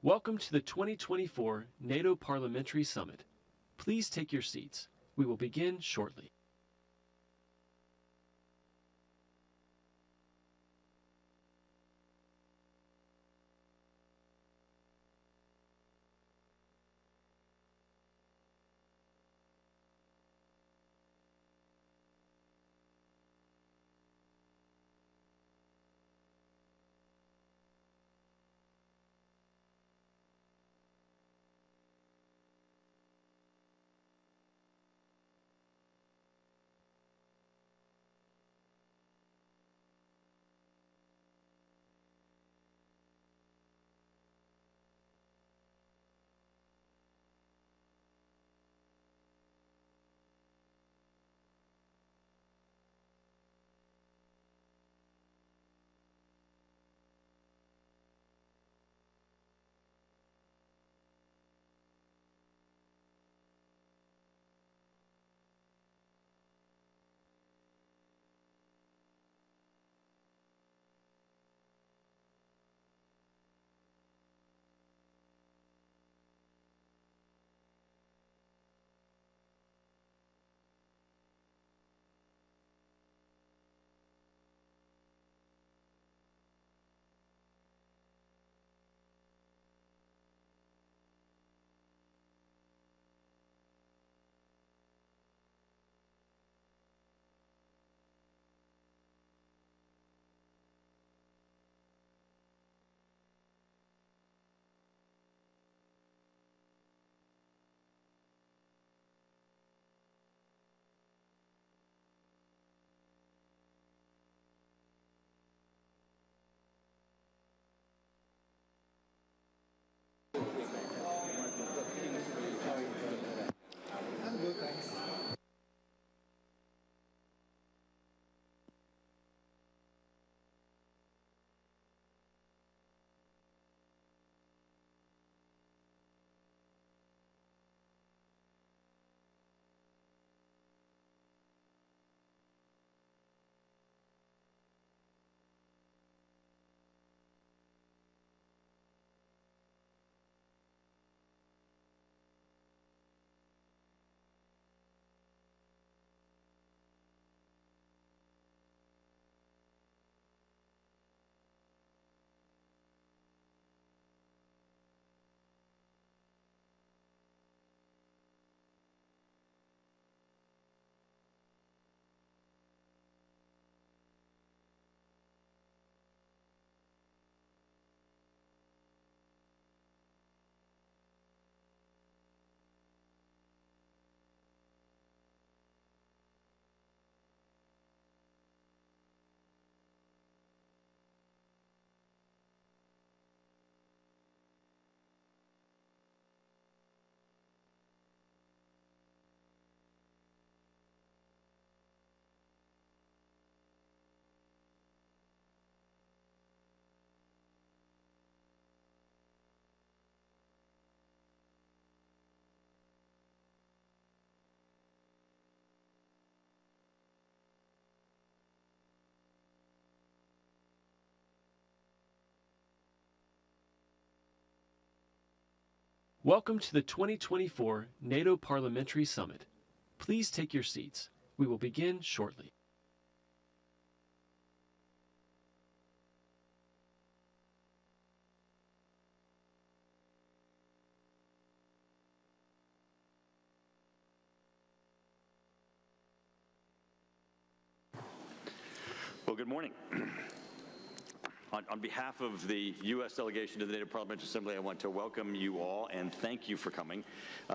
Welcome to the 2024 NATO Parliamentary Summit. Please take your seats. We will begin shortly. I'm good, thanks. Welcome to the 2024 NATO Parliamentary Summit. Please take your seats. We will begin shortly. Well, good morning. On behalf of the U.S. delegation to the NATO Parliamentary Assembly, I want to welcome you all and thank you for coming.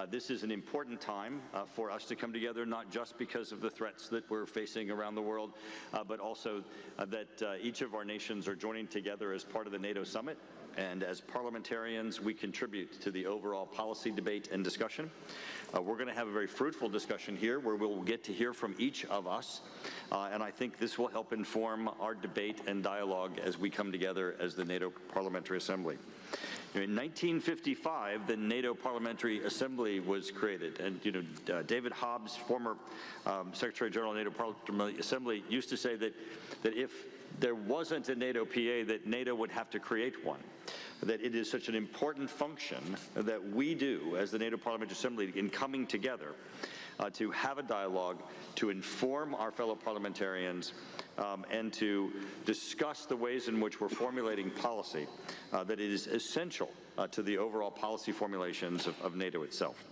This is an important time for us to come together, not just because of the threats that we're facing around the world, but also that each of our nations are joining together as part of the NATO Summit. And as parliamentarians, we contribute to the overall policy debate and discussion. We're going to have a very fruitful discussion here where we'll get to hear from each of us. And I think this will help inform our debate and dialogue as we come together as the NATO Parliamentary Assembly. In 1955, the NATO Parliamentary Assembly was created, and David Hobbs, former Secretary General of the NATO Parliamentary Assembly, used to say that if there wasn't a NATO PA, that NATO would have to create one. that it is such an important function that we do as the NATO Parliamentary Assembly in coming together to have a dialogue, to inform our fellow parliamentarians, and to discuss the ways in which we're formulating policy that is essential to the overall policy formulations of NATO itself.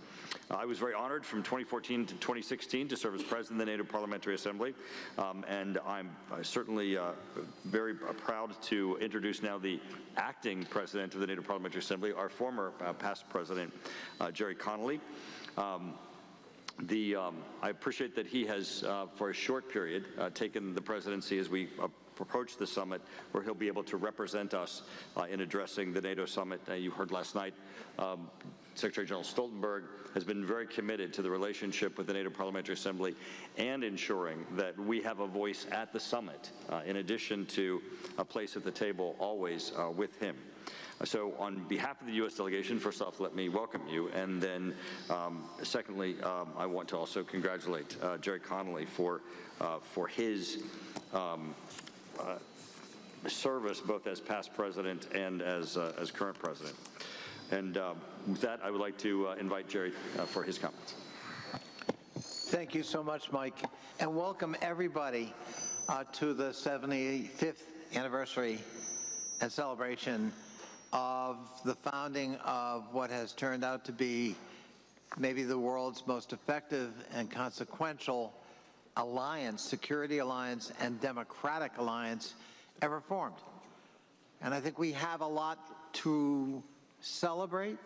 I was very honored from 2014 to 2016 to serve as president of the NATO Parliamentary Assembly, and I'm certainly very proud to introduce now the acting president of the NATO Parliamentary Assembly, our former past president, Gerry Connolly. I appreciate that he has, for a short period, taken the presidency as we approach the summit, where he'll be able to represent us in addressing the NATO summit. You heard last night, Secretary General Stoltenberg has been very committed to the relationship with the NATO Parliamentary Assembly and ensuring that we have a voice at the summit, in addition to a place at the table always with him. So on behalf of the U.S. delegation, first off, let me welcome you. And then secondly, I want to also congratulate Gerry Connolly for his service both as past president and as current president. And with that, I would like to invite Gerry for his comments. Thank you so much, Mike, and welcome everybody to the 75th anniversary and celebration of the founding of what has turned out to be maybe the world's most effective and consequential alliance, security alliance and democratic alliance ever formed. And I think we have a lot to celebrate,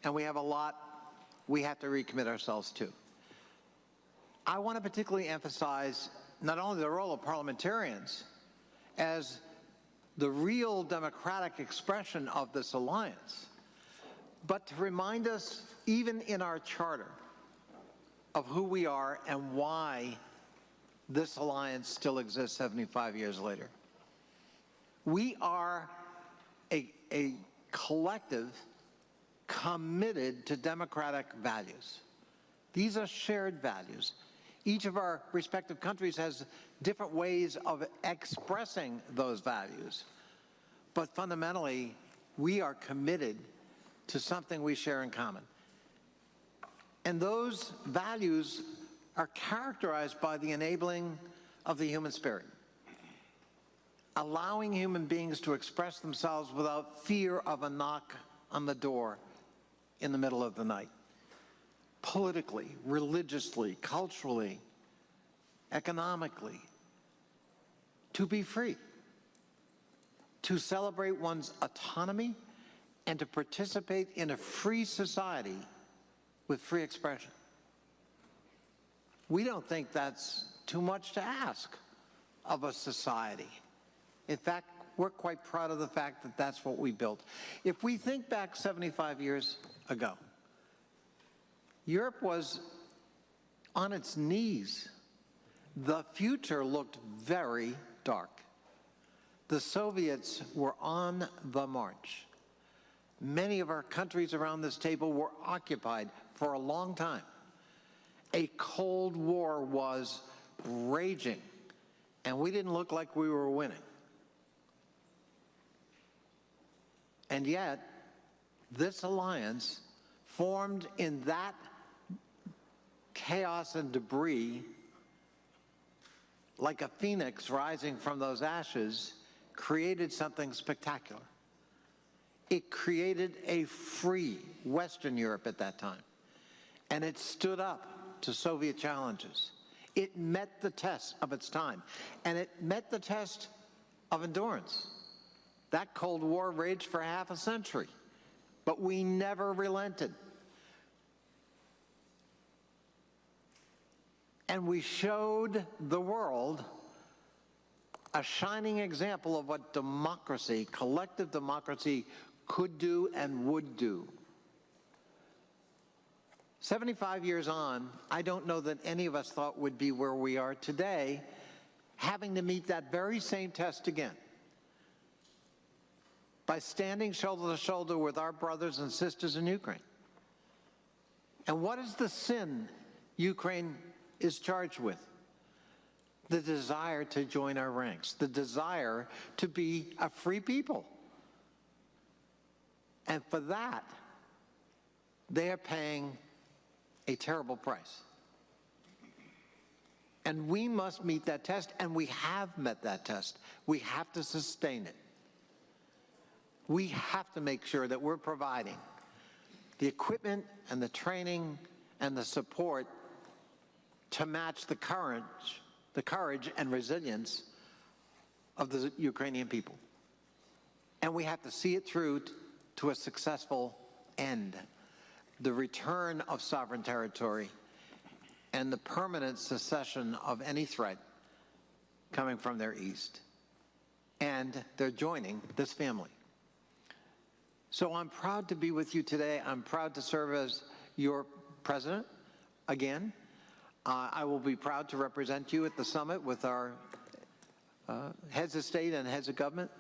and we have a lot we have to recommit ourselves to. I want to particularly emphasize not only the role of parliamentarians as the real democratic expression of this alliance, but to remind us, even in our charter, of who we are and why this alliance still exists 75 years later. We are a collective committed to democratic values. These are shared values. Each of our respective countries has different ways of expressing those values. But fundamentally, we are committed to something we share in common. And those values are characterized by the enabling of the human spirit, allowing human beings to express themselves without fear of a knock on the door in the middle of the night. Politically, religiously, culturally, economically, to be free, to celebrate one's autonomy, and to participate in a free society with free expression. We don't think that's too much to ask of a society. In fact, we're quite proud of the fact that that's what we built. If we think back 75 years ago, Europe was on its knees. The future looked very dark. The Soviets were on the march. Many of our countries around this table were occupied for a long time. A Cold War was raging, and we didn't look like we were winning. And yet, this alliance, formed in that chaos and debris, like a phoenix rising from those ashes, created something spectacular. It created a free Western Europe at that time, and it stood up to Soviet challenges. It met the test of its time, and it met the test of endurance. That Cold War raged for half a century, but we never relented. And we showed the world a shining example of what democracy, collective democracy, could do and would do. 75 years on, I don't know that any of us thought we'd be where we are today, having to meet that very same test again. By standing shoulder to shoulder with our brothers and sisters in Ukraine. And what is the sin Ukraine is charged with? The desire to join our ranks, the desire to be a free people. And for that, they are paying a terrible price. And we must meet that test, and we have met that test. We have to sustain it. We have to make sure that we're providing the equipment and the training and the support to match the courage and resilience of the Ukrainian people. And we have to see it through to a successful end. The return of sovereign territory and the permanent cessation of any threat coming from their east. And they're joining this family. So I'm proud to be with you today. I'm proud to serve as your president again. I will be proud to represent you at the summit with our heads of state and heads of government.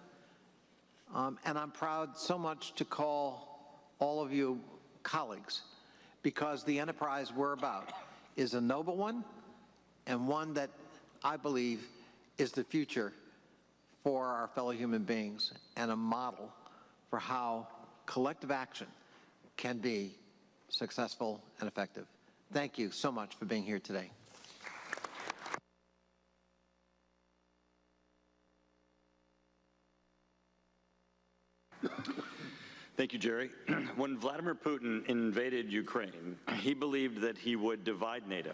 And I'm proud so much to call all of you colleagues, because the enterprise we're about is a noble one, and one that I believe is the future for our fellow human beings, and a model for how collective action can be successful and effective. Thank you so much for being here today. Thank you, Jerry. When Vladimir Putin invaded Ukraine, he believed that he would divide NATO.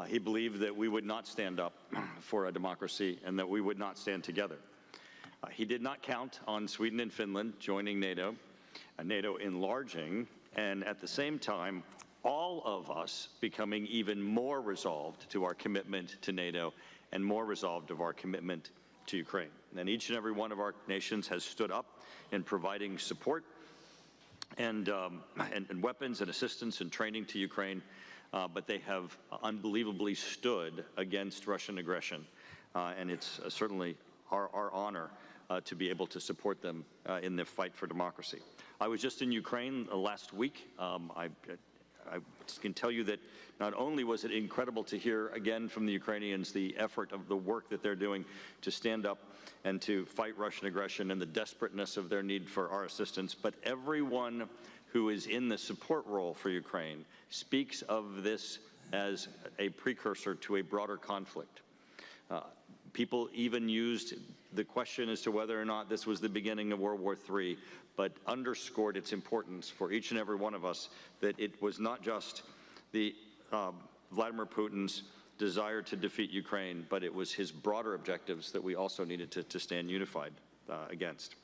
He believed that we would not stand up for a democracy and that we would not stand together. He did not count on Sweden and Finland joining NATO, NATO enlarging, and at the same time, all of us becoming even more resolved to our commitment to NATO and more resolved of our commitment to Ukraine. And each and every one of our nations has stood up in providing support and weapons and assistance and training to Ukraine, but they have unbelievably stood against Russian aggression. And it's certainly our honor to be able to support them in the fight for democracy. I was just in Ukraine last week. I can tell you that not only was it incredible to hear again from the Ukrainians the effort of the work that they're doing to stand up and to fight Russian aggression and the desperateness of their need for our assistance, but everyone who is in the support role for Ukraine speaks of this as a precursor to a broader conflict. People even used the question as to whether or not this was the beginning of World War III, but underscored its importance for each and every one of us, that it was not just the Vladimir Putin's desire to defeat Ukraine, but it was his broader objectives that we also needed to stand unified against.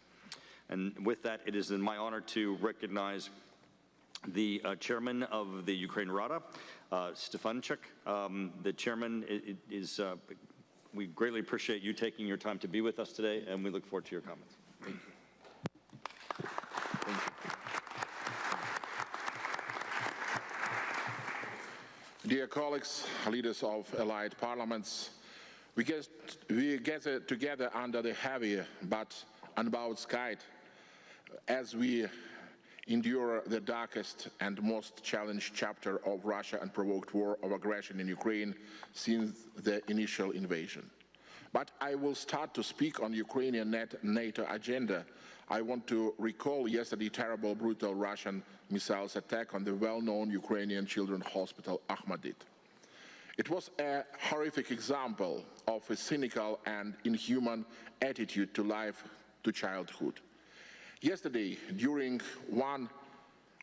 And with that, it is my honor to recognize the chairman of the Ukraine Rada, Stefanchuk. The chairman is, we greatly appreciate you taking your time to be with us today, and we look forward to your comments. Thank you. Thank you. Dear colleagues, leaders of allied parliaments, we gather together under the heavy but unbowed sky as we endure the darkest and most challenged chapter of Russia-unprovoked war of aggression in Ukraine since the initial invasion. But I will start to speak on Ukrainian NATO agenda. I want to recall yesterday's terrible, brutal Russian missiles attack on the well-known Ukrainian children's hospital, Ahmadit. It was a horrific example of a cynical and inhuman attitude to life, to childhood. Yesterday, during one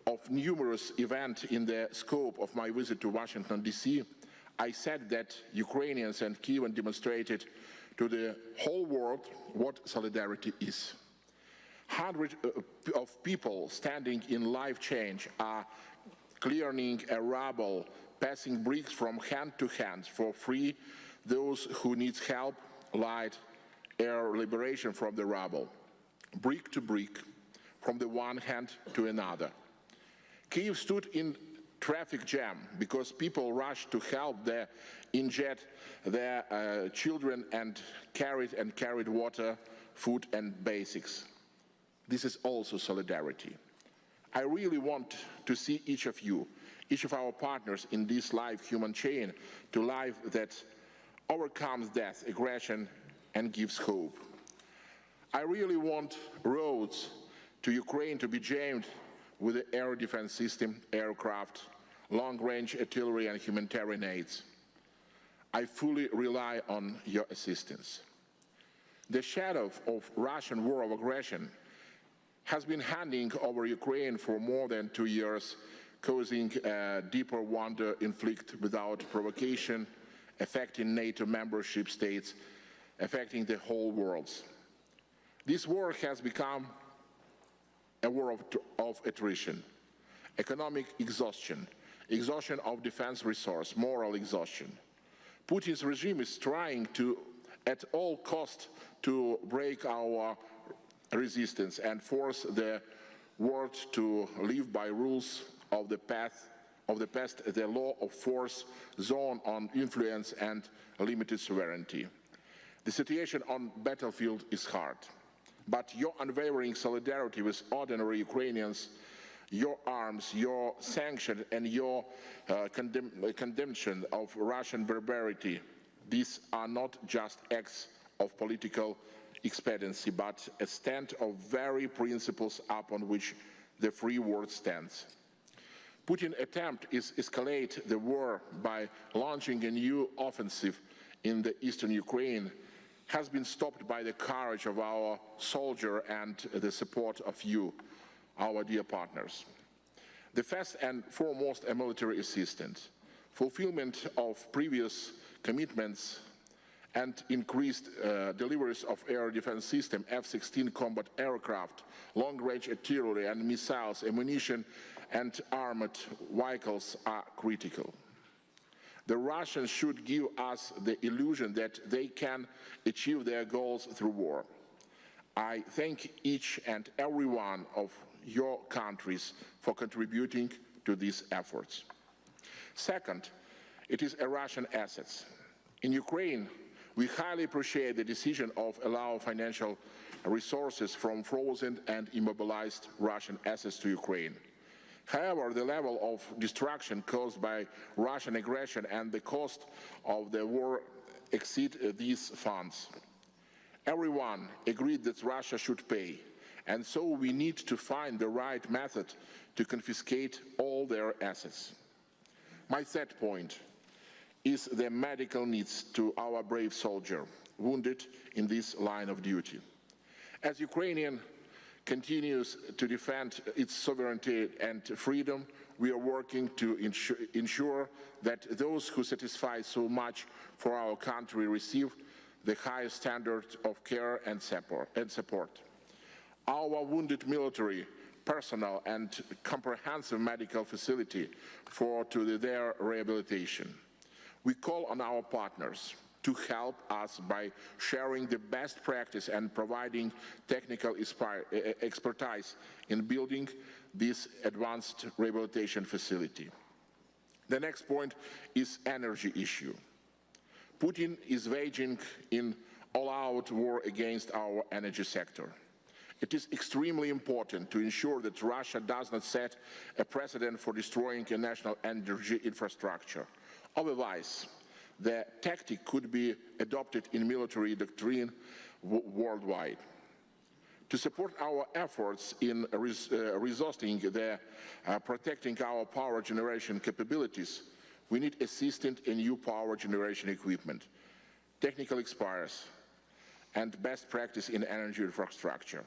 of numerous events in the scope of my visit to Washington D.C., I said that Ukrainians and Kievans demonstrated to the whole world what solidarity is. Hundreds of people standing in life change are clearing a rubble, passing bricks from hand to hand for free, those who need help, light, air, liberation from the rubble, brick to brick, from the one hand to another. Kyiv stood in traffic jam because people rushed to help their injured their children and carried water, food and basics. This is also solidarity. I really want to see each of you, each of our partners in this life human chain, to life that overcomes death, aggression, and gives hope. I really want roads to Ukraine to be jammed with the air defense system, aircraft, long-range artillery and humanitarian aids. I fully rely on your assistance. The shadow of Russian war of aggression has been hanging over Ukraine for more than 2 years, causing a deeper wonder inflicted without provocation, affecting NATO membership states, affecting the whole world. This war has become a war of attrition, economic exhaustion, exhaustion of defense resource, moral exhaustion. Putin's regime is trying to, at all costs, to break our resistance and force the world to live by rules of the past, the law of force, zone on influence and limited sovereignty. The situation on the battlefield is hard, but your unwavering solidarity with ordinary Ukrainians, your arms, your sanction and your condemnation of Russian barbarity, these are not just acts of political expediency, but a stand of very principles upon which the free world stands. Putin's attempt is to escalate the war by launching a new offensive in the eastern Ukraine has been stopped by the courage of our soldiers and the support of you, our dear partners. The first and foremost, a military assistance, fulfillment of previous commitments and increased deliveries of air defense system, F-16 combat aircraft, long-range artillery and missiles, ammunition and armored vehicles are critical. The Russians should give us the illusion that they can achieve their goals through war. I thank each and every one of your countries for contributing to these efforts. Second, it is Russian assets. In Ukraine, we highly appreciate the decision of allowing financial resources from frozen and immobilized Russian assets to Ukraine. However, the level of destruction caused by Russian aggression and the cost of the war exceed these funds. Everyone agreed that Russia should pay, and so we need to find the right method to confiscate all their assets. My third point is the medical needs to our brave soldier wounded in this line of duty. As Ukrainian continues to defend its sovereignty and freedom, we are working to ensure that those who satisfy so much for our country receive the highest standards of care and support. Our wounded military personnel and comprehensive medical facility to their rehabilitation. We call on our partners to help us by sharing the best practice and providing technical expertise in building this advanced rehabilitation facility. The next point is energy issue. Putin is waging an all-out war against our energy sector. It is extremely important to ensure that Russia does not set a precedent for destroying a national energy infrastructure. Otherwise, the tactic could be adopted in military doctrine worldwide. To support our efforts in resourcing protecting our power generation capabilities, we need assistance in new power generation equipment, technical expertise, and best practice in energy infrastructure.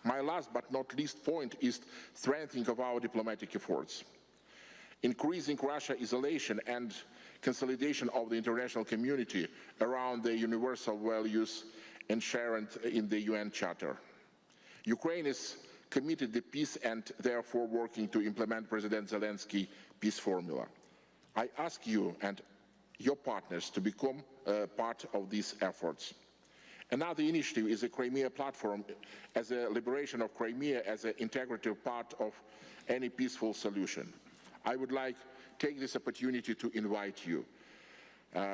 My last but not least point is strengthening of our diplomatic efforts. Increasing Russia's isolation and consolidation of the international community around the universal values enshrined in the UN Charter. Ukraine is committed to peace and therefore working to implement President Zelensky's peace formula. I ask you and your partners to become part of these efforts. Another initiative is the Crimea platform as a liberation of Crimea as an integrative part of any peaceful solution. I would like to take this opportunity to invite you,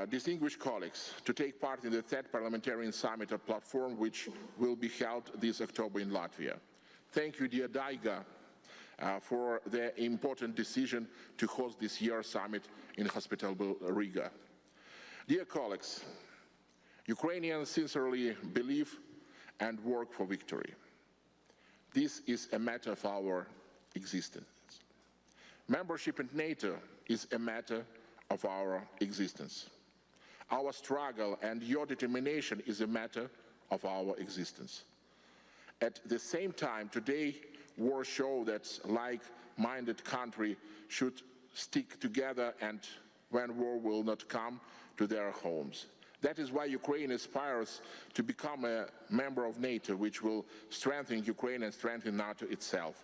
distinguished colleagues, to take part in the third Parliamentary Summit platform, which will be held this October in Latvia. Thank you, dear Daiga, for the important decision to host this year's summit in hospitable Riga. Dear colleagues, Ukrainians sincerely believe and work for victory. This is a matter of our existence. Membership in NATO is a matter of our existence. Our struggle and your determination is a matter of our existence. At the same time, today, war shows that like-minded countries should stick together, and when war will not come to their homes. That is why Ukraine aspires to become a member of NATO, which will strengthen Ukraine and strengthen NATO itself.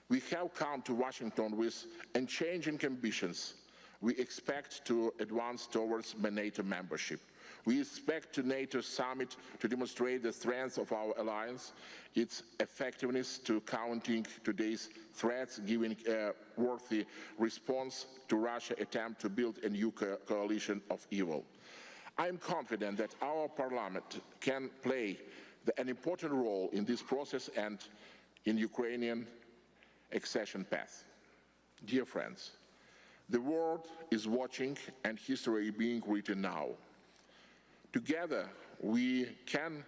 We have come to Washington with unchanging ambitions. We expect to advance towards NATO membership. We expect the NATO summit to demonstrate the strength of our alliance, its effectiveness to countering today's threats, giving a worthy response to Russia's attempt to build a new coalition of evil. I am confident that our Parliament can play an important role in this process and in Ukrainian accession path. Dear friends, the world is watching and history is being written now. Together we can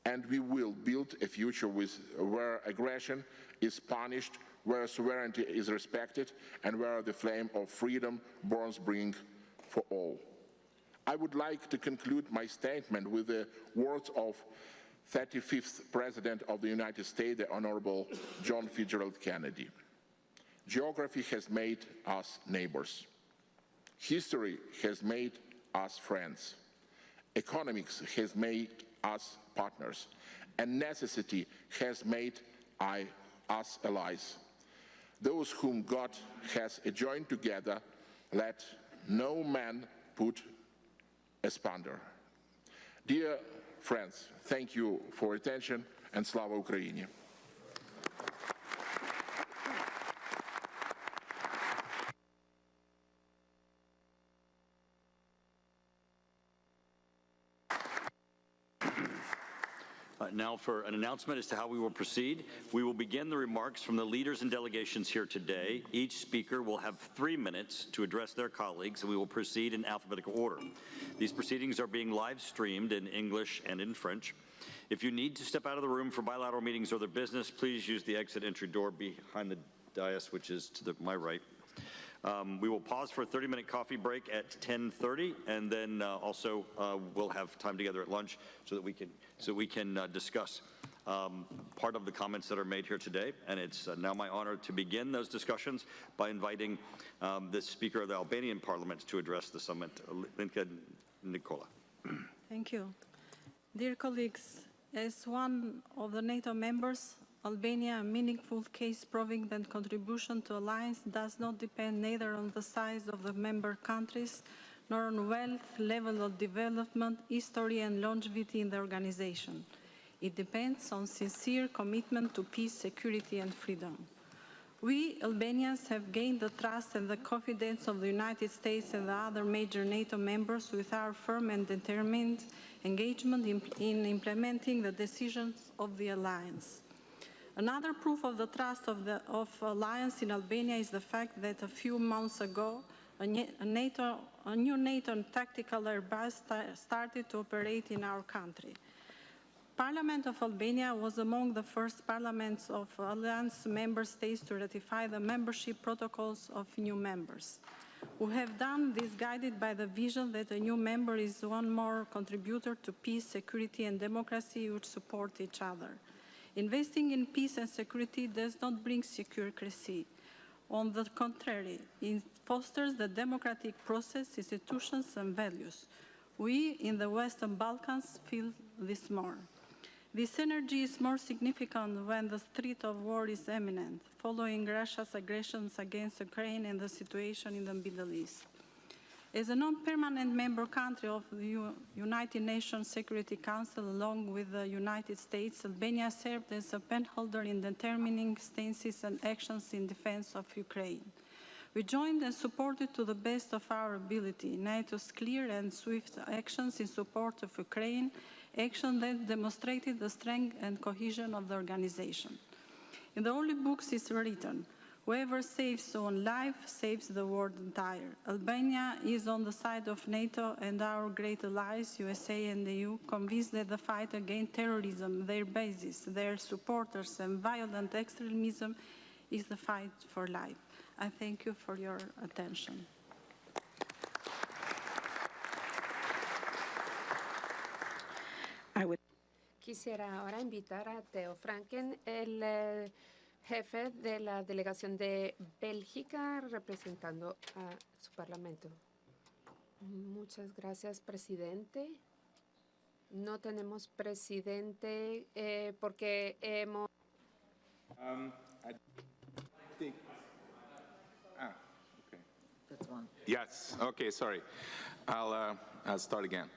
and we will build a future where aggression is punished, where sovereignty is respected, and where the flame of freedom burns bright for all. I would like to conclude my statement with the words of 35th President of the United States, the Honorable John Fitzgerald Kennedy. Geography has made us neighbors. History has made us friends. Economics has made us partners. And necessity has made us allies. Those whom God has joined together, let no man put asunder. Dear friends, thank you for your attention, and Slava Ukraini. Now for an announcement as to how we will proceed. We will begin the remarks from the leaders and delegations here today. Each speaker will have 3 minutes to address their colleagues, and we will proceed in alphabetical order. These proceedings are being live streamed in English and in French. If you need to step out of the room for bilateral meetings or their business, please use the exit entry door behind the dais, which is to my right. We will pause for a 30-minute coffee break at 10:30, and then also we'll have time together at lunch so that we can discuss part of the comments that are made here today. And it's now my honor to begin those discussions by inviting the Speaker of the Albanian Parliament to address the summit, Linka Nikola. Thank you. Dear colleagues, as one of the NATO members, Albania, a meaningful case proving that contribution to alliance does not depend neither on the size of the member countries nor on wealth, level of development, history and longevity in the organization. It depends on sincere commitment to peace, security and freedom. We, Albanians, have gained the trust and the confidence of the United States and the other major NATO members with our firm and determined engagement in implementing the decisions of the alliance. Another proof of the trust of alliance in Albania is the fact that a few months ago, a new NATO tactical air base started to operate in our country. Parliament of Albania was among the first parliaments of alliance member states to ratify the membership protocols of new members, who have done this guided by the vision that a new member is one more contributor to peace, security and democracy which support each other. Investing in peace and security does not bring security. On the contrary, it fosters the democratic process, institutions and values. We in the Western Balkans feel this more. This energy is more significant when the threat of war is imminent, following Russia's aggressions against Ukraine and the situation in the Middle East. As a non-permanent member country of the United Nations Security Council, along with the United States, Albania served as a penholder in determining stances and actions in defense of Ukraine. We joined and supported to the best of our ability NATO's clear and swift actions in support of Ukraine, action that demonstrated the strength and cohesion of the organization. In the holy books is written, Whoever saves one life saves the world entire. Albania is on the side of NATO and our great allies, USA and the EU, convinced that the fight against terrorism, their basis, their supporters and violent extremism is the fight for life. I thank you for your attention. Quisiera ahora invitar a Theo Franken, el jefe de la delegación de Bélgica, representando a su parlamento. Muchas gracias, presidente. No tenemos presidente porque hemos... I think... okay. That's one. Yes, okay, sorry. I'll start again.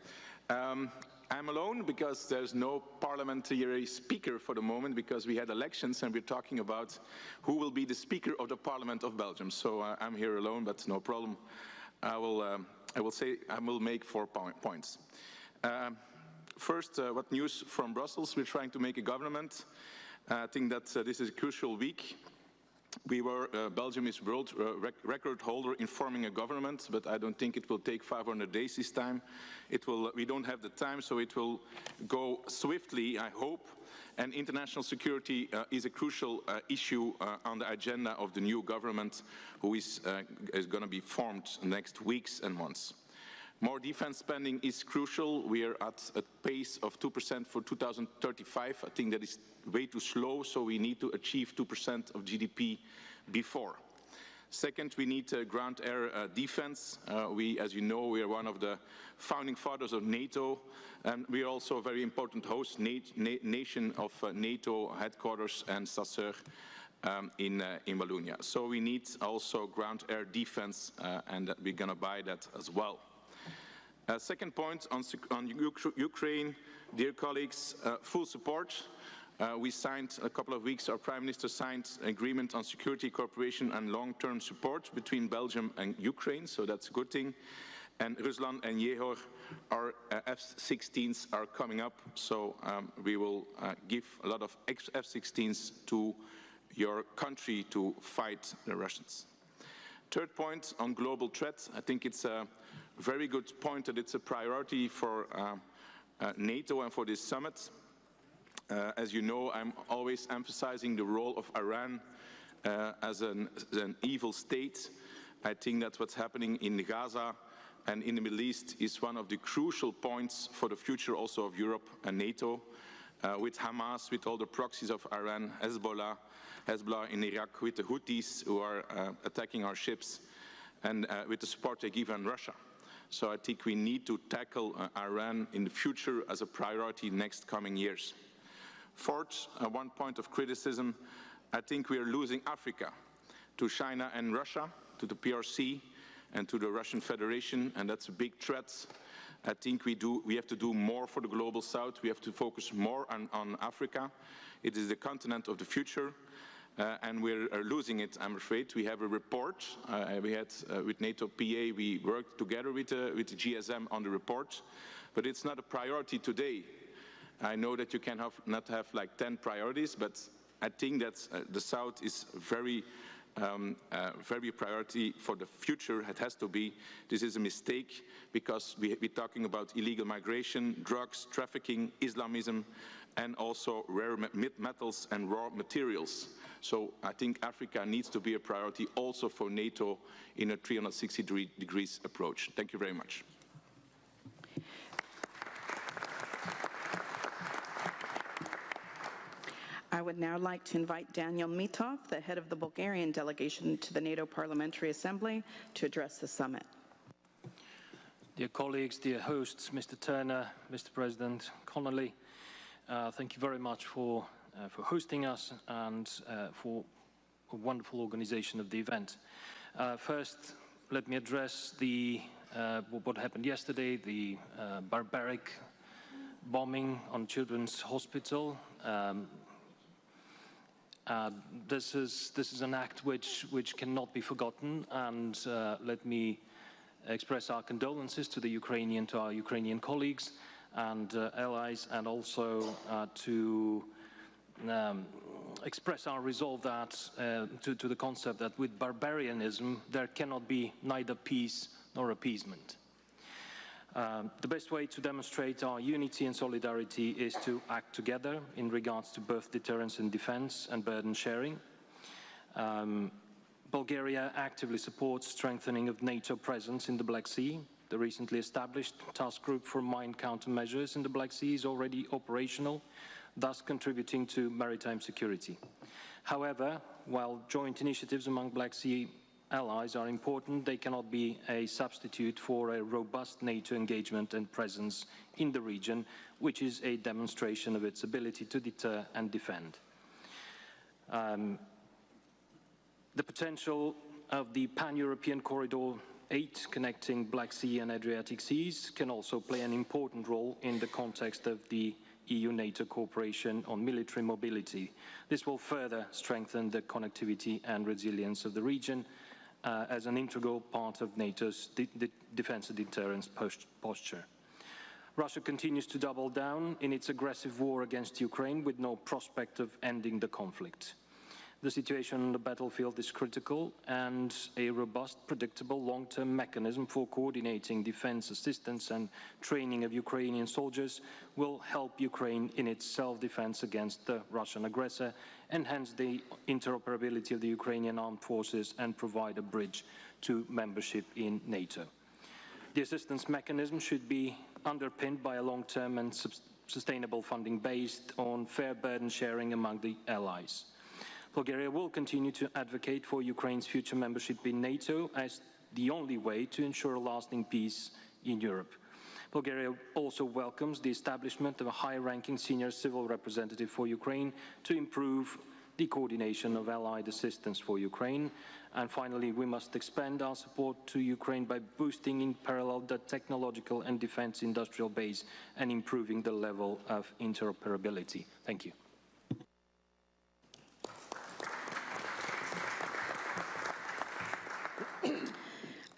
I'm alone because there's no parliamentary speaker for the moment because we had elections and we're talking about who will be the speaker of the Parliament of Belgium. So I'm here alone, but no problem. I will make 4 points. First, what news from Brussels? We're trying to make a government. I think that this is a crucial week. Belgium is world record holder in forming a government, but I don't think it will take 500 days this time. We don't have the time, so it will go swiftly, I hope. And international security is a crucial issue on the agenda of the new government, who is going to be formed next weeks and months. More defense spending is crucial. We are at a pace of 2% for 2035. I think that is way too slow, so we need to achieve 2% of GDP before. Second, we need ground-air defense. As you know, we are one of the founding fathers of NATO, and we are also a very important host nation of NATO headquarters and Sasseur in Wallonia. So we need also ground-air defense, and we're going to buy that as well. Second point on Ukraine, dear colleagues, full support. We signed a couple of weeks, our Prime Minister signed an agreement on security cooperation and long-term support between Belgium and Ukraine, so that's a good thing. And Ruslan and Yehor, our F-16s are coming up, so we will give a lot of F-16s to your country to fight the Russians. Third point on global threats, I think it's a very good point that it's a priority for NATO and for this summit. As you know, I'm always emphasizing the role of Iran as an evil state. I think that what's happening in Gaza and in the Middle East is one of the crucial points for the future also of Europe and NATO. With Hamas, with all the proxies of Iran, Hezbollah in Iraq, with the Houthis who are attacking our ships, and with the support they give in Russia. So I think we need to tackle Iran in the future as a priority next coming years. Fourth, one point of criticism, I think we are losing Africa to China and Russia, to the PRC and to the Russian Federation, and that's a big threat. I think we have to do more for the global south. We have to focus more on Africa. It is the continent of the future. And we're losing it, I'm afraid. We have a report. We had, with NATO PA, we worked together with the GSM on the report, but it's not a priority today. I know that you can not have like 10 priorities, but I think that the South is very priority for the future. It has to be. This is a mistake because we're talking about illegal migration, drugs, trafficking, Islamism, and also rare metals and raw materials. So I think Africa needs to be a priority also for NATO in a 360 degrees approach. Thank you very much. I would now like to invite Daniel Mitov, the head of the Bulgarian delegation to the NATO Parliamentary Assembly, to address the summit. Dear colleagues, dear hosts, Mr. Turner, Mr. President Connolly, thank you very much for hosting us and for a wonderful organization of the event. First, let me address what happened yesterday, the barbaric bombing on Children's Hospital. This is an act which cannot be forgotten, and let me express our condolences to our Ukrainian colleagues and allies, and also to express our resolve that, to the concept that with barbarianism there cannot be neither peace nor appeasement. The best way to demonstrate our unity and solidarity is to act together in regards to both deterrence and defense and burden sharing. Bulgaria actively supports strengthening of NATO presence in the Black Sea. The recently established task group for mine countermeasures in the Black Sea is already operational, thus contributing to maritime security. However, while joint initiatives among Black Sea allies are important, they cannot be a substitute for a robust NATO engagement and presence in the region, which is a demonstration of its ability to deter and defend. The potential of the Pan-European Corridor 8 connecting Black Sea and Adriatic Seas can also play an important role in the context of the EU-NATO cooperation on military mobility. This will further strengthen the connectivity and resilience of the region as an integral part of NATO's defense and deterrence posture. Russia continues to double down in its aggressive war against Ukraine with no prospect of ending the conflict. The situation on the battlefield is critical, and a robust, predictable, long-term mechanism for coordinating defense assistance and training of Ukrainian soldiers will help Ukraine in its self-defense against the Russian aggressor, enhance the interoperability of the Ukrainian armed forces, and provide a bridge to membership in NATO. The assistance mechanism should be underpinned by a long-term and sustainable funding based on fair burden sharing among the allies. Bulgaria will continue to advocate for Ukraine's future membership in NATO as the only way to ensure lasting peace in Europe. Bulgaria also welcomes the establishment of a high-ranking senior civil representative for Ukraine to improve the coordination of allied assistance for Ukraine. And finally, we must expand our support to Ukraine by boosting in parallel the technological and defense industrial base and improving the level of interoperability. Thank you.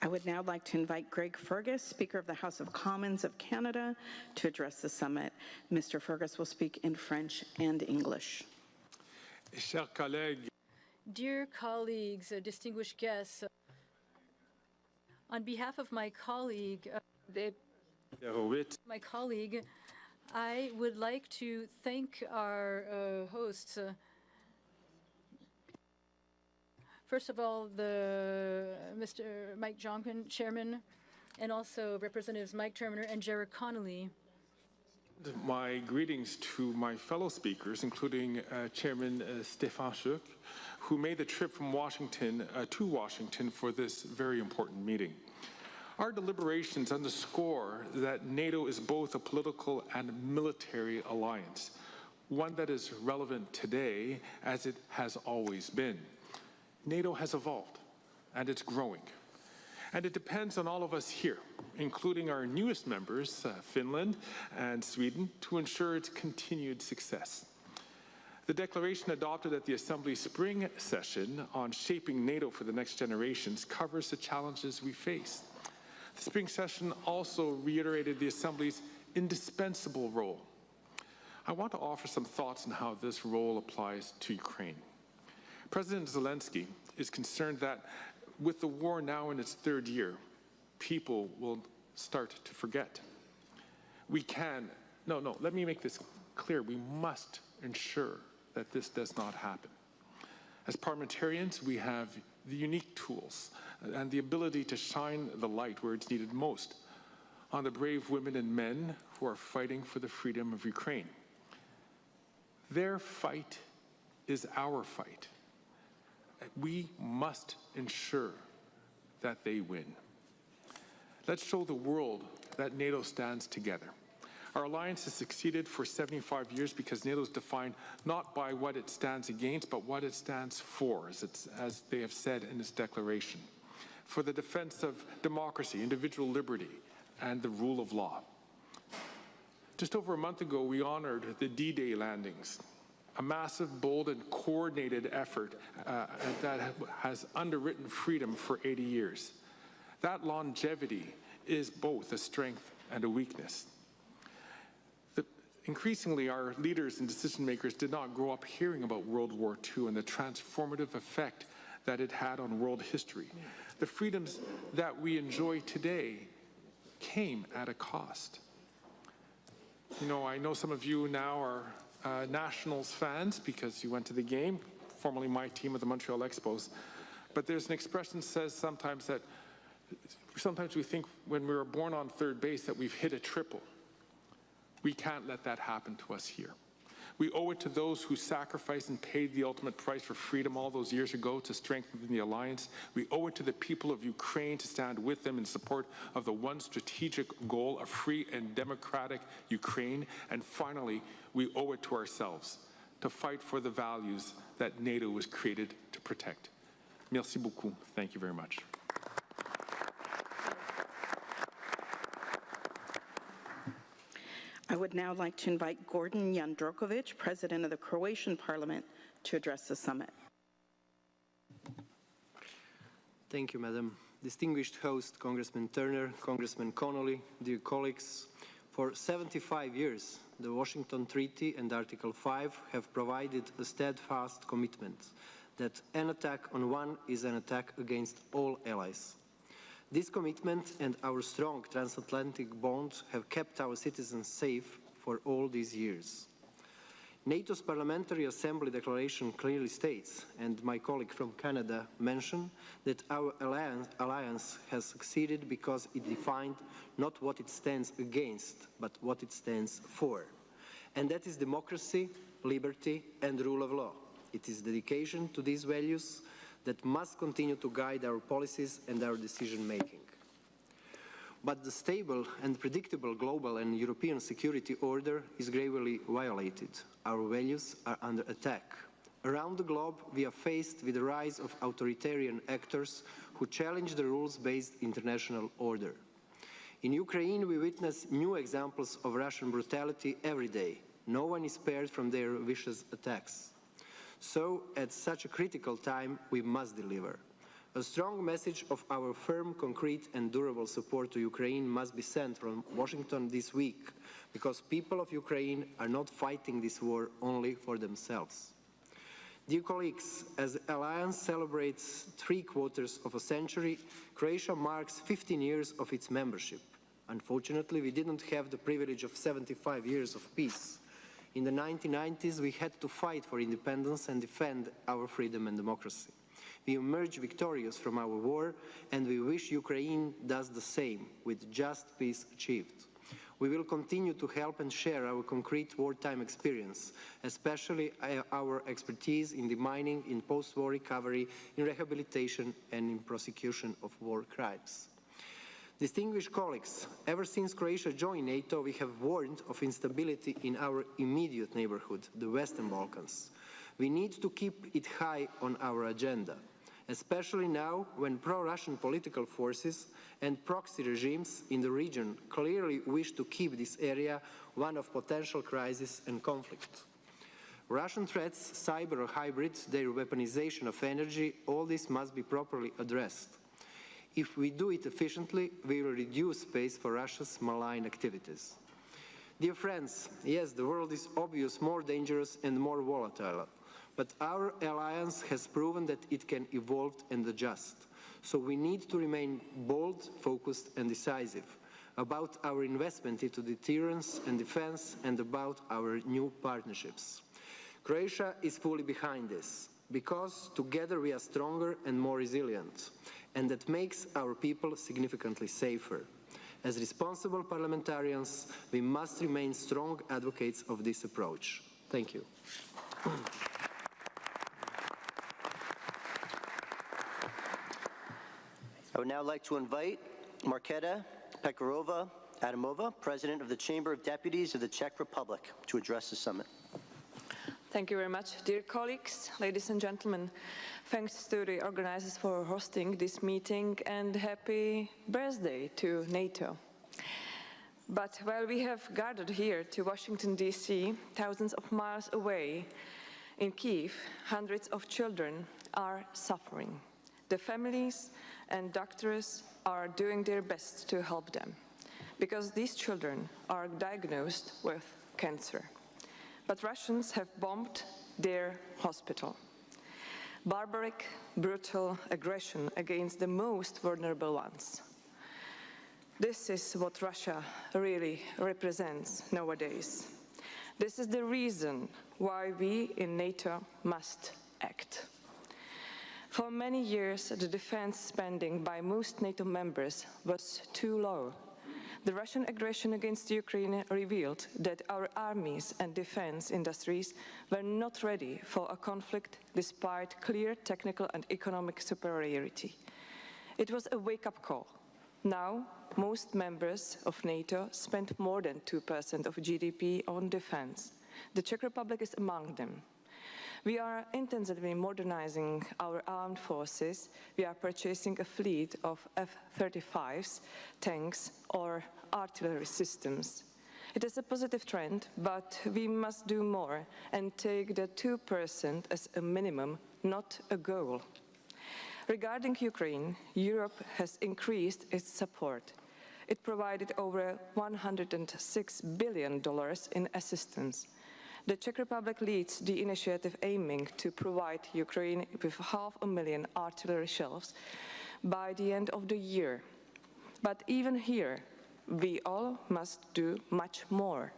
I would now like to invite Greg Fergus, Speaker of the House of Commons of Canada, to address the summit. Mr. Fergus will speak in French and English. Dear colleagues, distinguished guests, on behalf of my colleague, I would like to thank our hosts. First of all, Mr. Mike Jonkin, Chairman, and also Representatives Mike Terminer and Jared Connolly. My greetings to my fellow speakers, including Chairman Stefan Schuck, who made the trip from Washington to Washington for this very important meeting. Our deliberations underscore that NATO is both a political and military alliance, one that is relevant today as it has always been. NATO has evolved, and it's growing. And it depends on all of us here, including our newest members, Finland and Sweden, to ensure its continued success. The declaration adopted at the Assembly's spring session on shaping NATO for the next generations covers the challenges we face. The spring session also reiterated the Assembly's indispensable role. I want to offer some thoughts on how this role applies to Ukraine. President Zelensky is concerned that with the war now in its third year, people will start to forget. Let me make this clear. We must ensure that this does not happen. As parliamentarians, we have the unique tools and the ability to shine the light where it's needed most on the brave women and men who are fighting for the freedom of Ukraine. Their fight is our fight. We must ensure that they win. Let's show the world that NATO stands together. Our alliance has succeeded for 75 years because NATO is defined not by what it stands against, but what it stands for, as they have said in its declaration, for the defense of democracy, individual liberty, and the rule of law. Just over a month ago, we honored the D-Day landings, a massive, bold, and coordinated effort that has underwritten freedom for 80 years. That longevity is both a strength and a weakness. Increasingly, our leaders and decision makers did not grow up hearing about World War II and the transformative effect that it had on world history. The freedoms that we enjoy today came at a cost. You know, I know some of you now are Nationals fans because you went to the game, formerly my team at the Montreal Expos. But there's an expression that says sometimes we think when we were born on third base that we've hit a triple. We can't let that happen to us here. We owe it to those who sacrificed and paid the ultimate price for freedom all those years ago to strengthen the alliance. We owe it to the people of Ukraine to stand with them in support of the one strategic goal of free and democratic Ukraine. And finally, we owe it to ourselves to fight for the values that NATO was created to protect. Merci beaucoup. Thank you very much. I would now like to invite Gordon Jandrokovic, President of the Croatian Parliament, to address the summit. Thank you, Madam. Distinguished host, Congressman Turner, Congressman Connolly, dear colleagues, for 75 years, the Washington Treaty and Article 5 have provided a steadfast commitment that an attack on one is an attack against all allies. This commitment and our strong transatlantic bond have kept our citizens safe for all these years. NATO's Parliamentary Assembly declaration clearly states, and my colleague from Canada mentioned, that our alliance has succeeded because it defined not what it stands against, but what it stands for. And that is democracy, liberty, and rule of law. It is dedication to these values that must continue to guide our policies and our decision-making. But the stable and predictable global and European security order is gravely violated. Our values are under attack. Around the globe, we are faced with the rise of authoritarian actors who challenge the rules-based international order. In Ukraine, we witness new examples of Russian brutality every day. No one is spared from their vicious attacks. So, at such a critical time, we must deliver. A strong message of our firm, concrete and durable support to Ukraine must be sent from Washington this week, because people of Ukraine are not fighting this war only for themselves. Dear colleagues, as the Alliance celebrates 3/4 of a century, Croatia marks 15 years of its membership. Unfortunately, we didn't have the privilege of 75 years of peace. In the 1990s, we had to fight for independence and defend our freedom and democracy. We emerged victorious from our war, and we wish Ukraine does the same, with just peace achieved. We will continue to help and share our concrete wartime experience, especially our expertise in demining, in post-war recovery, in rehabilitation, and in prosecution of war crimes. Distinguished colleagues, ever since Croatia joined NATO, we have warned of instability in our immediate neighborhood, the Western Balkans. We need to keep it high on our agenda, especially now when pro-Russian political forces and proxy regimes in the region clearly wish to keep this area one of potential crisis and conflict. Russian threats, cyber or hybrid, their weaponization of energy, all this must be properly addressed. If we do it efficiently, we will reduce space for Russia's malign activities. Dear friends, yes, the world is obviously more dangerous and more volatile, but our alliance has proven that it can evolve and adjust. So we need to remain bold, focused and decisive about our investment into deterrence and defense and about our new partnerships. Croatia is fully behind this, because together we are stronger and more resilient, and that makes our people significantly safer. As responsible parliamentarians, we must remain strong advocates of this approach. Thank you. I would now like to invite Markéta Pekarová-Adamova, President of the Chamber of Deputies of the Czech Republic, to address the summit. Thank you very much. Dear colleagues, ladies and gentlemen, thanks to the organizers for hosting this meeting and happy birthday to NATO. But while we have gathered here to Washington D.C., thousands of miles away in Kyiv, hundreds of children are suffering. The families and doctors are doing their best to help them, because these children are diagnosed with cancer. But Russians have bombed their hospital. Barbaric, brutal aggression against the most vulnerable ones. This is what Russia really represents nowadays. This is the reason why we in NATO must act. For many years, the defense spending by most NATO members was too low. The Russian aggression against Ukraine revealed that our armies and defense industries were not ready for a conflict despite clear technical and economic superiority. It was a wake-up call. Now, most members of NATO spend more than 2% of GDP on defense. The Czech Republic is among them. We are intensively modernizing our armed forces. We are purchasing a fleet of F-35s, tanks, or artillery systems. It is a positive trend, but we must do more and take the 2% as a minimum, not a goal. Regarding Ukraine, Europe has increased its support. It provided over $106 billion in assistance. The Czech Republic leads the initiative aiming to provide Ukraine with 500,000 artillery shells by the end of the year. But even here, we all must do much more.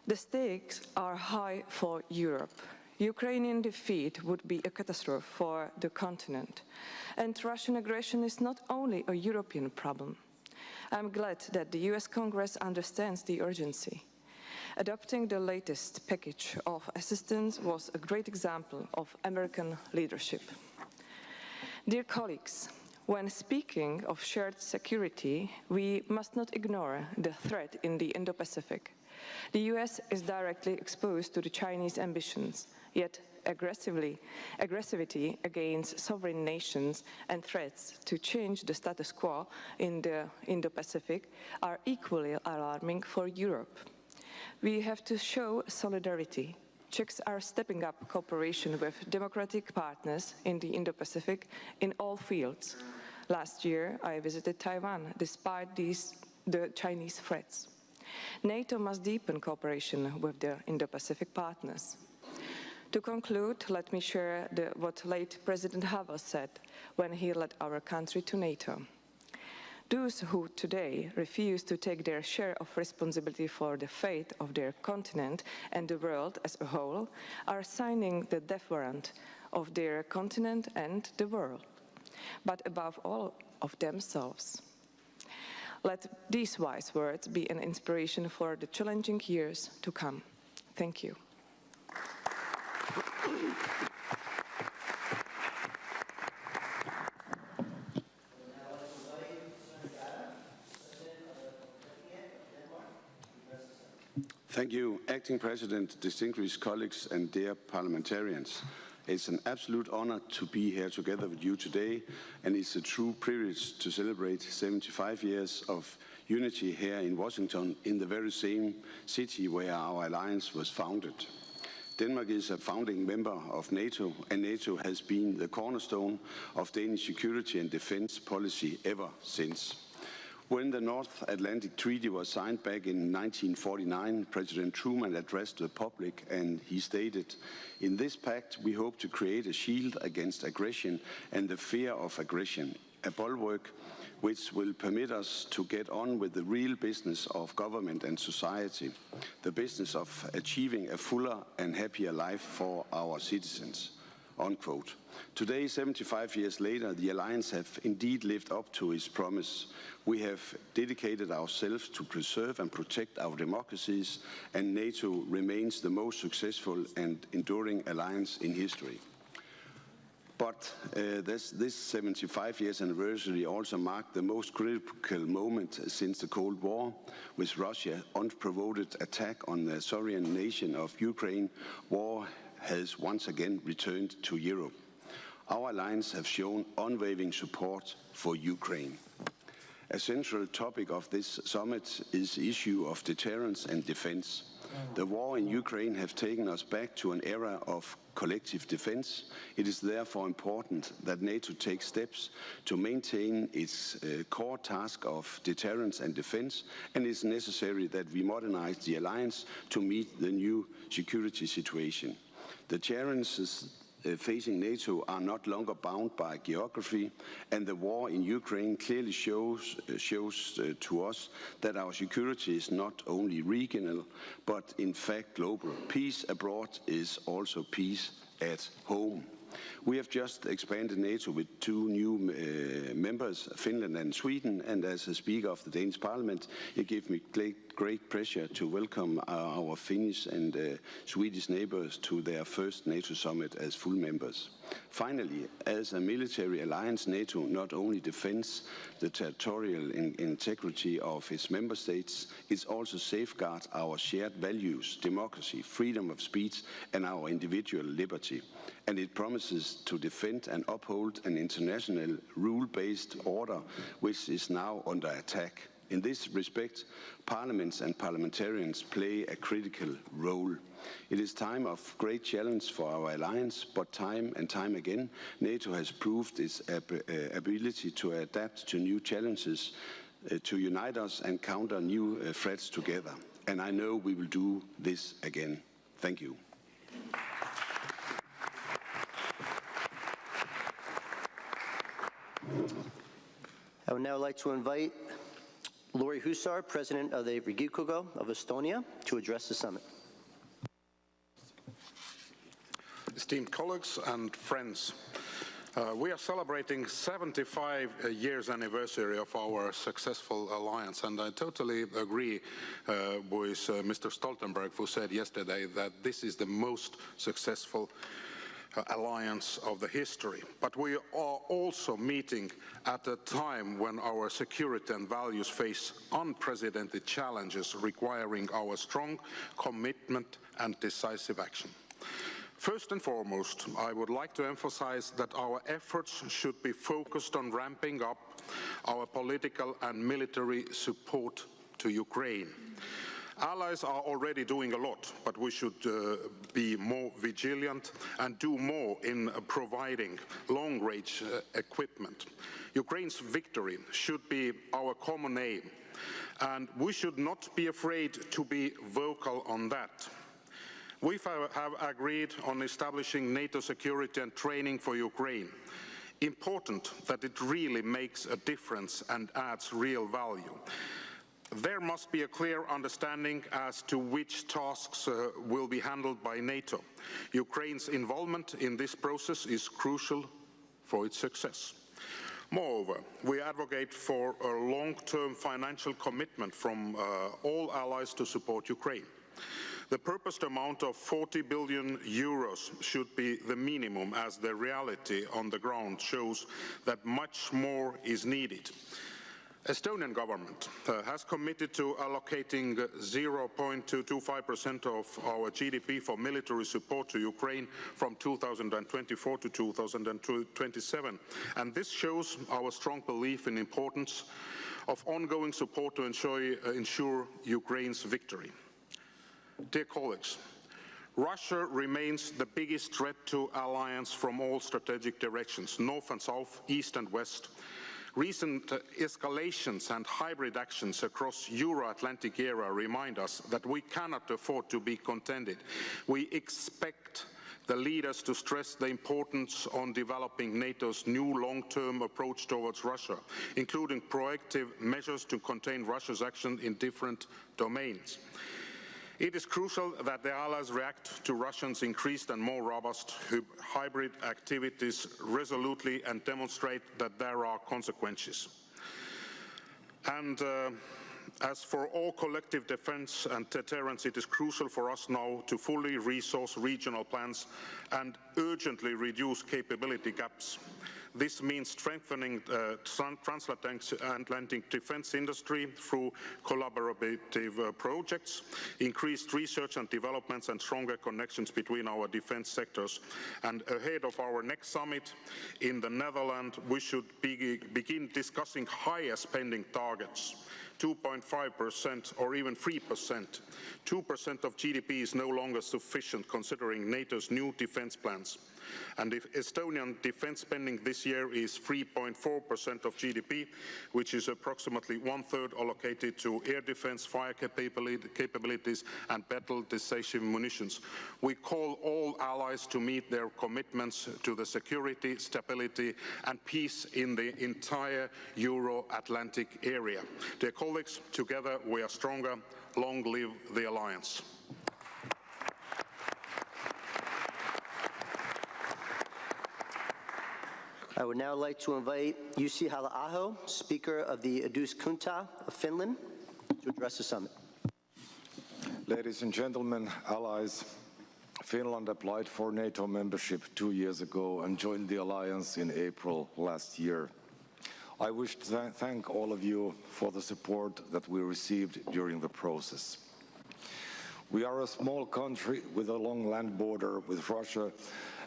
The stakes are high for Europe. Ukrainian defeat would be a catastrophe for the continent. And Russian aggression is not only a European problem. I'm glad that the US Congress understands the urgency. Adopting the latest package of assistance was a great example of American leadership. Dear colleagues, when speaking of shared security, we must not ignore the threat in the Indo-Pacific. The US is directly exposed to the Chinese ambitions, yet aggressivity against sovereign nations and threats to change the status quo in the Indo-Pacific are equally alarming for Europe. We have to show solidarity. Czechs are stepping up cooperation with democratic partners in the Indo-Pacific in all fields. Last year, I visited Taiwan despite the Chinese threats. NATO must deepen cooperation with their Indo-Pacific partners. To conclude, let me share what late President Havel said when he led our country to NATO. Those who today refuse to take their share of responsibility for the fate of their continent and the world as a whole are signing the death warrant of their continent and the world, but above all of themselves. Let these wise words be an inspiration for the challenging years to come. Thank you. Thank you, Acting President, distinguished colleagues, and dear parliamentarians. It's an absolute honor to be here together with you today, and it's a true privilege to celebrate 75 years of unity here in Washington, in the very same city where our alliance was founded. Denmark is a founding member of NATO, and NATO has been the cornerstone of Danish security and defense policy ever since. When the North Atlantic Treaty was signed back in 1949, President Truman addressed the public and he stated, "In this pact we hope to create a shield against aggression and the fear of aggression, a bulwark which will permit us to get on with the real business of government and society, the business of achieving a fuller and happier life for our citizens." Unquote. Today, 75 years later, the alliance have indeed lived up to its promise. We have dedicated ourselves to preserve and protect our democracies, and NATO remains the most successful and enduring alliance in history. But this 75 years anniversary also marked the most critical moment since the Cold War, with Russia's unprovoked attack on the sovereign nation of Ukraine. War has once again returned to Europe. Our alliance have shown unwavering support for Ukraine. A central topic of this summit is the issue of deterrence and defense. The war in Ukraine has taken us back to an era of collective defense. It is therefore important that NATO takes steps to maintain its core task of deterrence and defense, and it is necessary that we modernize the alliance to meet the new security situation. The challenges facing NATO are not longer bound by geography, and the war in Ukraine clearly shows to us that our security is not only regional, but in fact global. Peace abroad is also peace at home. We have just expanded NATO with 2 new members, Finland and Sweden, and as a Speaker of the Danish Parliament, it gives me great pleasure to welcome our Finnish and Swedish neighbors to their first NATO summit as full members. Finally, as a military alliance, NATO not only defends the territorial integrity of its member states, it also safeguards our shared values, democracy, freedom of speech, and our individual liberty. And it promises to defend and uphold an international rule-based order which is now under attack. In this respect, parliaments and parliamentarians play a critical role. It is time of great challenge for our alliance, but time and time again, NATO has proved its ability to adapt to new challenges, to unite us and counter new threats together. And I know we will do this again. Thank you. I would now like to invite Lauri Hussar, President of the Riigikogu of Estonia, to address the summit. Esteemed colleagues and friends, we are celebrating 75 years anniversary of our successful alliance, and I totally agree with Mr. Stoltenberg, who said yesterday that this is the most successful alliance of the history. But we are also meeting at a time when our security and values face unprecedented challenges requiring our strong commitment and decisive action. First and foremost, I would like to emphasize that our efforts should be focused on ramping up our political and military support to Ukraine. Allies are already doing a lot, but we should be more vigilant and do more in providing long-range equipment. Ukraine's victory should be our common aim, and we should not be afraid to be vocal on that. We have agreed on establishing NATO security and training for Ukraine. Important that it really makes a difference and adds real value. There must be a clear understanding as to which tasks will be handled by NATO. Ukraine's involvement in this process is crucial for its success. Moreover, we advocate for a long-term financial commitment from all allies to support Ukraine. The purposed amount of 40 billion euros should be the minimum, as the reality on the ground shows that much more is needed. Estonian government has committed to allocating 0.225% of our GDP for military support to Ukraine from 2024 to 2027, and this shows our strong belief in the importance of ongoing support to ensure Ukraine's victory. Dear colleagues, Russia remains the biggest threat to alliance from all strategic directions, north and south, east and west. Recent escalations and hybrid actions across Euro-Atlantic area remind us that we cannot afford to be contented. We expect the leaders to stress the importance on developing NATO's new long-term approach towards Russia, including proactive measures to contain Russia's action in different domains. It is crucial that the allies react to Russia's increased and more robust hybrid activities resolutely and demonstrate that there are consequences. And as for all collective defense and deterrence, it is crucial for us now to fully resource regional plans and urgently reduce capability gaps. This means strengthening the transatlantic defense industry through collaborative projects, increased research and developments, and stronger connections between our defense sectors. And ahead of our next summit in the Netherlands, we should begin discussing higher spending targets. 2.5% or even 3%. 2% of GDP is no longer sufficient considering NATO's new defense plans. And if Estonian defense spending this year is 3.4% of GDP, which is approximately 1/3 allocated to air defense, fire capabilities, and battle decisive munitions. We call all allies to meet their commitments to the security, stability, and peace in the entire Euro-Atlantic area. Dear colleagues, together we are stronger. Long live the alliance. I would now like to invite Jussi Halla-aho, Speaker of the Eduskunta of Finland, to address the summit. Ladies and gentlemen, allies, Finland applied for NATO membership 2 years ago and joined the alliance in April last year. I wish to thank all of you for the support that we received during the process. We are a small country with a long land border with Russia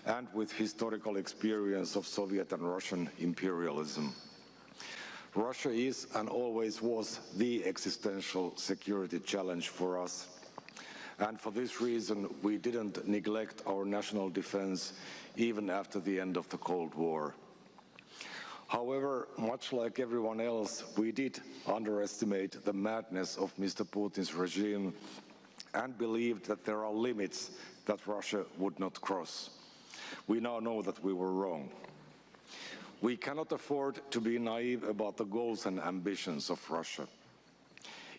and with historical experience of Soviet and Russian imperialism. Russia is and always was the existential security challenge for us. And for this reason, we didn't neglect our national defense even after the end of the Cold War. However, much like everyone else, we did underestimate the madness of Mr. Putin's regime and believed that there are limits that Russia would not cross. We now know that we were wrong. We cannot afford to be naive about the goals and ambitions of Russia.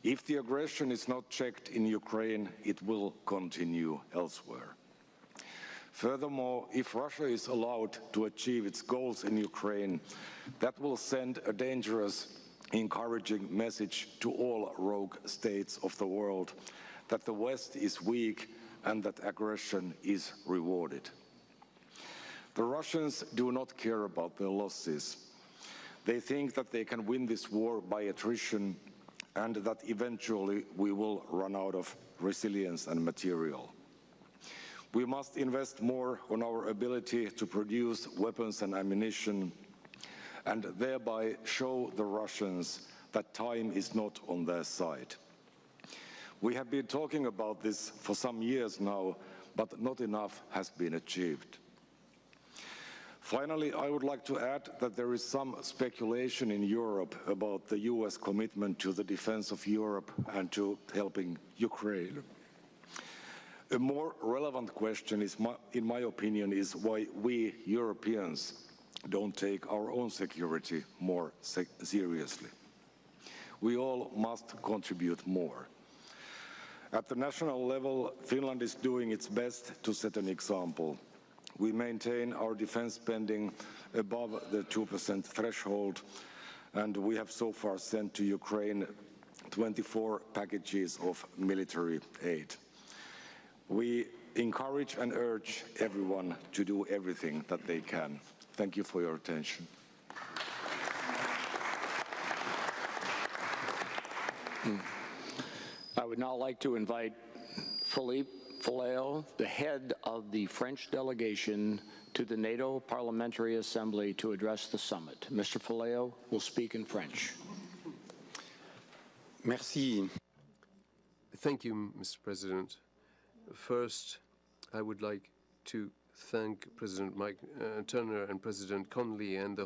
If the aggression is not checked in Ukraine, it will continue elsewhere. Furthermore, if Russia is allowed to achieve its goals in Ukraine, that will send a dangerous, encouraging message to all rogue states of the world that the West is weak and that aggression is rewarded. The Russians do not care about their losses. They think that they can win this war by attrition and that eventually we will run out of resilience and material. We must invest more on our ability to produce weapons and ammunition and thereby show the Russians that time is not on their side. We have been talking about this for some years now, but not enough has been achieved. Finally, I would like to add that there is some speculation in Europe about the US commitment to the defense of Europe and to helping Ukraine. A more relevant question, in my opinion, is why we Europeans don't take our own security more seriously. We all must contribute more. At the national level, Finland is doing its best to set an example. We maintain our defense spending above the 2% threshold, and we have so far sent to Ukraine 24 packages of military aid. We encourage and urge everyone to do everything that they can. Thank you for your attention. I would now like to invite Philippe Folleo, the head of the French delegation to the NATO Parliamentary Assembly, to address the summit. Mr. Folleo will speak in French. Merci. Thank you, Mr. President. First, I would like to thank President Mike Turner and President Connolly and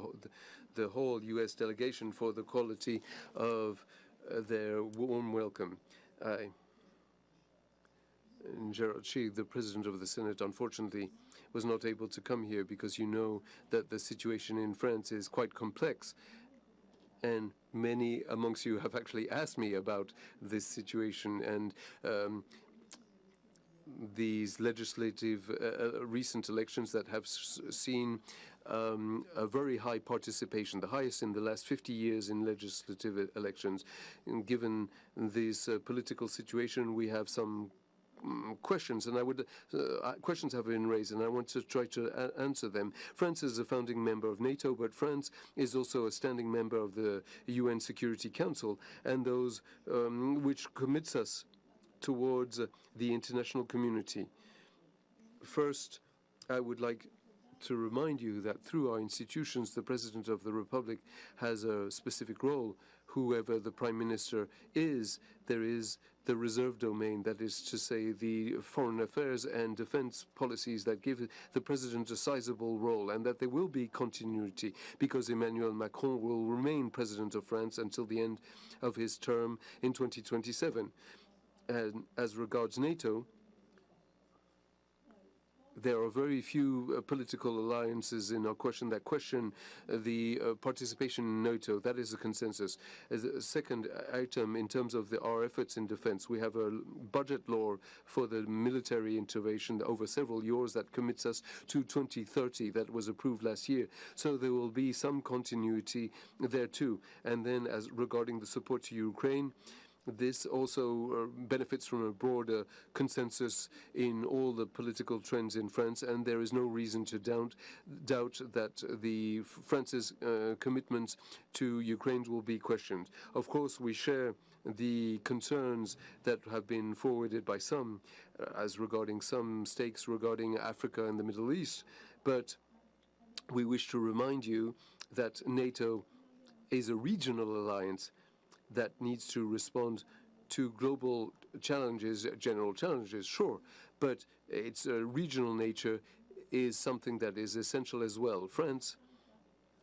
the whole U.S. delegation for the quality of their warm welcome. Gerald Shee, the President of the Senate, unfortunately was not able to come here because you know that the situation in France is quite complex. And many amongst you have actually asked me about this situation and these legislative recent elections that have seen a very high participation, the highest in the last 50 years in legislative elections. And given this political situation, we have some questions, and questions have been raised, and I want to try to answer them. France is a founding member of NATO, but France is also a standing member of the UN Security Council, and those which commits us towards the international community. First, I would like to remind you that through our institutions, the President of the Republic has a specific role. Whoever the Prime Minister is, there is the reserve domain, that is to say the foreign affairs and defense policies that give the President a sizable role, and that there will be continuity because Emmanuel Macron will remain President of France until the end of his term in 2027. And as regards NATO, there are very few political alliances in our question that question the participation in NATO. That is a consensus. As a second item, in terms of our efforts in defense, we have a budget law for the military intervention over several years that commits us to 2030. That was approved last year. So there will be some continuity there too. And then as regarding the support to Ukraine, this also benefits from a broader consensus in all the political trends in France, and there is no reason to doubt that France's commitments to Ukraine will be questioned. Of course, we share the concerns that have been forwarded by some as regarding some stakes regarding Africa and the Middle East, but we wish to remind you that NATO is a regional alliance that needs to respond to global challenges, general challenges, sure, but its regional nature is something that is essential as well. France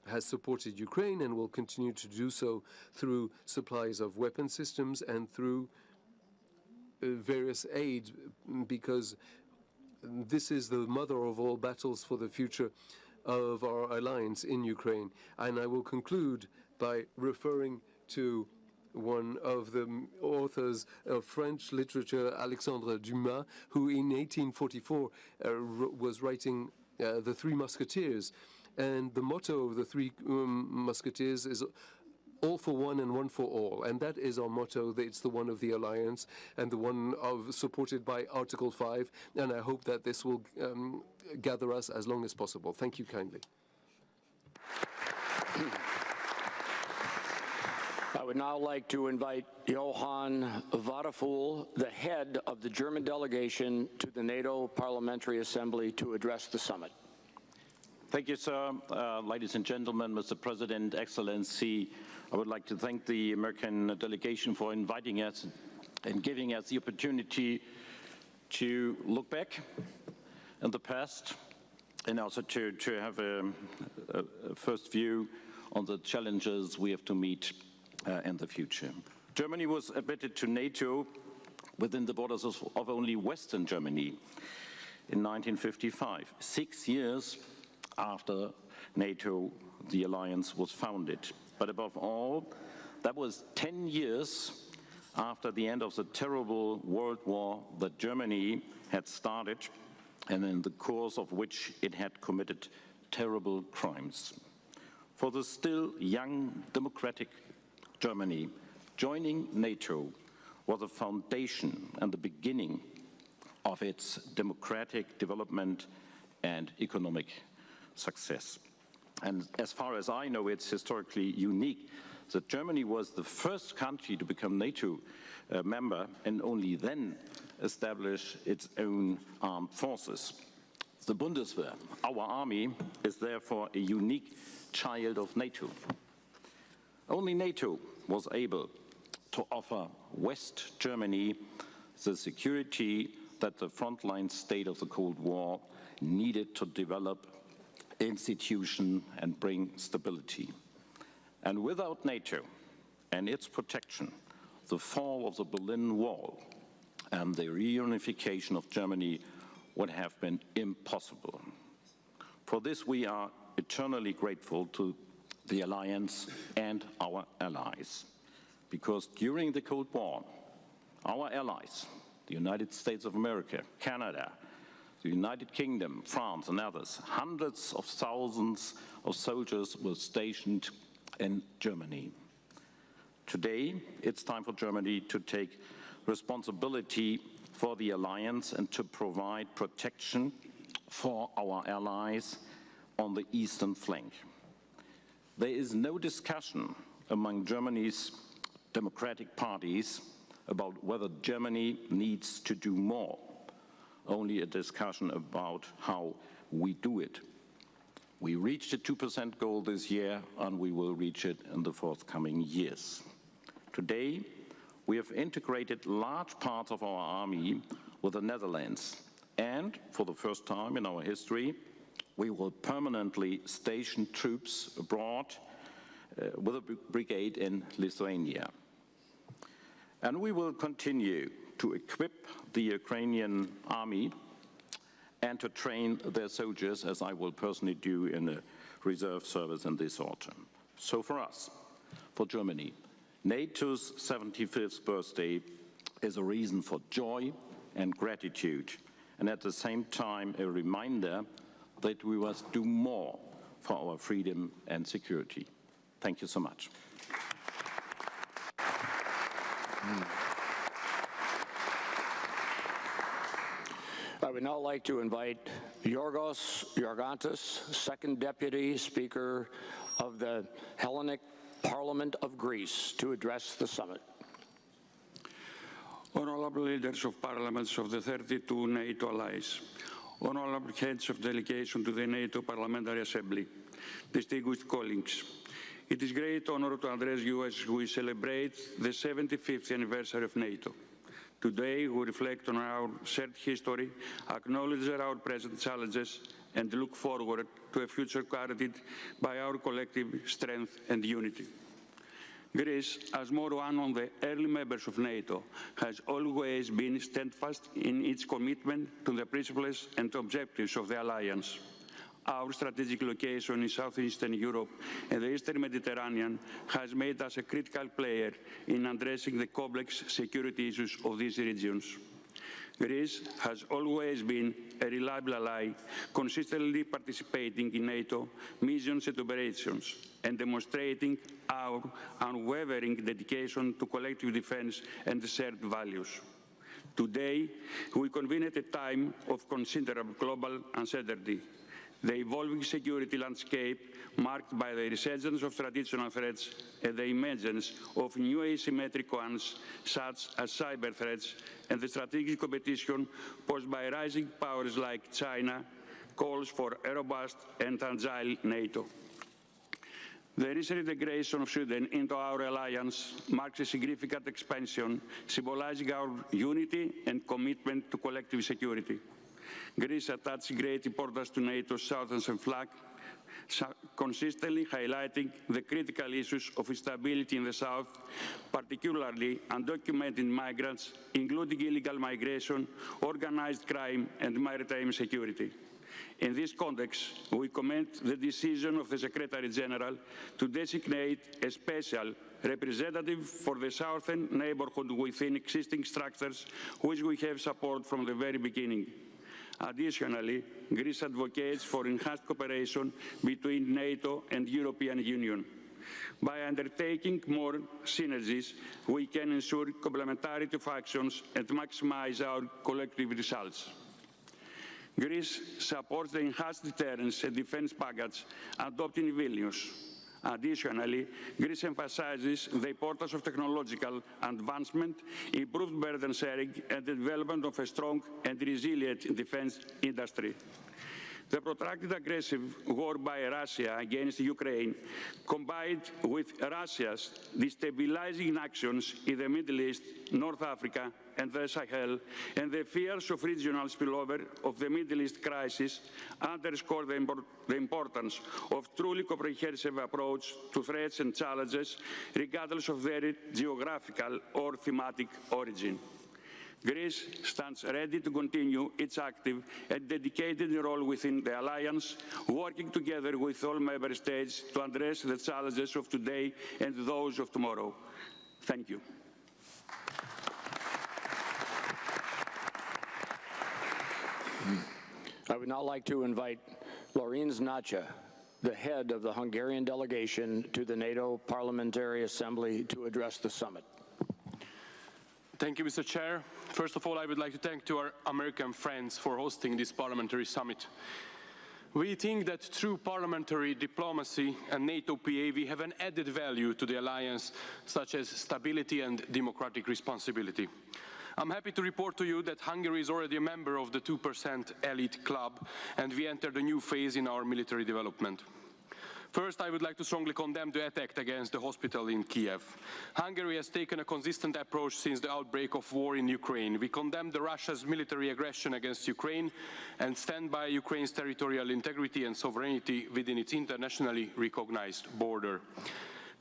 has supported Ukraine and will continue to do so through supplies of weapon systems and through various aid, because this is the mother of all battles for the future of our alliance in Ukraine. And I will conclude by referring to one of the authors of French literature, Alexandre Dumas, who in 1844 was writing The Three Musketeers. And the motto of the Three Musketeers is all for one and one for all. And that is our motto. It's the one of the alliance and the one supported by Article 5. And I hope that this will gather us as long as possible. Thank you kindly. I would now like to invite Johann Wadefuhl, the head of the German delegation to the NATO Parliamentary Assembly, to address the summit. Thank you, sir. Ladies and gentlemen, Mr. President, Excellency, I would like to thank the American delegation for inviting us and giving us the opportunity to look back in the past and also to have a first view on the challenges we have to meet in the future. Germany was admitted to NATO within the borders of only Western Germany in 1955, 6 years after NATO, the alliance, was founded. But above all, that was 10 years after the end of the terrible World War that Germany had started, and in the course of which it had committed terrible crimes. For the still young democratic Germany, joining NATO was a foundation and the beginning of its democratic development and economic success. And as far as I know, it's historically unique that Germany was the first country to become NATO member and only then establish its own armed forces. The Bundeswehr, our army, is therefore a unique child of NATO. Only NATO was able to offer West Germany the security that the frontline state of the Cold War needed to develop institutions and bring stability. And without NATO and its protection, the fall of the Berlin Wall and the reunification of Germany would have been impossible. For this, we are eternally grateful to the Alliance and our allies, because during the Cold War, our allies, the United States of America, Canada, the United Kingdom, France, and others, hundreds of thousands of soldiers were stationed in Germany. Today, it's time for Germany to take responsibility for the alliance and to provide protection for our allies on the eastern flank. There is no discussion among Germany's democratic parties about whether Germany needs to do more, only a discussion about how we do it. We reached the 2% goal this year, and we will reach it in the forthcoming years. Today, we have integrated large parts of our army with the Netherlands, and for the first time in our history, we will permanently station troops abroad with a brigade in Lithuania. And we will continue to equip the Ukrainian army and to train their soldiers, as I will personally do in a reserve service in this autumn. So for us, for Germany, NATO's 75th birthday is a reason for joy and gratitude, and at the same time a reminder that we must do more for our freedom and security. Thank you so much. I would now like to invite Yorgos Yorgantis, Second Deputy Speaker of the Hellenic Parliament of Greece, to address the summit. Honorable leaders of parliaments of the 32 NATO allies, honorable heads of delegation to the NATO Parliamentary Assembly, distinguished colleagues, it is a great honor to address you as we celebrate the 75th anniversary of NATO. Today, we reflect on our shared history, acknowledge our present challenges, and look forward to a future guarded by our collective strength and unity. Greece, as more one of the early members of NATO, has always been steadfast in its commitment to the principles and objectives of the alliance. Our strategic location in southeastern Europe and the eastern Mediterranean has made us a critical player in addressing the complex security issues of these regions. Greece has always been a reliable ally, consistently participating in NATO missions and operations, and demonstrating our unwavering dedication to collective defense and shared values. Today, we convene at a time of considerable global uncertainty. The evolving security landscape, marked by the resurgence of traditional threats and the emergence of new asymmetric ones, such as cyber threats, and the strategic competition posed by rising powers like China, calls for a robust and agile NATO. The recent integration of Sweden into our alliance marks a significant expansion, symbolizing our unity and commitment to collective security. Greece attaches great importance to NATO's southern flank, consistently highlighting the critical issues of instability in the south, particularly undocumented migrants, including illegal migration, organized crime, and maritime security. In this context, we commend the decision of the Secretary General to designate a special representative for the southern neighborhood within existing structures, which we have supported from the very beginning. Additionally, Greece advocates for enhanced cooperation between NATO and the European Union. By undertaking more synergies, we can ensure complementarity of actions and maximize our collective results. Greece supports the enhanced deterrence and defense package adopted in Vilnius. Additionally, Greece emphasizes the importance of technological advancement, improved burden sharing, and the development of a strong and resilient defense industry. The protracted aggressive war by Russia against Ukraine, combined with Russia's destabilizing actions in the Middle East, North Africa, and the Sahel, and the fears of regional spillover of the Middle East crisis, underscore the importance of truly comprehensive approach to threats and challenges, regardless of their geographical or thematic origin. Greece stands ready to continue its active and dedicated role within the alliance, working together with all member states to address the challenges of today and those of tomorrow. Thank you. I would now like to invite Lorin Znacha, the head of the Hungarian delegation to the NATO Parliamentary Assembly, to address the summit. Thank you, Mr. Chair. First of all, I would like to thank our American friends for hosting this parliamentary summit. We think that through parliamentary diplomacy and NATO PA, we have an added value to the alliance, such as stability and democratic responsibility. I'm happy to report to you that Hungary is already a member of the 2% elite club, and we entered a new phase in our military development. First, I would like to strongly condemn the attack against the hospital in Kiev. Hungary has taken a consistent approach since the outbreak of war in Ukraine. We condemn Russia's military aggression against Ukraine and stand by Ukraine's territorial integrity and sovereignty within its internationally recognized border.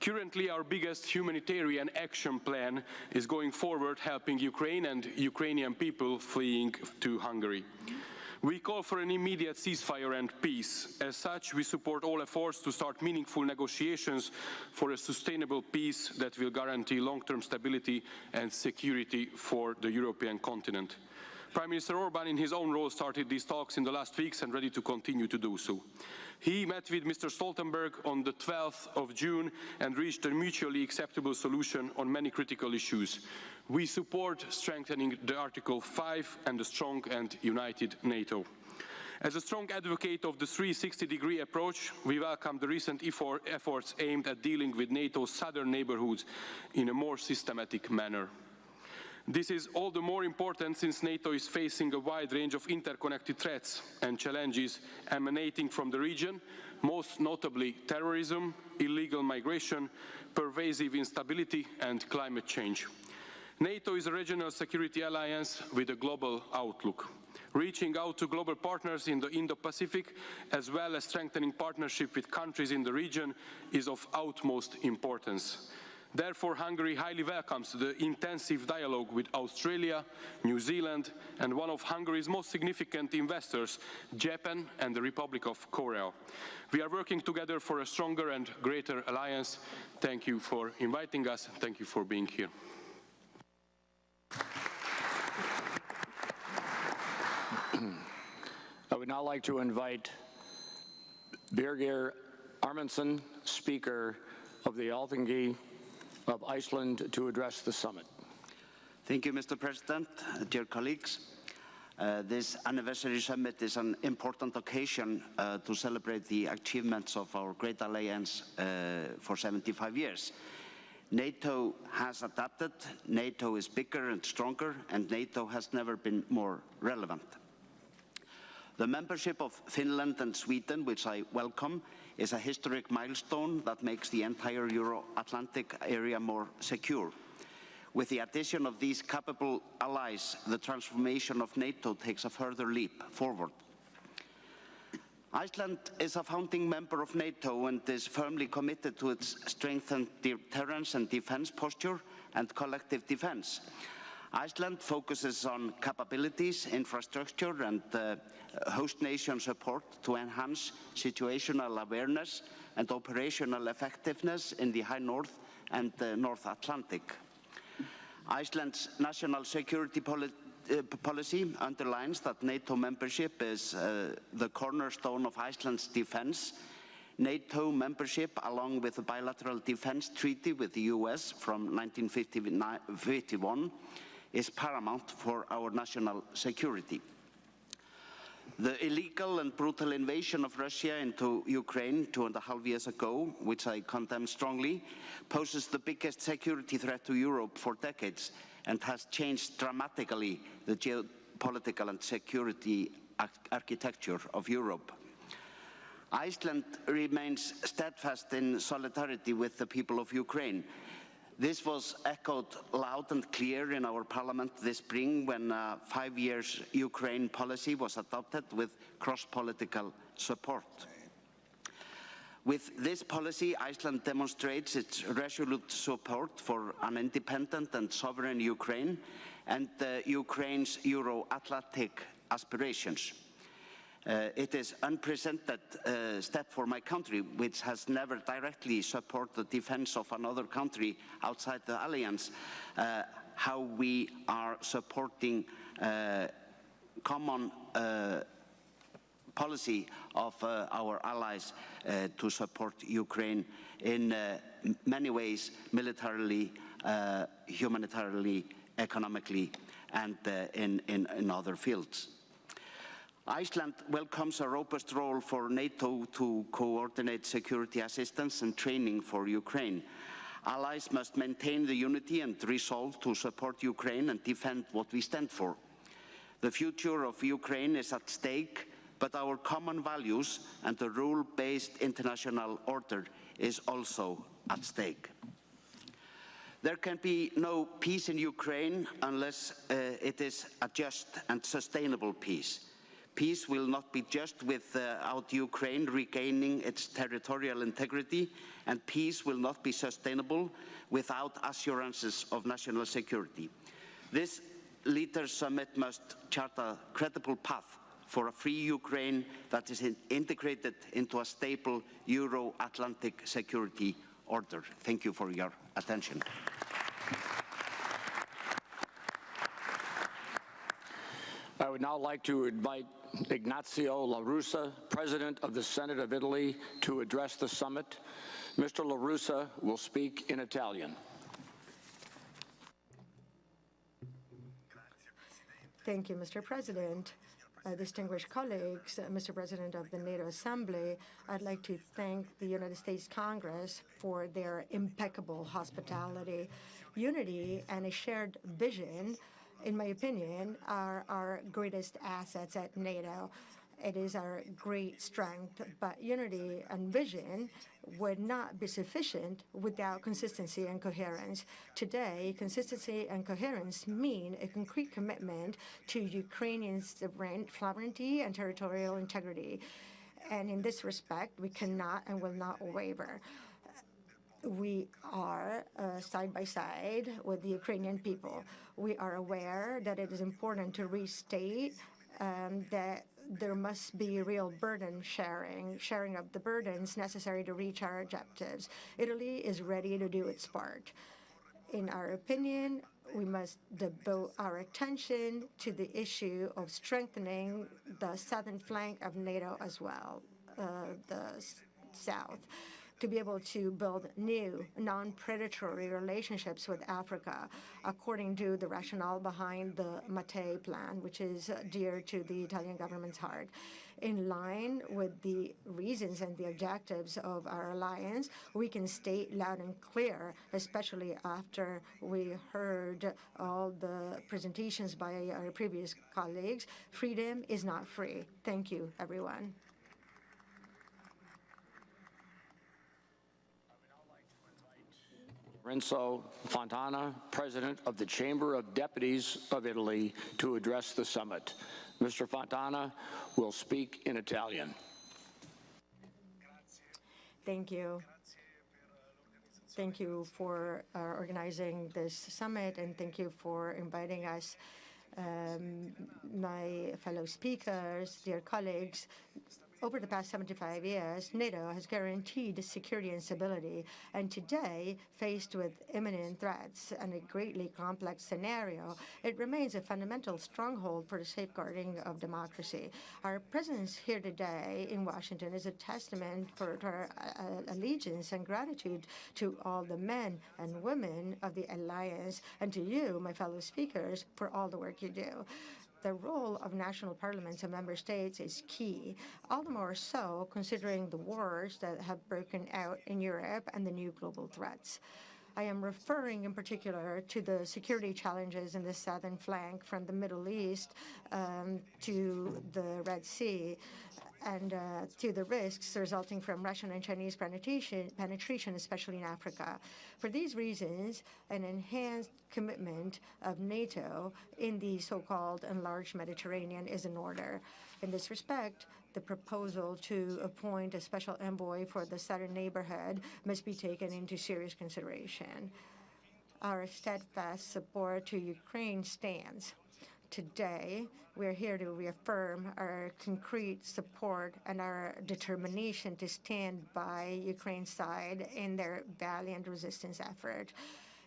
Currently, our biggest humanitarian action plan is going forward, helping Ukraine and Ukrainian people fleeing to Hungary. We call for an immediate ceasefire and peace. As such, we support all efforts to start meaningful negotiations for a sustainable peace that will guarantee long-term stability and security for the European continent. Prime Minister Orbán, in his own role, started these talks in the last weeks and ready to continue to do so. He met with Mr. Stoltenberg on the 12th of June and reached a mutually acceptable solution on many critical issues. We support strengthening the Article 5 and a strong and united NATO. As a strong advocate of the 360-degree approach, we welcome the recent efforts aimed at dealing with NATO's southern neighborhoods in a more systematic manner. This is all the more important since NATO is facing a wide range of interconnected threats and challenges emanating from the region, most notably terrorism, illegal migration, pervasive instability, and climate change. NATO is a regional security alliance with a global outlook. Reaching out to global partners in the Indo-Pacific, as well as strengthening partnership with countries in the region, is of utmost importance. Therefore, Hungary highly welcomes the intensive dialogue with Australia, New Zealand, and one of Hungary's most significant investors, Japan and the Republic of Korea. We are working together for a stronger and greater alliance. Thank you for inviting us. Thank you for being here. I would now like to invite Birgir Armansson, Speaker of the Alþingi of Iceland, to address the summit. Thank you, Mr. President. Dear colleagues, this anniversary summit is an important occasion to celebrate the achievements of our great alliance for 75 years. NATO has adapted, NATO is bigger and stronger, and NATO has never been more relevant. The membership of Finland and Sweden, which I welcome, is a historic milestone that makes the entire Euro-Atlantic area more secure. With the addition of these capable allies, the transformation of NATO takes a further leap forward. Iceland is a founding member of NATO and is firmly committed to its strengthened deterrence and defense posture and collective defense. Iceland focuses on capabilities, infrastructure, and host nation support to enhance situational awareness and operational effectiveness in the High North and North Atlantic. Iceland's national security policy underlines that NATO membership is the cornerstone of Iceland's defense. NATO membership, along with the bilateral defense treaty with the US from 1951, is paramount for our national security. The illegal and brutal invasion of Russia into Ukraine 2.5 years ago, which I condemn strongly, poses the biggest security threat to Europe for decades and has changed dramatically the geopolitical and security architecture of Europe. Iceland remains steadfast in solidarity with the people of Ukraine. This was echoed loud and clear in our parliament this spring when 5 years Ukraine policy was adopted with cross-political support. With this policy, Iceland demonstrates its resolute support for an independent and sovereign Ukraine and Ukraine's Euro-Atlantic aspirations. It is an unprecedented step for my country, which has never directly supported the defense of another country outside the alliance, how we are supporting common policy of our allies to support Ukraine in many ways, militarily, humanitarianly, economically, and in other fields. Iceland welcomes a robust role for NATO to coordinate security assistance and training for Ukraine. Allies must maintain the unity and resolve to support Ukraine and defend what we stand for. The future of Ukraine is at stake, but our common values and the rule-based international order is also at stake. There can be no peace in Ukraine unless it is a just and sustainable peace. Peace will not be just without Ukraine regaining its territorial integrity, and peace will not be sustainable without assurances of national security. This Leaders' Summit must chart a credible path for a free Ukraine that is integrated into a stable Euro-Atlantic security order. Thank you for your attention. I would now like to invite Ignazio La Russa, President of the Senate of Italy, to address the summit. Mr. La Russa will speak in Italian. Thank you, Mr. President. Distinguished colleagues, Mr. President of the NATO Assembly, I'd like to thank the United States Congress for their impeccable hospitality. Unity and a shared vision, in my opinion, are our greatest assets at NATO. It is our great strength, but unity and vision would not be sufficient without consistency and coherence. Today, consistency and coherence mean a concrete commitment to Ukrainian sovereignty and territorial integrity. And in this respect, we cannot and will not waver. We are side by side with the Ukrainian people. We are aware that it is important to restate that there must be real burden sharing of the burdens necessary to reach our objectives. Italy is ready to do its part. In our opinion, we must devote our attention to the issue of strengthening the southern flank of NATO as well, the south, to be able to build new, non-predatory relationships with Africa, according to the rationale behind the Mattei Plan, which is dear to the Italian government's heart. In line with the reasons and the objectives of our alliance, we can state loud and clear, especially after we heard all the presentations by our previous colleagues, freedom is not free. Thank you, everyone. Renzo Fontana, President of the Chamber of Deputies of Italy, to address the summit. Mr. Fontana will speak in Italian. Thank you. Thank you for organizing this summit, and thank you for inviting us. My fellow speakers, dear colleagues, over the past 75 years, NATO has guaranteed security and stability, and today, faced with imminent threats and a greatly complex scenario, it remains a fundamental stronghold for the safeguarding of democracy. Our presence here today in Washington is a testament to our allegiance and gratitude to all the men and women of the alliance, and to you, my fellow speakers, for all the work you do. The role of national parliaments and member states is key, all the more so considering the wars that have broken out in Europe and the new global threats. I am referring in particular to the security challenges in the southern flank from the Middle East to the Red Sea, and to the risks resulting from Russian and Chinese penetration, especially in Africa. For these reasons, an enhanced commitment of NATO in the so-called enlarged Mediterranean is in order. In this respect, the proposal to appoint a special envoy for the southern neighborhood must be taken into serious consideration. Our steadfast support to Ukraine stands. Today, we are here to reaffirm our concrete support and our determination to stand by Ukraine's side in their valiant resistance effort.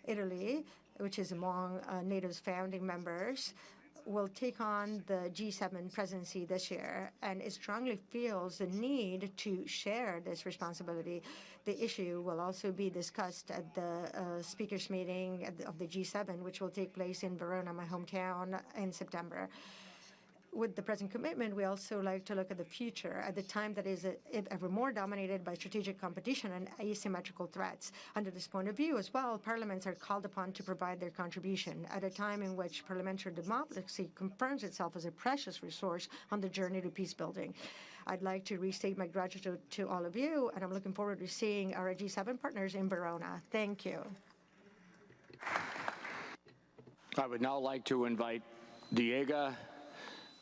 Italy, which is among NATO's founding members, will take on the G7 presidency this year, and it strongly feels the need to share this responsibility. The issue will also be discussed at the speakers' meeting of the G7, which will take place in Verona, my hometown, in September. with the present commitment, we also like to look at the future at the time that is ever more dominated by strategic competition and asymmetrical threats. Under this point of view as well, parliaments are called upon to provide their contribution at a time in which parliamentary democracy confirms itself as a precious resource on the journey to peace building. I'd like to restate my gratitude to all of you, and I'm looking forward to seeing our G7 partners in Verona. Thank you. I would now like to invite Diega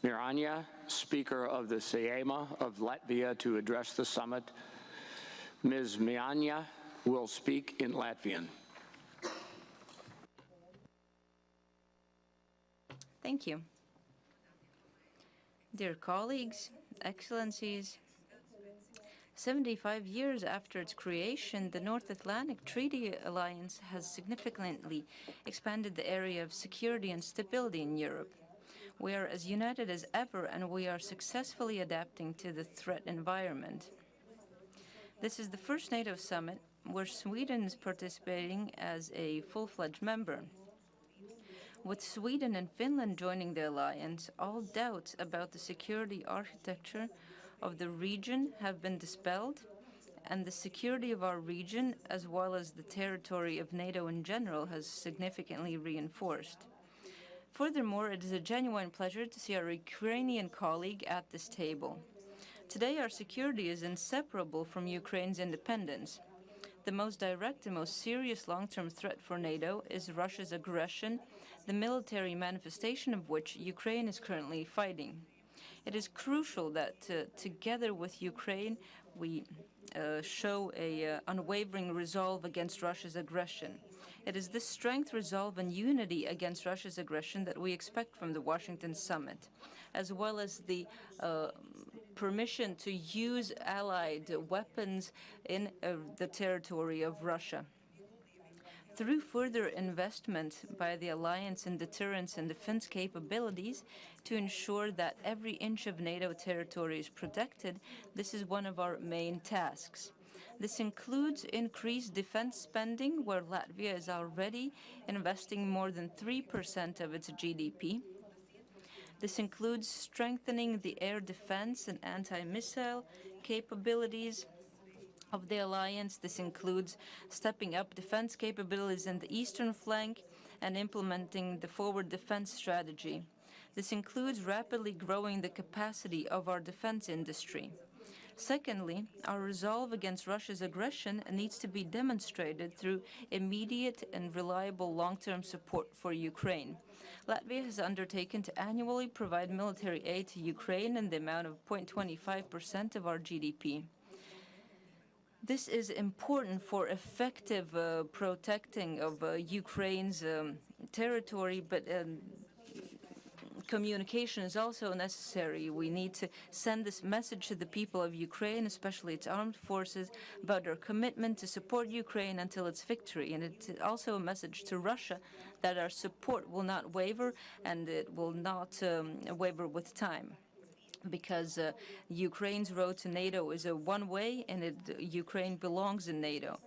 Miranya, Speaker of the Seima of Latvia, to address the summit. Ms. Miranya will speak in Latvian. Thank you. Dear colleagues, excellencies, 75 years after its creation, the North Atlantic Treaty Alliance has significantly expanded the area of security and stability in Europe. We are as united as ever, and we are successfully adapting to the threat environment. This is the first NATO summit where Sweden is participating as a full-fledged member. With Sweden and Finland joining the alliance, all doubts about the security architecture of the region have been dispelled, and the security of our region, as well as the territory of NATO in general, has significantly reinforced. Furthermore, it is a genuine pleasure to see our Ukrainian colleague at this table. Today, our security is inseparable from Ukraine's independence. The most direct and most serious long-term threat for NATO is Russia's aggression, the military manifestation of which Ukraine is currently fighting. It is crucial that together with Ukraine, we show an unwavering resolve against Russia's aggression. It is this strength, resolve, and unity against Russia's aggression that we expect from the Washington summit, as well as the permission to use allied weapons in the territory of Russia. Through further investment by the alliance in deterrence and defense capabilities to ensure that every inch of NATO territory is protected, this is one of our main tasks. This includes increased defense spending, where Latvia is already investing more than 3% of its GDP. This includes strengthening the air defense and anti-missile capabilities of the alliance. This includes stepping up defense capabilities in the eastern flank and implementing the forward defense strategy. This includes rapidly growing the capacity of our defense industry. Secondly, our resolve against Russia's aggression needs to be demonstrated through immediate and reliable long-term support for Ukraine. Latvia has undertaken to annually provide military aid to Ukraine in the amount of 0.25% of our GDP. This is important for effective protecting of Ukraine's territory, but communication is also necessary. We need to send this message to the people of Ukraine, especially its armed forces, about our commitment to support Ukraine until its victory. And it's also a message to Russia that our support will not waver, and it will not waver with time. Because Ukraine's road to NATO is a one-way, and Ukraine belongs in NATO.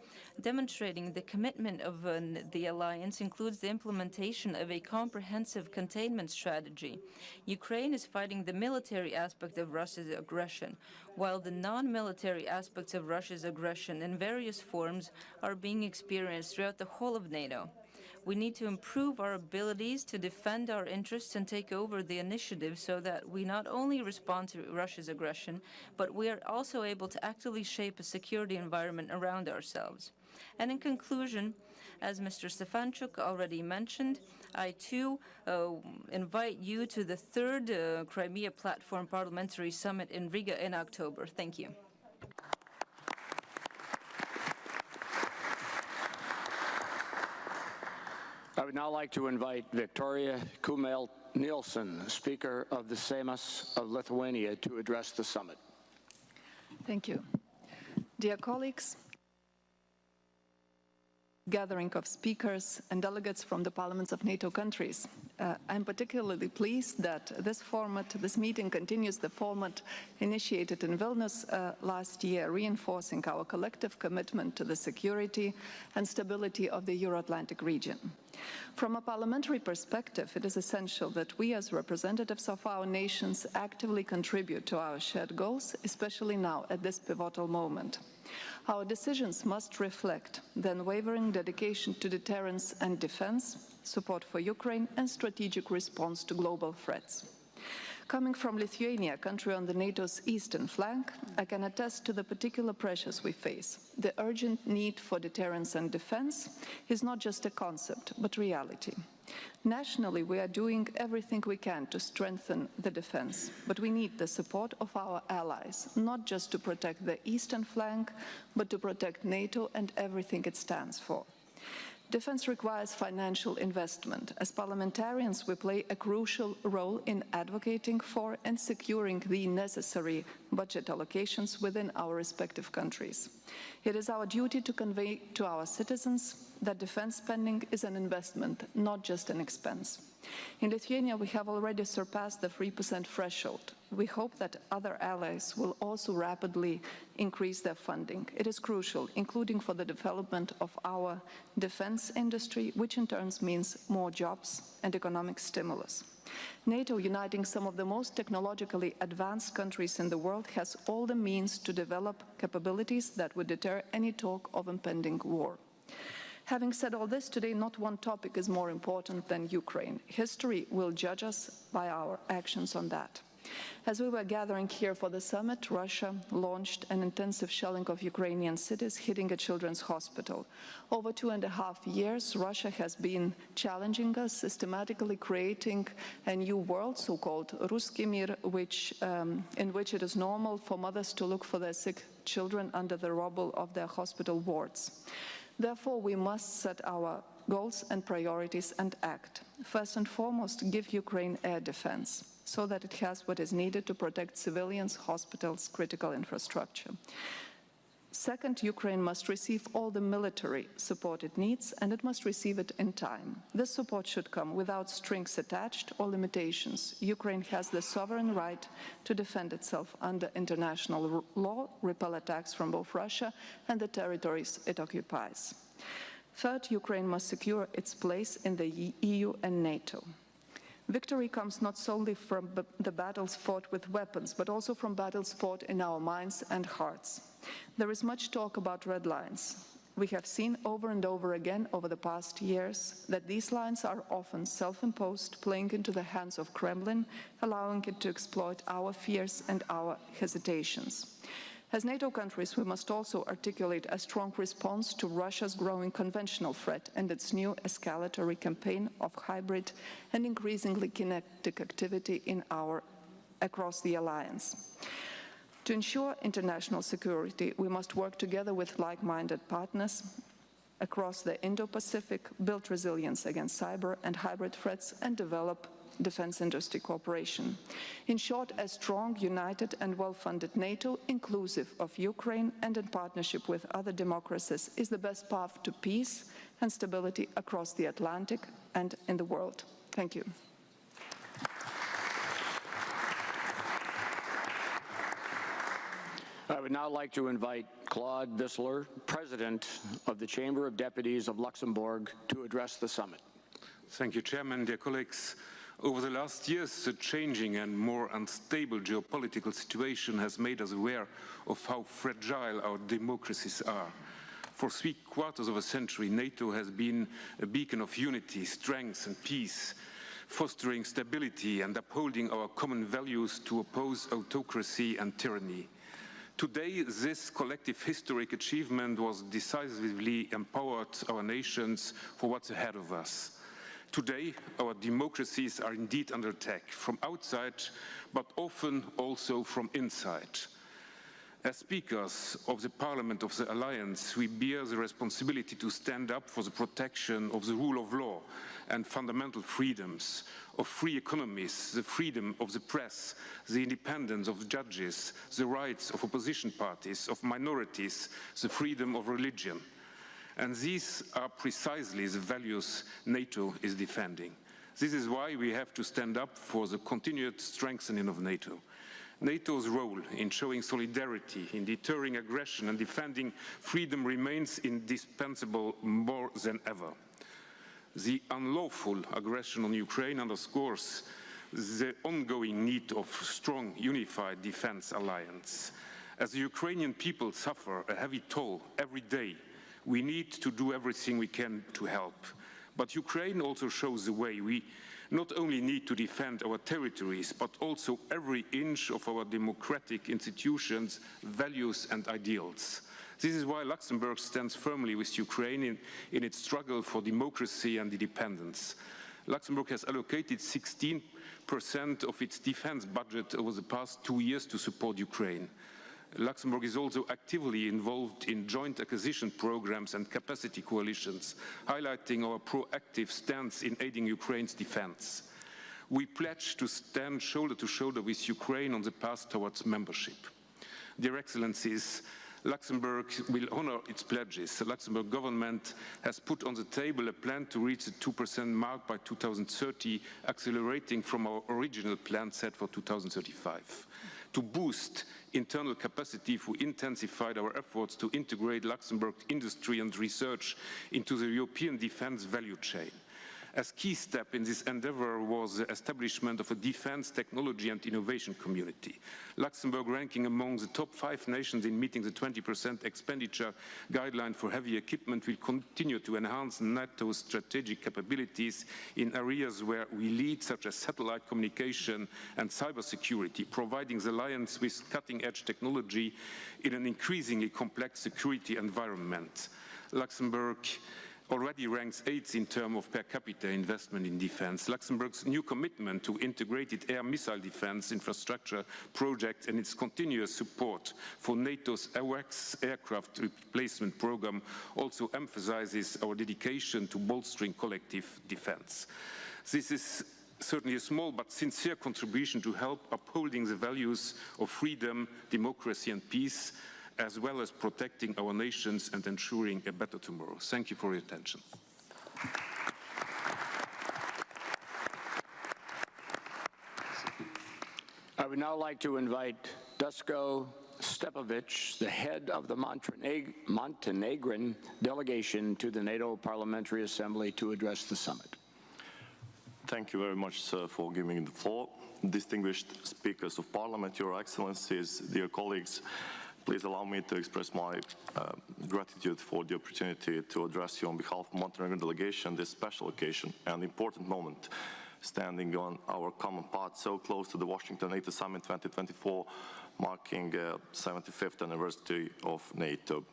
Demonstrating the commitment of the alliance includes the implementation of a comprehensive containment strategy. Ukraine is fighting the military aspect of Russia's aggression, while the non-military aspects of Russia's aggression in various forms are being experienced throughout the whole of NATO. We need to improve our abilities to defend our interests and take over the initiative so that we not only respond to Russia's aggression, but we are also able to actively shape a security environment around ourselves. And in conclusion, as Mr. Stefanchuk already mentioned, I too invite you to the third Crimea Platform Parliamentary Summit in Riga in October. Thank you. I would now like to invite Victoria Kumel-Nielsen, Speaker of the Seimas of Lithuania, to address the summit. Thank you. Dear colleagues, gathering of speakers and delegates from the parliaments of NATO countries, I'm particularly pleased that this meeting continues the format initiated in Vilnius last year, reinforcing our collective commitment to the security and stability of the Euro-Atlantic region. From a parliamentary perspective, it is essential that we as representatives of our nations actively contribute to our shared goals, especially now at this pivotal moment. Our decisions must reflect the unwavering dedication to deterrence and defense, support for Ukraine, and strategic response to global threats. Coming from Lithuania, a country on the NATO's eastern flank, I can attest to the particular pressures we face. The urgent need for deterrence and defense is not just a concept, but reality. Nationally, we are doing everything we can to strengthen the defense, but we need the support of our allies, not just to protect the eastern flank, but to protect NATO and everything it stands for. Defense requires financial investment. As parliamentarians, we play a crucial role in advocating for and securing the necessary budget allocations within our respective countries. It is our duty to convey to our citizens that defense spending is an investment, not just an expense. In Lithuania, we have already surpassed the 3% threshold. We hope that other allies will also rapidly increase their funding. It is crucial, including for the development of our defense industry, which in turn means more jobs and economic stimulus. NATO, uniting some of the most technologically advanced countries in the world, has all the means to develop capabilities that would deter any talk of impending war. Having said all this, today not one topic is more important than Ukraine. History will judge us by our actions on that. As we were gathering here for the summit, Russia launched an intensive shelling of Ukrainian cities, hitting a children's hospital. Over 2.5 years, Russia has been challenging us, systematically creating a new world, so-called Ruski Mir, in which it is normal for mothers to look for their sick children under the rubble of their hospital wards. Therefore, we must set our goals and priorities and act. First and foremost, give Ukraine air defense, so that it has what is needed to protect civilians, hospitals, critical infrastructure. Second, Ukraine must receive all the military support it needs, and it must receive it in time. This support should come without strings attached or limitations. Ukraine has the sovereign right to defend itself under international law, repel attacks from both Russia and the territories it occupies. Third, Ukraine must secure its place in the EU and NATO. Victory comes not solely from the battles fought with weapons, but also from battles fought in our minds and hearts. There is much talk about red lines. We have seen over and over again over the past years that these lines are often self-imposed, playing into the hands of Kremlin, allowing it to exploit our fears and our hesitations. As NATO countries, we must also articulate a strong response to Russia's growing conventional threat and its new escalatory campaign of hybrid and increasingly kinetic activity across the alliance. To ensure international security, we must work together with like-minded partners across the Indo-Pacific, build resilience against cyber and hybrid threats, and develop defense industry cooperation. In short, a strong, united and well-funded NATO, inclusive of Ukraine and in partnership with other democracies, is the best path to peace and stability across the Atlantic and in the world. Thank you. I would now like to invite Claude Wissler, President of the Chamber of Deputies of Luxembourg, to address the summit. Thank you, Chairman. Dear colleagues, over the last years, the changing and more unstable geopolitical situation has made us aware of how fragile our democracies are. For 3/4 of a century, NATO has been a beacon of unity, strength and peace, fostering stability and upholding our common values to oppose autocracy and tyranny. Today, this collective historic achievement was decisively empowered our nations for what's ahead of us. Today, our democracies are indeed under attack from outside, but often also from inside. As speakers of the Parliament of the Alliance, we bear the responsibility to stand up for the protection of the rule of law and fundamental freedoms, of free economies, the freedom of the press, the independence of judges, the rights of opposition parties, of minorities, the freedom of religion. And these are precisely the values NATO is defending. This is why we have to stand up for the continued strengthening of NATO. NATO's role in showing solidarity, in deterring aggression and defending freedom remains indispensable more than ever. The unlawful aggression on Ukraine underscores the ongoing need of a strong, unified defense alliance. As the Ukrainian people suffer a heavy toll every day, we need to do everything we can to help. But Ukraine also shows the way. We not only need to defend our territories, but also every inch of our democratic institutions, values and ideals. This is why Luxembourg stands firmly with Ukraine in its struggle for democracy and independence. Luxembourg has allocated 16% of its defense budget over the past 2 years to support Ukraine. Luxembourg is also actively involved in joint acquisition programs and capacity coalitions, highlighting our proactive stance in aiding Ukraine's defense. We pledge to stand shoulder to shoulder with Ukraine on the path towards membership. Dear Excellencies, Luxembourg will honor its pledges. The Luxembourg government has put on the table a plan to reach the 2% mark by 2030, accelerating from our original plan set for 2035. To boost internal capacity, we intensified our efforts to integrate Luxembourg industry and research into the European defense value chain. A key step in this endeavor was the establishment of a defense, technology and innovation community. Luxembourg, ranking among the top 5 nations in meeting the 20% expenditure guideline for heavy equipment, will continue to enhance NATO's strategic capabilities in areas where we lead, such as satellite communication and cybersecurity, providing the alliance with cutting-edge technology in an increasingly complex security environment. Luxembourg already ranks 8th in terms of per capita investment in defense. Luxembourg's new commitment to integrated air missile defense infrastructure project and its continuous support for NATO's AWACS aircraft replacement program also emphasizes our dedication to bolstering collective defense. This is certainly a small but sincere contribution to help upholding the values of freedom, democracy and peace, as well as protecting our nations and ensuring a better tomorrow. Thank you for your attention. I would now like to invite Duško Stepović, the head of the Montenegrin delegation to the NATO Parliamentary Assembly, to address the summit. Thank you very much, sir, for giving me the floor. Distinguished speakers of Parliament, Your Excellencies, dear colleagues, please allow me to express my gratitude for the opportunity to address you on behalf of the Montenegrin delegation this special occasion, an important moment, standing on our common path so close to the Washington NATO Summit 2024, marking 75th anniversary of NATO.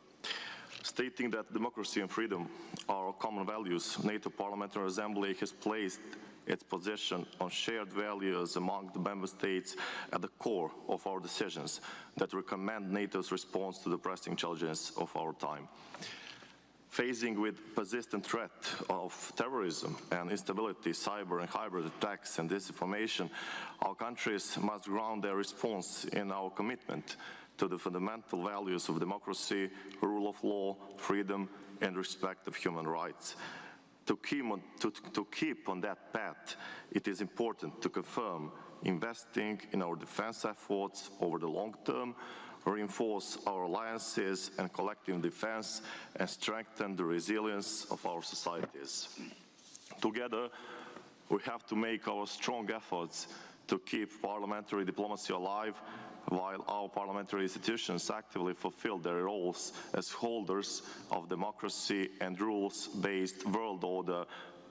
Stating that democracy and freedom are our common values, NATO Parliamentary Assembly has placed its position on shared values among the member states at the core of our decisions that recommend NATO's response to the pressing challenges of our time. Facing with persistent threat of terrorism and instability, cyber and hybrid attacks and disinformation, our countries must ground their response in our commitment to the fundamental values of democracy, rule of law, freedom and respect of human rights. To keep on that path, it is important to confirm investing in our defense efforts over the long term, reinforce our alliances and collective defense, and strengthen the resilience of our societies. Together, we have to make our strong efforts to keep parliamentary diplomacy alive, while our parliamentary institutions actively fulfill their roles as holders of democracy and rules-based world order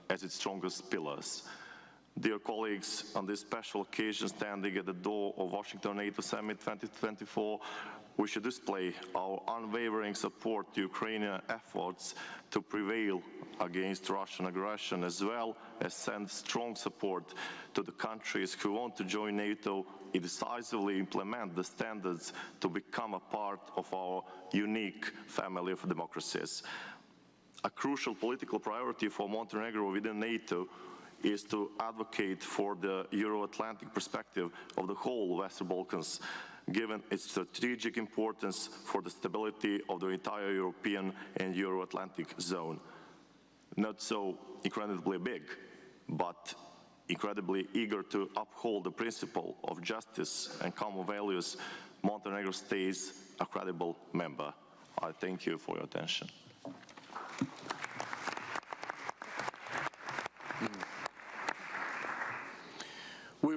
as its strongest pillars. Dear colleagues, on this special occasion standing at the door of Washington NATO Summit 2024, we should display our unwavering support to Ukrainian efforts to prevail against Russian aggression, as well as send strong support to the countries who want to join NATO and decisively implement the standards to become a part of our unique family of democracies. A crucial political priority for Montenegro within NATO is to advocate for the Euro-Atlantic perspective of the whole Western Balkans, given its strategic importance for the stability of the entire European and Euro-Atlantic zone. Not so incredibly big, but incredibly eager to uphold the principle of justice and common values, Montenegro stays a credible member. I thank you for your attention.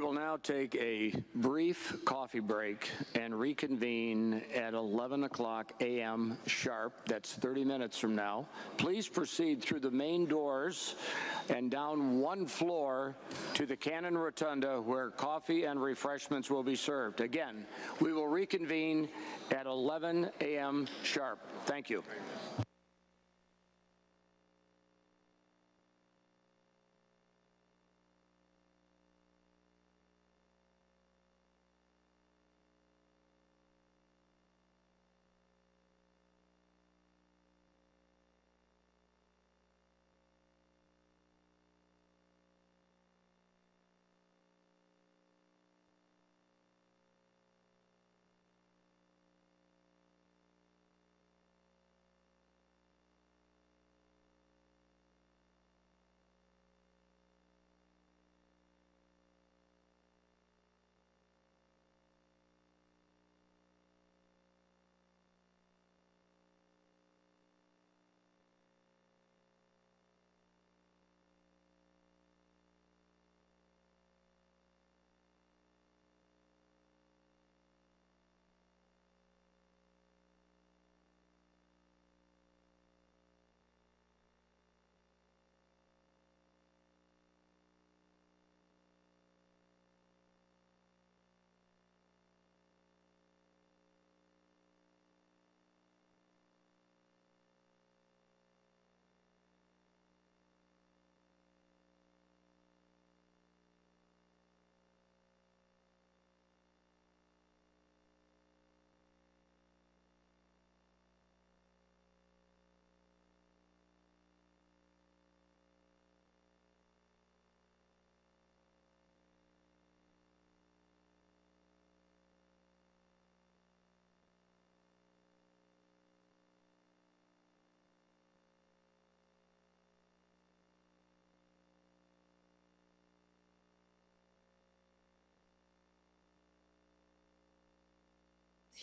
will now take a brief coffee break and reconvene at 11 o'clock a.m. sharp. That's 30 minutes from now. Please proceed through the main doors and down one floor to the Cannon Rotunda, where coffee and refreshments will be served. Again, we will reconvene at 11 a.m. sharp. Thank you.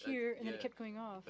Here, and then it kept going off.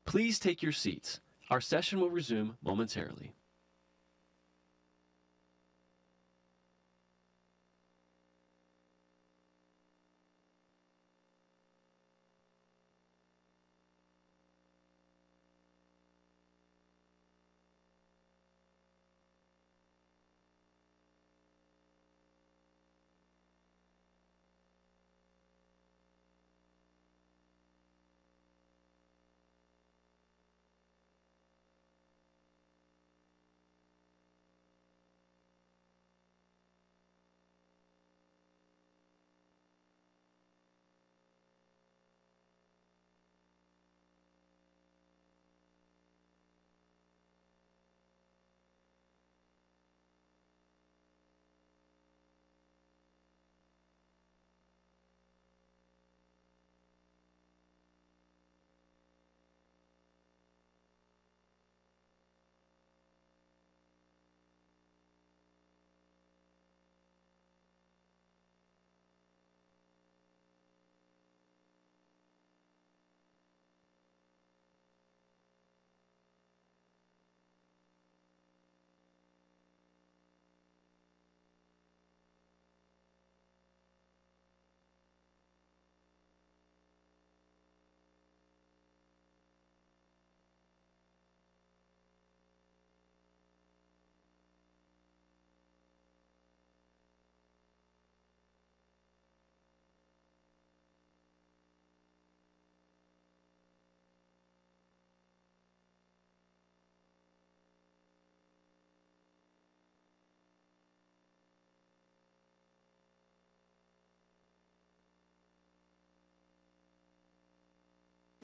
Please take your seats. Our session will resume momentarily.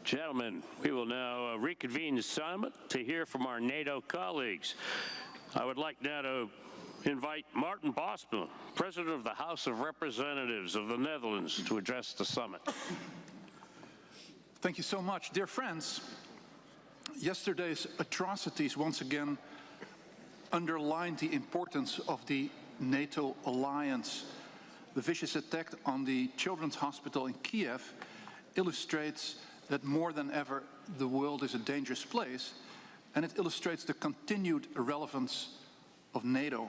Gentlemen, we will now reconvene the summit to hear from our NATO colleagues. I would like now to invite Martin Bosma, President of the House of Representatives of the Netherlands, to address the summit. Thank you so much. Dear friends, yesterday's atrocities once again underlined the importance of the NATO alliance. The vicious attack on the Children's Hospital in Kiev illustrates that more than ever the world is a dangerous place, and it illustrates the continued relevance of NATO.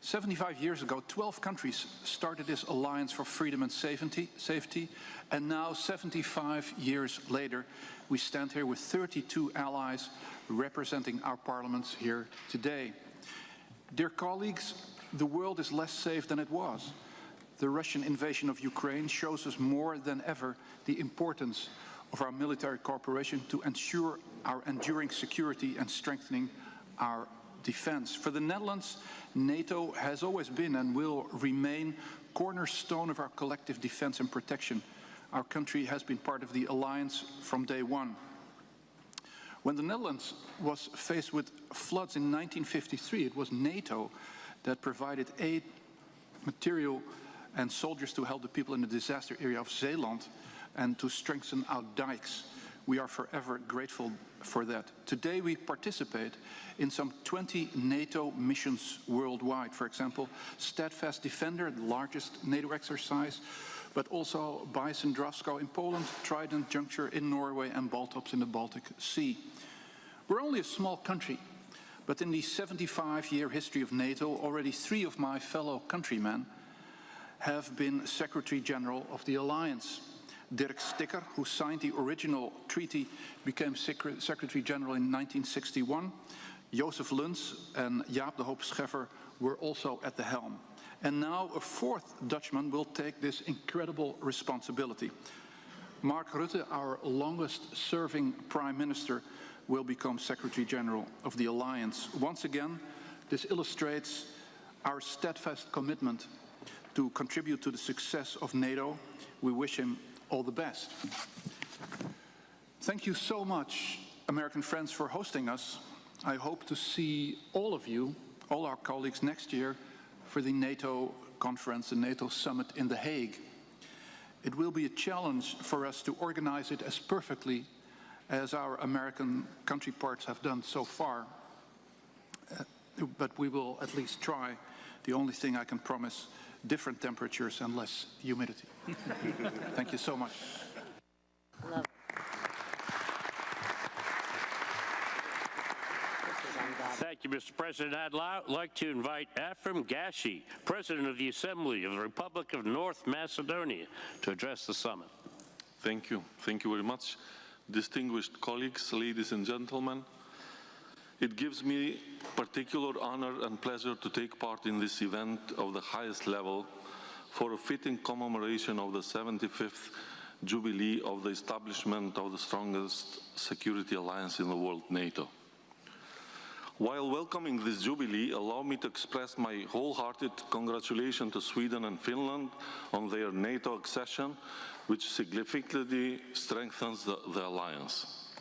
75 years ago, 12 countries started this alliance for freedom and safety, and now 75 years later, we stand here with 32 allies representing our parliaments here today. Dear colleagues, the world is less safe than it was. The Russian invasion of Ukraine shows us more than ever the importance of our military cooperation to ensure our enduring security and strengthening our defense. For the Netherlands, NATO has always been and will remain cornerstone of our collective defense and protection. Our country has been part of the alliance from day one. When the Netherlands was faced with floods in 1953, it was NATO that provided aid, material, and soldiers to help the people in the disaster area of Zeeland and to strengthen our dikes. We are forever grateful for that. Today we participate in some 20 NATO missions worldwide. For example, Steadfast Defender, the largest NATO exercise, but also Bison Drasko in Poland, Trident Juncture in Norway, and Baltops in the Baltic Sea. We're only a small country, but in the 75-year history of NATO, already 3 of my fellow countrymen have been Secretary General of the Alliance. Dirk Sticker, who signed the original treaty, became Secretary General in 1961. Jozef Luns and Jaap de Hoop Scheffer were also at the helm. And now a 4th Dutchman will take this incredible responsibility. Mark Rutte, our longest-serving Prime Minister, will become Secretary General of the Alliance. Once again, this illustrates our steadfast commitment to contribute to the success of NATO. We wish him all the best. Thank you so much, American friends, for hosting us. I hope to see all of you, all our colleagues, next year for the NATO conference, the NATO summit in The Hague. It will be a challenge for us to organize it as perfectly as our American counterparts have done so far. But we will at least try. The only thing I can promise, different temperatures and less humidity. Thank you so much. Thank you, Mr. President. I'd like to invite Afrim Gashi, President of the Assembly of the Republic of North Macedonia, to address the summit. Thank you. Thank you very much. Distinguished colleagues, ladies and gentlemen, it gives me particular honor and pleasure to take part in this event of the highest level for a fitting commemoration of the 75th Jubilee of the establishment of the strongest security alliance in the world, NATO. While welcoming this Jubilee, allow me to express my wholehearted congratulations to Sweden and Finland on their NATO accession, which significantly strengthens the alliance.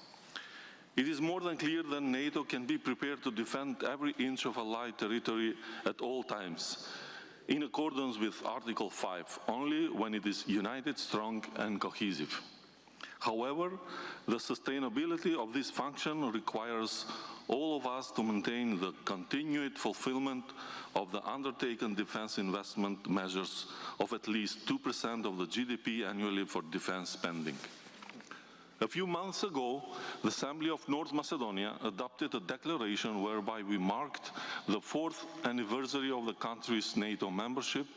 It is more than clear that NATO can be prepared to defend every inch of Allied territory at all times, in accordance with Article 5, only when it is united, strong and cohesive. However, the sustainability of this function requires all of us to maintain the continued fulfillment of the undertaken defense investment measures of at least 2% of the GDP annually for defense spending. A few months ago, the Assembly of North Macedonia adopted a declaration whereby we marked the 4th anniversary of the country's NATO membership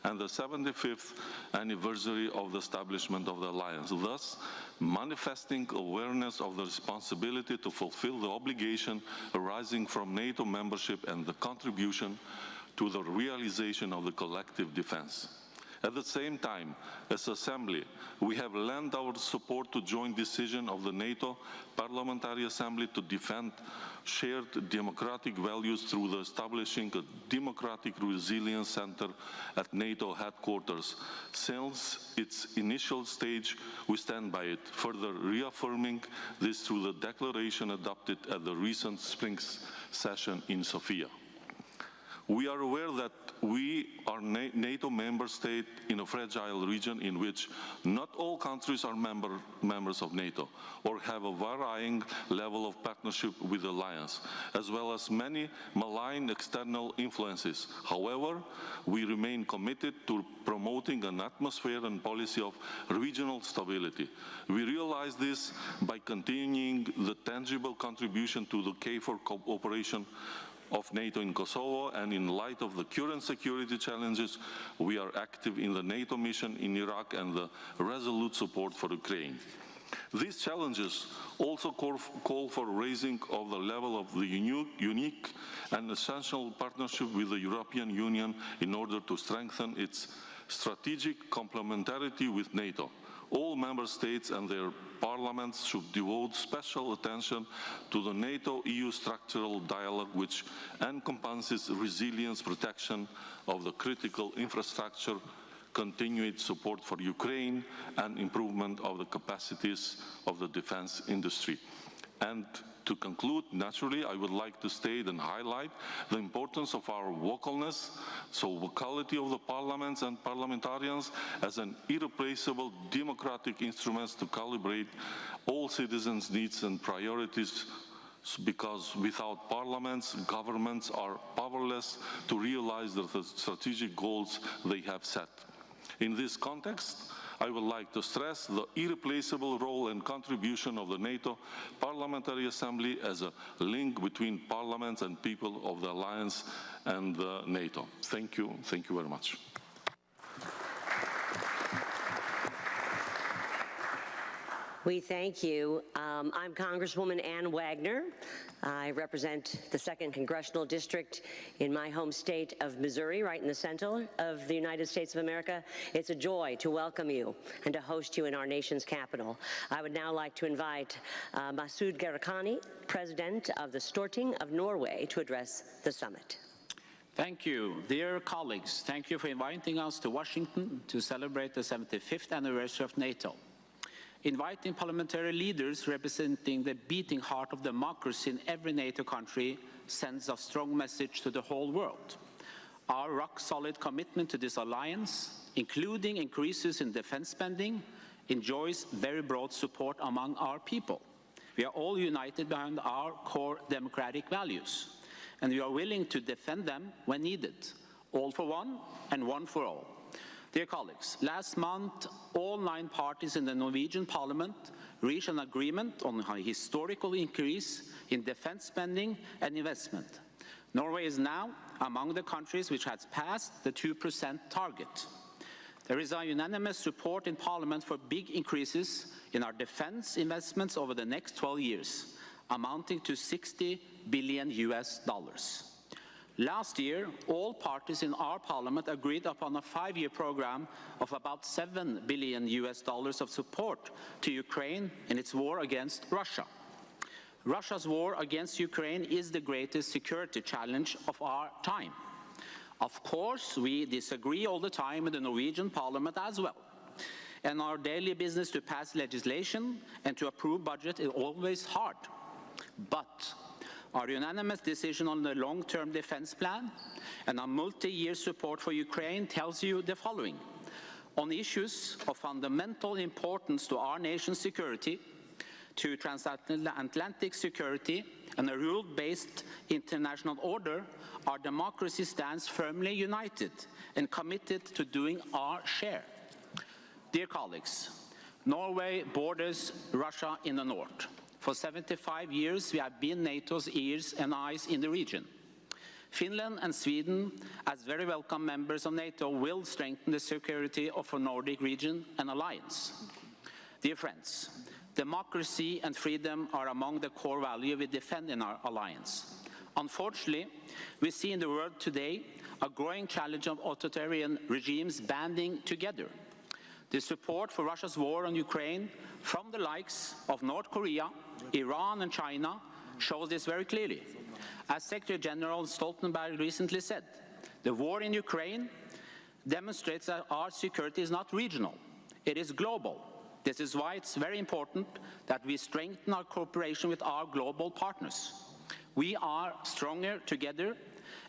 and the 75th anniversary of the establishment of the alliance, thus manifesting awareness of the responsibility to fulfill the obligation arising from NATO membership and the contribution to the realization of the collective defense. At the same time, as Assembly, we have lent our support to joint decision of the NATO Parliamentary Assembly to defend shared democratic values through the establishing a Democratic Resilience Center at NATO headquarters. Since its initial stage, we stand by it, further reaffirming this through the declaration adopted at the recent spring session in Sofia. We are aware that we are NATO member state in a fragile region in which not all countries are members of NATO or have a varying level of partnership with the alliance, as well as many malign external influences. However, we remain committed to promoting an atmosphere and policy of regional stability. We realize this by continuing the tangible contribution to the KFOR cooperation of NATO in Kosovo, and in light of the current security challenges, we are active in the NATO mission in Iraq and the resolute support for Ukraine. These challenges also call for raising of the level of the unique and essential partnership with the European Union in order to strengthen its strategic complementarity with NATO. All member states and their parliaments should devote special attention to the NATO-EU structural dialogue, which encompasses resilience, protection of the critical infrastructure, continued support for Ukraine, and improvement of the capacities of the defense industry. And to conclude, naturally, I would like to state and highlight the importance of our vocalness, so vocality of the parliaments and parliamentarians as an irreplaceable democratic instrument to calibrate all citizens' needs and priorities, because without parliaments, governments are powerless to realize the strategic goals they have set. In this context, I would like to stress the irreplaceable role and contribution of the NATO Parliamentary Assembly as a link between parliaments and people of the alliance and NATO. Thank you. Thank you very much. We thank you. I'm Congresswoman Ann Wagner. I represent the 2nd Congressional District in my home state of Missouri, right in the center of the United States of America. It's a joy to welcome you and to host you in our nation's capital. I would now like to invite Masud Gharahkhani, President of the Storting of Norway, to address the summit. Thank you. Dear colleagues, thank you for inviting us to Washington to celebrate the 75th anniversary of NATO. Inviting parliamentary leaders representing the beating heart of democracy in every NATO country sends a strong message to the whole world. Our rock-solid commitment to this alliance, including increases in defense spending, enjoys very broad support among our people. We are all united behind our core democratic values, and we are willing to defend them when needed, all for one and one for all. Dear colleagues, last month, all 9 parties in the Norwegian Parliament reached an agreement on a historical increase in defense spending and investment. Norway is now among the countries which has passed the 2% target. There is a unanimous support in Parliament for big increases in our defense investments over the next 12 years, amounting to $60 billion. Last year, all parties in our Parliament agreed upon a 5-year program of about $7 billion of support to Ukraine in its war against Russia. Russia's war against Ukraine is the greatest security challenge of our time. Of course, we disagree all the time in the Norwegian Parliament as well. And our daily business to pass legislation and to approve budget is always hard. But our unanimous decision on the long-term defense plan and our multi-year support for Ukraine tells you the following. On issues of fundamental importance to our nation's security, to transatlantic security and a rule-based international order, our democracy stands firmly united and committed to doing our share. Dear colleagues, Norway borders Russia in the north. For 75 years, we have been NATO's ears and eyes in the region. Finland and Sweden, as very welcome members of NATO, will strengthen the security of our Nordic region and alliance. Dear friends, democracy and freedom are among the core values we defend in our alliance. Unfortunately, we see in the world today a growing challenge of authoritarian regimes banding together. The support for Russia's war on Ukraine from the likes of North Korea, Iran and China shows this very clearly. As Secretary General Stoltenberg recently said, the war in Ukraine demonstrates that our security is not regional, it is global. This is why it's very important that we strengthen our cooperation with our global partners. We are stronger together,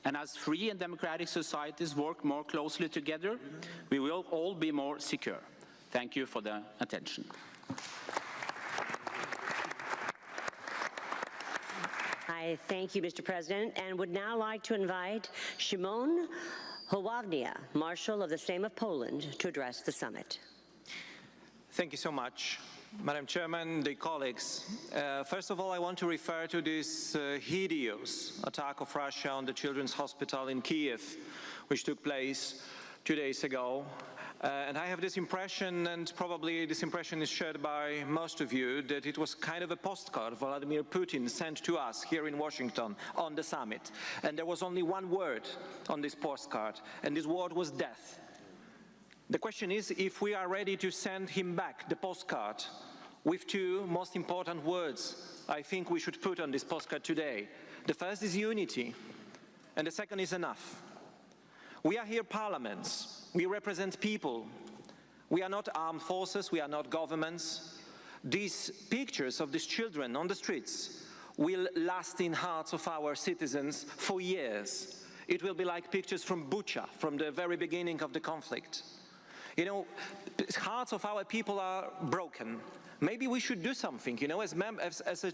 and as free and democratic societies work more closely together, we will all be more secure. Thank you for the attention. I thank you, Mr. President, and would now like to invite Szymon Hołownia, Marshal of the Sejm of Poland, to address the summit. Thank you so much. Madam Chairman, dear colleagues, first of all, I want to refer to this hideous attack of Russia on the Children's Hospital in Kiev, which took place 2 days ago. And I have this impression, and probably this impression is shared by most of you, that it was kind of a postcard Vladimir Putin sent to us here in Washington on the summit. And there was only one word on this postcard, and this word was death. The question is if we are ready to send him back the postcard with two most important words I think we should put on this postcard today. The first is unity, and the second is enough. We are here parliaments. We represent people. We are not armed forces. We are not governments. These pictures of these children on the streets will last in hearts of our citizens for years. It will be like pictures from Bucha, from the very beginning of the conflict. You know, hearts of our people are broken. Maybe we should do something, you know, as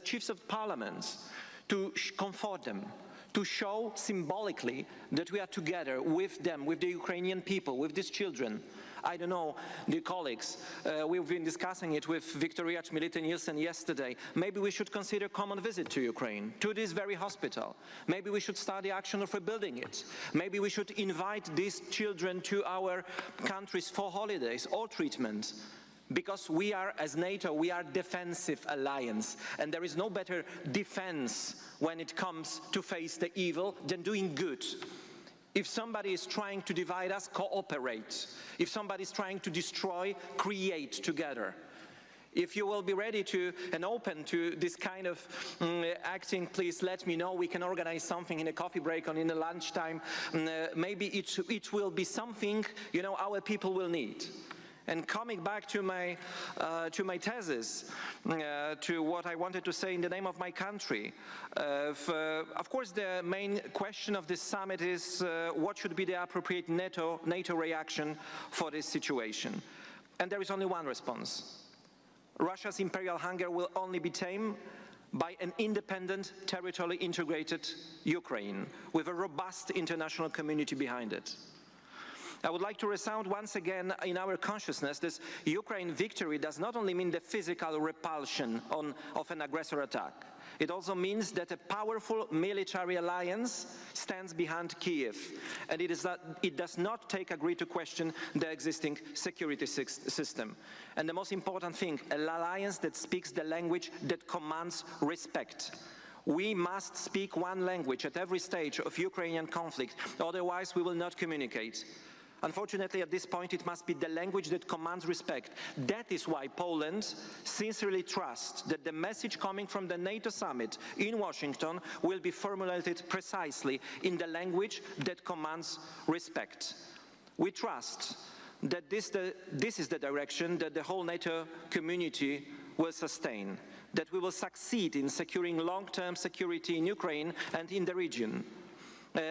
chiefs of parliaments, to comfort them, to show symbolically that we are together with them, with the Ukrainian people, with these children. I don't know, dear colleagues, we've been discussing it with Victoria Chmielite-Nielsen yesterday. Maybe we should consider a common visit to Ukraine, to this very hospital. Maybe we should start the action of rebuilding it. Maybe we should invite these children to our countries for holidays or treatment. Because we are, as NATO, we are a defensive alliance, and there is no better defense when it comes to face the evil than doing good. If somebody is trying to divide us, cooperate. If somebody is trying to destroy, create together. If you will be ready to and open to this kind of acting, please let me know. We can organize something in a coffee break or in the lunchtime. Maybe it will be something, you know, our people will need. And coming back to my thesis, to what I wanted to say in the name of my country, of course the main question of this summit is what should be the appropriate NATO reaction for this situation. And there is only one response. Russia's imperial hunger will only be tamed by an independent, territorially integrated Ukraine with a robust international community behind it. I would like to resound once again in our consciousness this Ukraine victory does not only mean the physical repulsion of an aggressor attack. It also means that a powerful military alliance stands behind Kiev, and it does not take agree to question the existing security system. And the most important thing, an alliance that speaks the language that commands respect. We must speak one language at every stage of Ukrainian conflict, otherwise we will not communicate. Unfortunately, at this point, it must be the language that commands respect. That is why Poland sincerely trusts that the message coming from the NATO summit in Washington will be formulated precisely in the language that commands respect. We trust that this is the direction that the whole NATO community will sustain, that we will succeed in securing long-term security in Ukraine and in the region.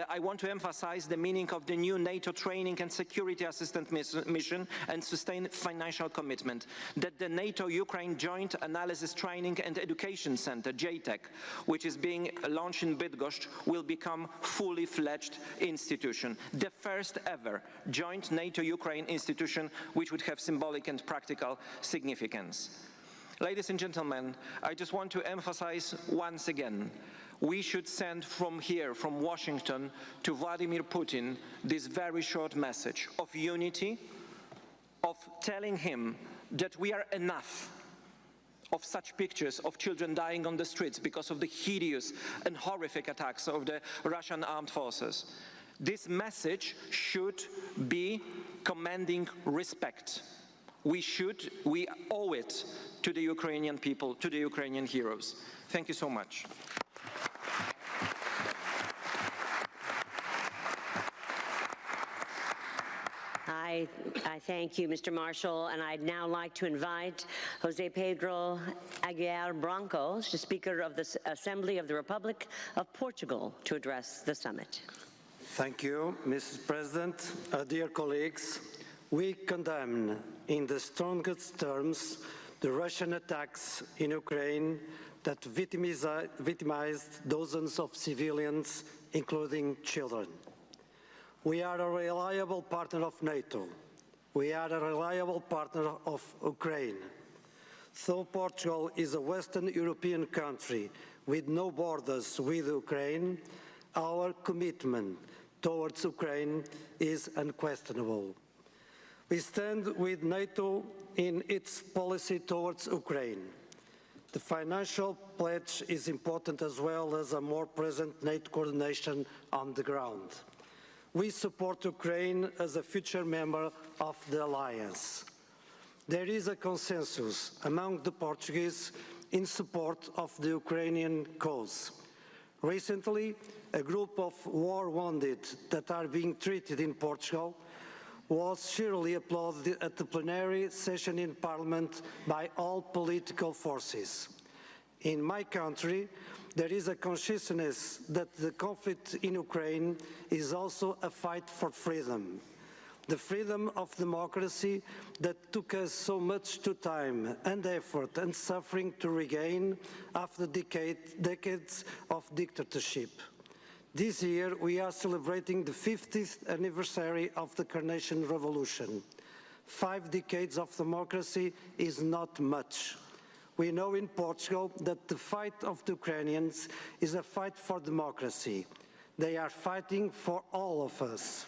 I want to emphasize the meaning of the new NATO training and security assistance mission and sustain financial commitment, that the NATO-Ukraine Joint Analysis Training and Education Center, JTEC, which is being launched in Bydgoszcz, will become fully fledged institution, the first ever joint NATO-Ukraine institution which would have symbolic and practical significance. Ladies and gentlemen, I just want to emphasize once again, we should send from here, from Washington, to Vladimir Putin this very short message of unity, of telling him that we are enough of such pictures of children dying on the streets because of the hideous and horrific attacks of the Russian armed forces. This message should be commanding respect. We owe it to the Ukrainian people, to the Ukrainian heroes. Thank you so much. I thank you, Mr. Marshall, and I'd now like to invite Jose Pedro Aguiar Brancos, the Speaker of the Assembly of the Republic of Portugal, to address the summit. Thank you, Mrs. President. Dear colleagues, we condemn in the strongest terms the Russian attacks in Ukraine that victimized dozens of civilians, including children. We are a reliable partner of NATO. We are a reliable partner of Ukraine. Though Portugal is a Western European country with no borders with Ukraine, our commitment towards Ukraine is unquestionable. We stand with NATO in its policy towards Ukraine. The financial pledge is important as well as a more present NATO coordination on the ground. We support Ukraine as a future member of the alliance. There is a consensus among the Portuguese in support of the Ukrainian cause. Recently, a group of war wounded that are being treated in Portugal was cheerily applauded at the plenary session in Parliament by all political forces. In my country, there is a consciousness that the conflict in Ukraine is also a fight for freedom. The freedom of democracy that took us so much time and effort and suffering to regain after decades of dictatorship. This year, we are celebrating the 50th anniversary of the Carnation Revolution. 5 decades of democracy is not much. We know in Portugal that the fight of the Ukrainians is a fight for democracy. They are fighting for all of us.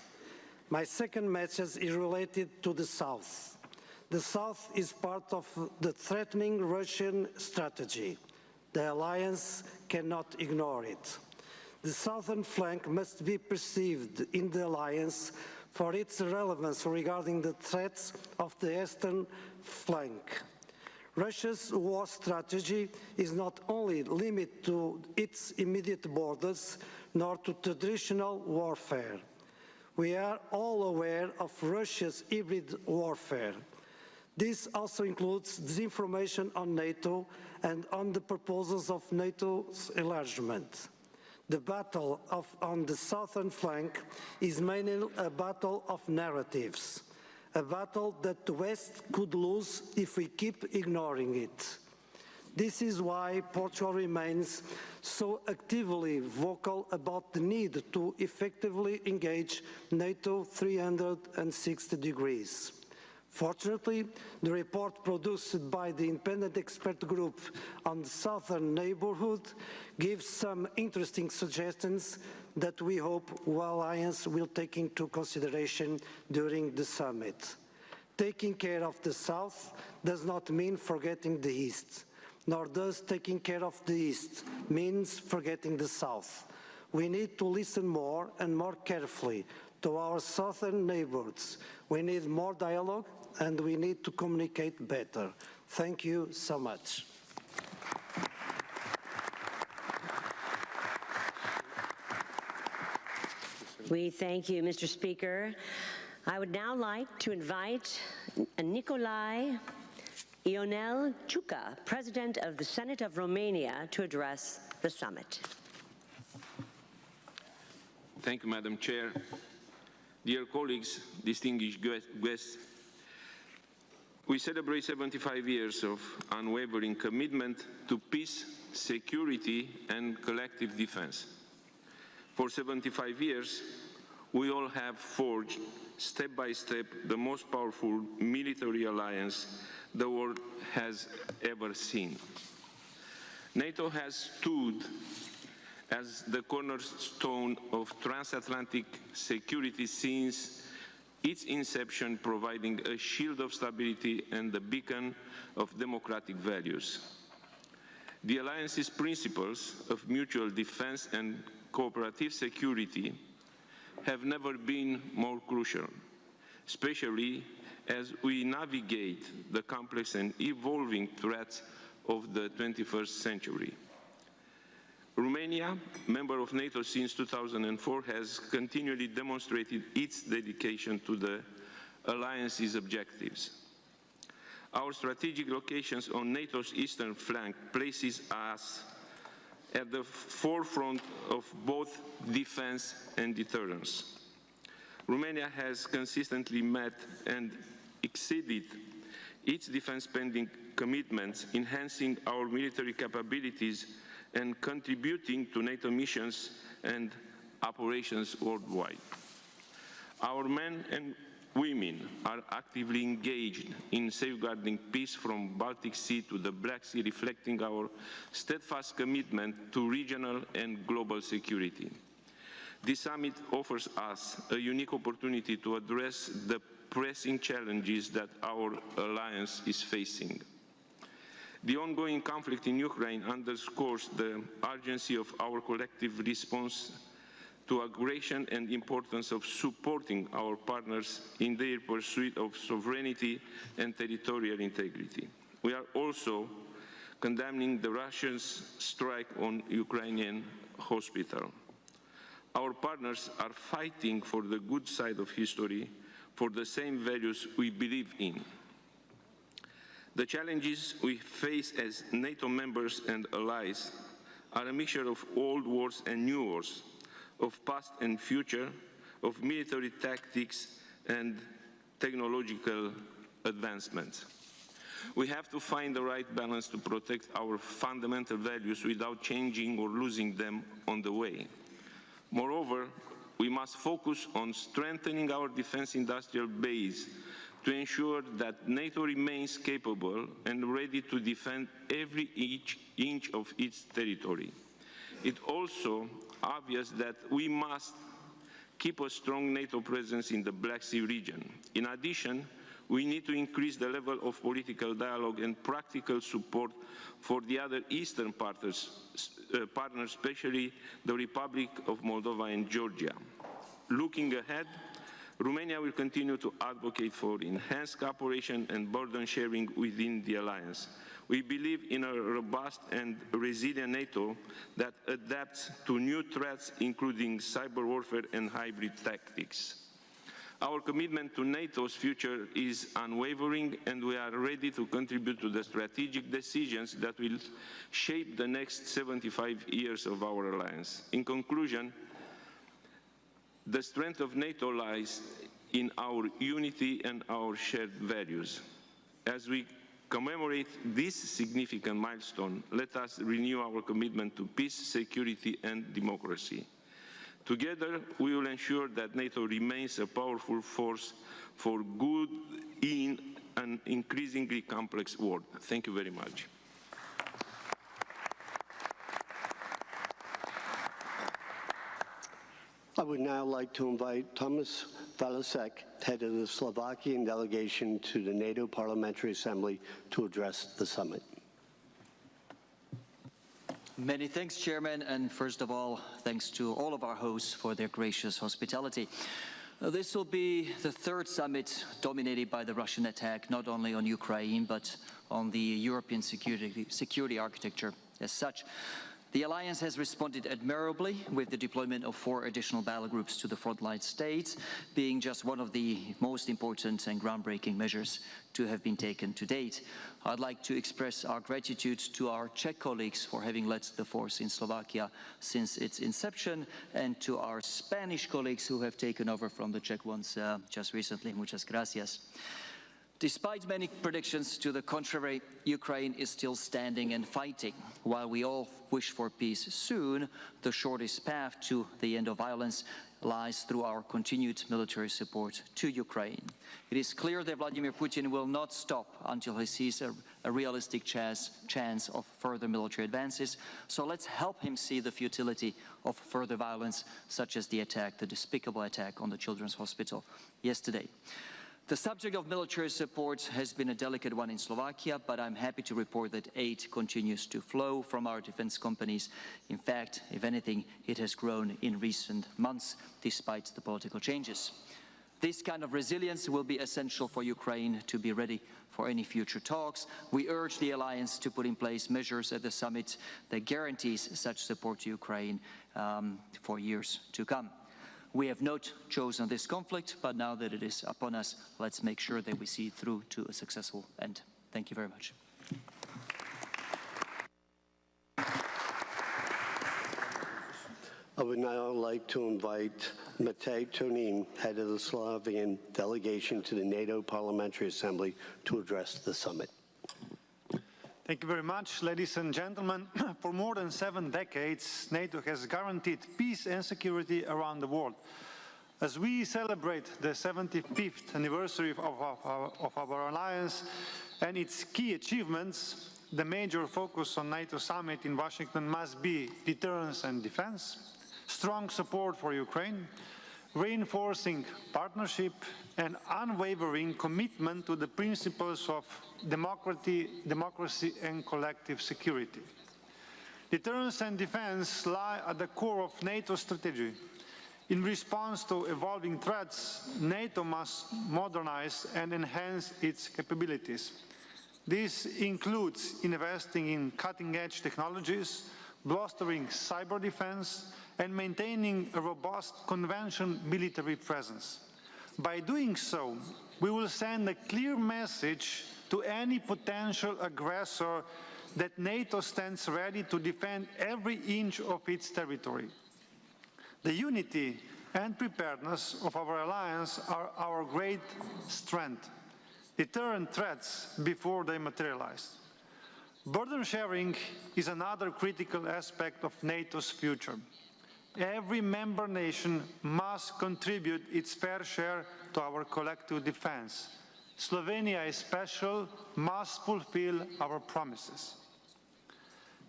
My second message is related to the South. The South is part of the threatening Russian strategy. The alliance cannot ignore it. The southern flank must be perceived in the alliance for its relevance regarding the threats of the eastern flank. Russia's war strategy is not only limited to its immediate borders, nor to traditional warfare. We are all aware of Russia's hybrid warfare. This also includes disinformation on NATO and on the proposals of NATO's enlargement. The battle on the southern flank is mainly a battle of narratives, a battle that the West could lose if we keep ignoring it. This is why Portugal remains so actively vocal about the need to effectively engage NATO 360 degrees. Fortunately, the report produced by the Independent Expert Group on the Southern Neighbourhood gives some interesting suggestions that we hope the Alliance will take into consideration during the summit. Taking care of the South does not mean forgetting the East, nor does taking care of the East means forgetting the South. We need to listen more and more carefully to our southern neighbours. We need more dialogue and we need to communicate better. Thank you so much. We thank you, Mr. Speaker. I would now like to invite Nicolae Ionel Ciucă, President of the Senate of Romania, to address the summit. Thank you, Madam Chair. Dear colleagues, distinguished guests, we celebrate 75 years of unwavering commitment to peace, security, and collective defense. For 75 years, we all have forged, step by step, the most powerful military alliance the world has ever seen. NATO has stood as the cornerstone of transatlantic security since its inception, providing a shield of stability and a beacon of democratic values. The alliance's principles of mutual defense and cooperative security have never been more crucial, especially as we navigate the complex and evolving threats of the 21st century. Romania, member of NATO since 2004, has continually demonstrated its dedication to the alliance's objectives. Our strategic locations on NATO's eastern flank places us at the forefront of both defense and deterrence. Romania has consistently met and exceeded its defense spending commitments, enhancing our military capabilities and contributing to NATO missions and operations worldwide. Our men and women are actively engaged in safeguarding peace from Baltic Sea to the Black Sea, reflecting our steadfast commitment to regional and global security. This summit offers us a unique opportunity to address the pressing challenges that our alliance is facing. The ongoing conflict in Ukraine underscores the urgency of our collective response to aggression and the importance of supporting our partners in their pursuit of sovereignty and territorial integrity. We are also condemning the Russian strike on Ukrainian hospital. Our partners are fighting for the good side of history, for the same values we believe in. The challenges we face as NATO members and allies are a mixture of old wars and new wars, of past and future, of military tactics and technological advancements. We have to find the right balance to protect our fundamental values without changing or losing them on the way. Moreover, we must focus on strengthening our defense industrial base to ensure that NATO remains capable and ready to defend every inch of its territory. It's also obvious that we must keep a strong NATO presence in the Black Sea region. In addition, we need to increase the level of political dialogue and practical support for the other Eastern partners, especially the Republic of Moldova and Georgia. Looking ahead, Romania will continue to advocate for enhanced cooperation and burden sharing within the alliance. We believe in a robust and resilient NATO that adapts to new threats, including cyber warfare and hybrid tactics. Our commitment to NATO's future is unwavering, and we are ready to contribute to the strategic decisions that will shape the next 75 years of our alliance. In conclusion, the strength of NATO lies in our unity and our shared values. As we commemorate this significant milestone, let us renew our commitment to peace, security, and democracy. Together, we will ensure that NATO remains a powerful force for good in an increasingly complex world. Thank you very much. I would now like to invite Thomas Valasek, head of the Slovakian delegation to the NATO Parliamentary Assembly, to address the summit. Many thanks, Chairman, and first of all, thanks to all of our hosts for their gracious hospitality. This will be the third summit dominated by the Russian attack, not only on Ukraine, but on the European security architecture as such. The alliance has responded admirably with the deployment of 4 additional battle groups to the frontline states, being just one of the most important and groundbreaking measures to have been taken to date. I'd like to express our gratitude to our Czech colleagues for having led the force in Slovakia since its inception, and to our Spanish colleagues who have taken over from the Czech ones just recently. Muchas gracias. Despite many predictions to the contrary, Ukraine is still standing and fighting. While we all wish for peace soon, the shortest path to the end of violence lies through our continued military support to Ukraine. It is clear that Vladimir Putin will not stop until he sees a realistic chance of further military advances. So let's help him see the futility of further violence, such as the despicable attack on the Children's Hospital yesterday. The subject of military support has been a delicate one in Slovakia, but I'm happy to report that aid continues to flow from our defense companies. In fact, if anything, it has grown in recent months, despite the political changes. This kind of resilience will be essential for Ukraine to be ready for any future talks. We urge the alliance to put in place measures at the summit that guarantees such support to Ukraine for years to come. We have not chosen this conflict, but now that it is upon us, let's make sure that we see it through to a successful end. Thank you very much. I would now like to invite Matej Tonin, head of the Slovakian delegation to the NATO Parliamentary Assembly, to address the summit. Thank you very much, ladies and gentlemen. For more than 7 decades, NATO has guaranteed peace and security around the world. As we celebrate the 75th anniversary of our alliance and its key achievements, the major focus on NATO summit in Washington must be deterrence and defense, strong support for Ukraine, reinforcing partnership, and unwavering commitment to the principles of democracy and collective security. Deterrence and defense lie at the core of NATO's strategy. In response to evolving threats, NATO must modernize and enhance its capabilities. This includes investing in cutting-edge technologies, bolstering cyber defense, and maintaining a robust conventional military presence. By doing so, we will send a clear message to any potential aggressor that NATO stands ready to defend every inch of its territory. The unity and preparedness of our alliance are our great strength, deterrent threats before they materialize. Burden sharing is another critical aspect of NATO's future. Every member nation must contribute its fair share to our collective defense. Slovenia, especially, must fulfill our promises.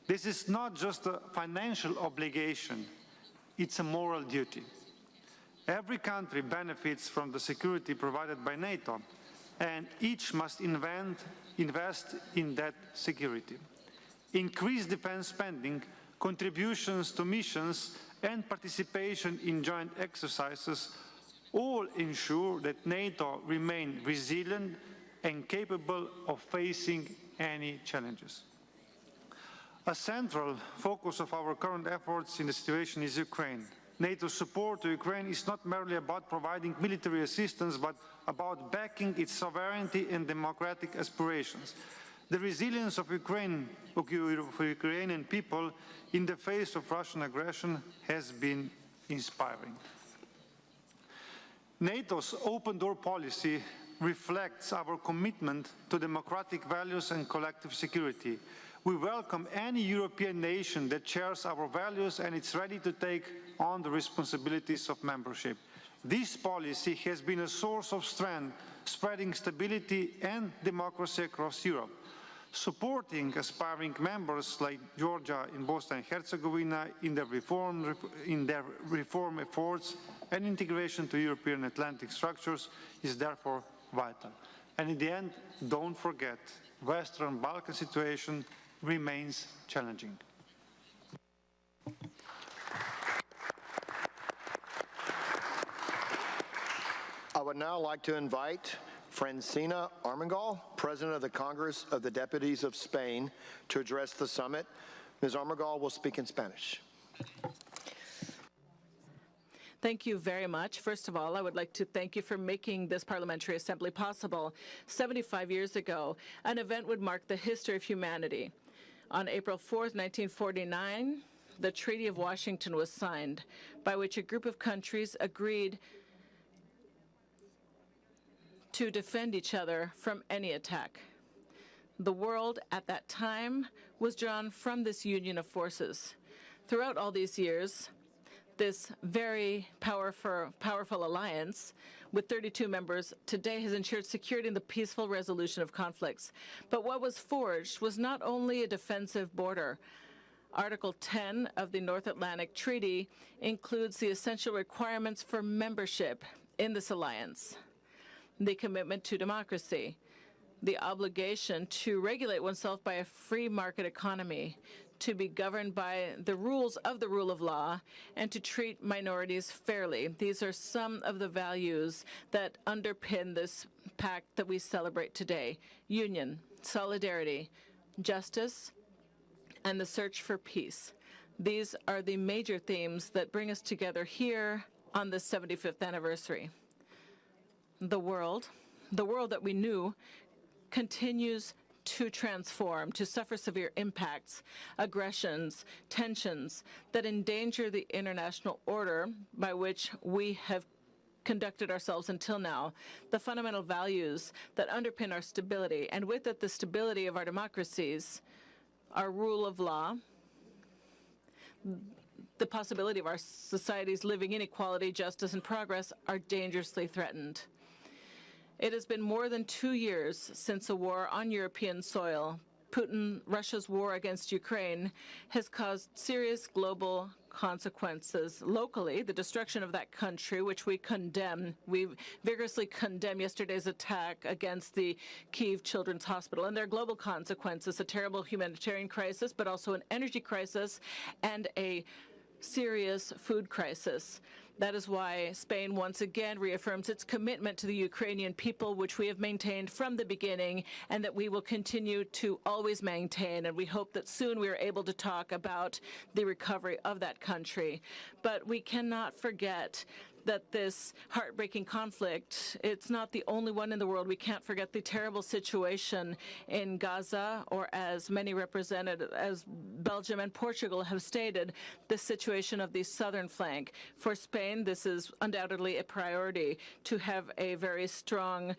This is not just a financial obligation, it's a moral duty. Every country benefits from the security provided by NATO, and each must invest in that security. Increased defense spending, contributions to missions, and participation in joint exercises all ensure that NATO remains resilient and capable of facing any challenges. A central focus of our current efforts in the situation is Ukraine. NATO's support to Ukraine is not merely about providing military assistance, but about backing its sovereignty and democratic aspirations. The resilience of Ukrainian people in the face of Russian aggression has been inspiring. NATO's open-door policy reflects our commitment to democratic values and collective security. We welcome any European nation that shares our values and is ready to take on the responsibilities of membership. This policy has been a source of strength, spreading stability and democracy across Europe. Supporting aspiring members like Georgia in Bosnia and Herzegovina in their reform efforts and integration to European Atlantic structures is therefore vital. And in the end, don't forget, Western Balkan situation remains challenging. I would now like to invite Francina Armengol, President of the Congress of the Deputies of Spain, to address the summit. Ms. Armengol will speak in Spanish. Thank you very much. First of all, I would like to thank you for making this Parliamentary Assembly possible. 75 years ago, an event would mark the history of humanity. On April 4th, 1949, the Treaty of Washington was signed, by which a group of countries agreed to defend each other from any attack. The world at that time was drawn from this union of forces. Throughout all these years, this very powerful alliance with 32 members today has ensured security and the peaceful resolution of conflicts. But what was forged was not only a defensive border. Article 10 of the North Atlantic Treaty includes the essential requirements for membership in this alliance: the commitment to democracy, the obligation to regulate oneself by a free market economy, to be governed by the rules of the rule of law, and to treat minorities fairly. These are some of the values that underpin this pact that we celebrate today: union, solidarity, justice, and the search for peace. These are the major themes that bring us together here on the 75th anniversary. The world that we knew continues to transform, to suffer severe impacts, aggressions, tensions that endanger the international order by which we have conducted ourselves until now, the fundamental values that underpin our stability, and with it the stability of our democracies, our rule of law, the possibility of our societies living in equality, justice, and progress are dangerously threatened. It has been more than 2 years since a war on European soil. Russia's war against Ukraine has caused serious global consequences. Locally, the destruction of that country, which we condemn, we vigorously condemn yesterday's attack against the Kyiv Children's Hospital, and their global consequences: a terrible humanitarian crisis, but also an energy crisis and a serious food crisis. That is why Spain once again reaffirms its commitment to the Ukrainian people, which we have maintained from the beginning and that we will continue to always maintain. And we hope that soon we are able to talk about the recovery of that country. But we cannot forget that this heartbreaking conflict, it's not the only one in the world. We can't forget the terrible situation in Gaza, or as many represented, as Belgium and Portugal have stated, the situation of the southern flank. For Spain, this is undoubtedly a priority to have a very strong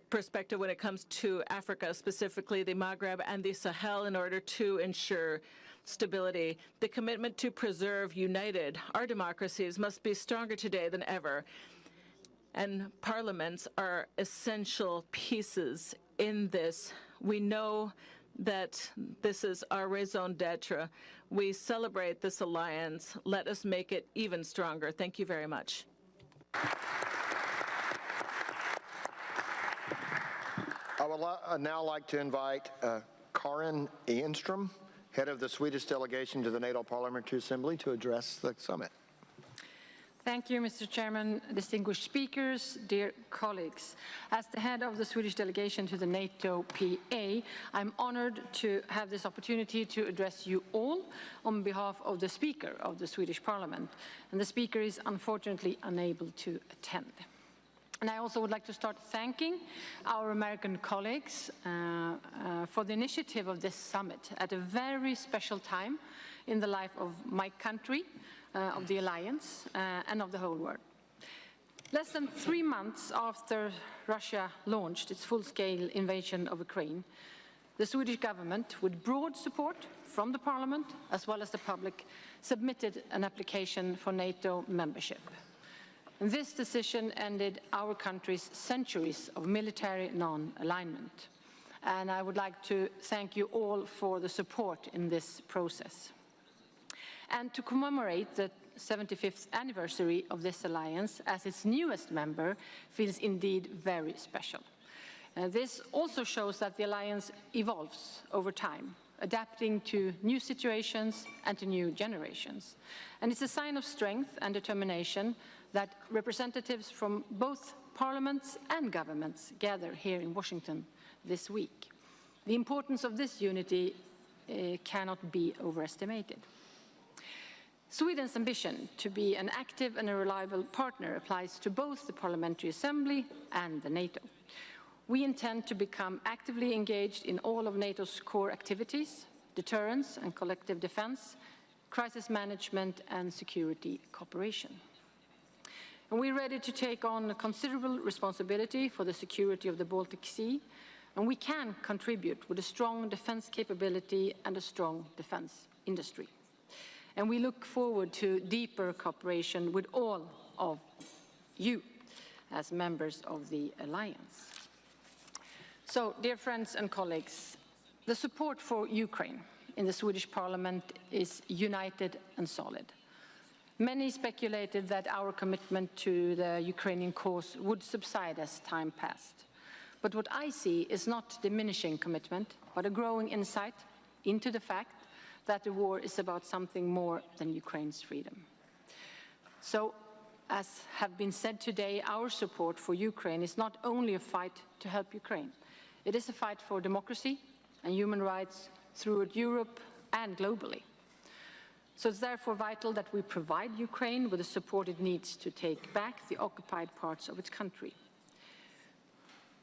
perspective when it comes to Africa, specifically the Maghreb and the Sahel, in order to ensure stability. The commitment to preserve united our democracies must be stronger today than ever. And parliaments are essential pieces in this. We know that this is our raison d'etre. We celebrate this alliance. Let us make it even stronger. Thank you very much. I would now like to invite Karin Enström, head of the Swedish delegation to the NATO Parliamentary Assembly, to address the summit. Thank you, Mr. Chairman, distinguished speakers, dear colleagues. As the head of the Swedish delegation to the NATO PA, I'm honored to have this opportunity to address you all on behalf of the Speaker of the Swedish Parliament. And the Speaker is unfortunately unable to attend. And I also would like to start thanking our American colleagues for the initiative of this summit at a very special time in the life of my country, of the Alliance, and of the whole world. Less than 3 months after Russia launched its full-scale invasion of Ukraine, the Swedish government, with broad support from the parliament as well as the public, submitted an application for NATO membership. And this decision ended our country's centuries of military non-alignment. And I would like to thank you all for the support in this process. And to commemorate the 75th anniversary of this alliance as its newest member feels indeed very special. This also shows that the alliance evolves over time, adapting to new situations and to new generations. And it's a sign of strength and determination that representatives from both parliaments and governments gather here in Washington this week. The importance of this unity cannot be overestimated. Sweden's ambition to be an active and a reliable partner applies to both the Parliamentary Assembly and the NATO. We intend to become actively engaged in all of NATO's core activities: deterrence and collective defense, crisis management, and security cooperation. And we're ready to take on a considerable responsibility for the security of the Baltic Sea, and we can contribute with a strong defense capability and a strong defense industry. And we look forward to deeper cooperation with all of you as members of the alliance. So, dear friends and colleagues, the support for Ukraine in the Swedish Parliament is united and solid. Many speculated that our commitment to the Ukrainian cause would subside as time passed. But what I see is not diminishing commitment, but a growing insight into the fact that the war is about something more than Ukraine's freedom. So, as have been said today, our support for Ukraine is not only a fight to help Ukraine. It is a fight for democracy and human rights throughout Europe and globally. So it's therefore vital that we provide Ukraine with the support it needs to take back the occupied parts of its country.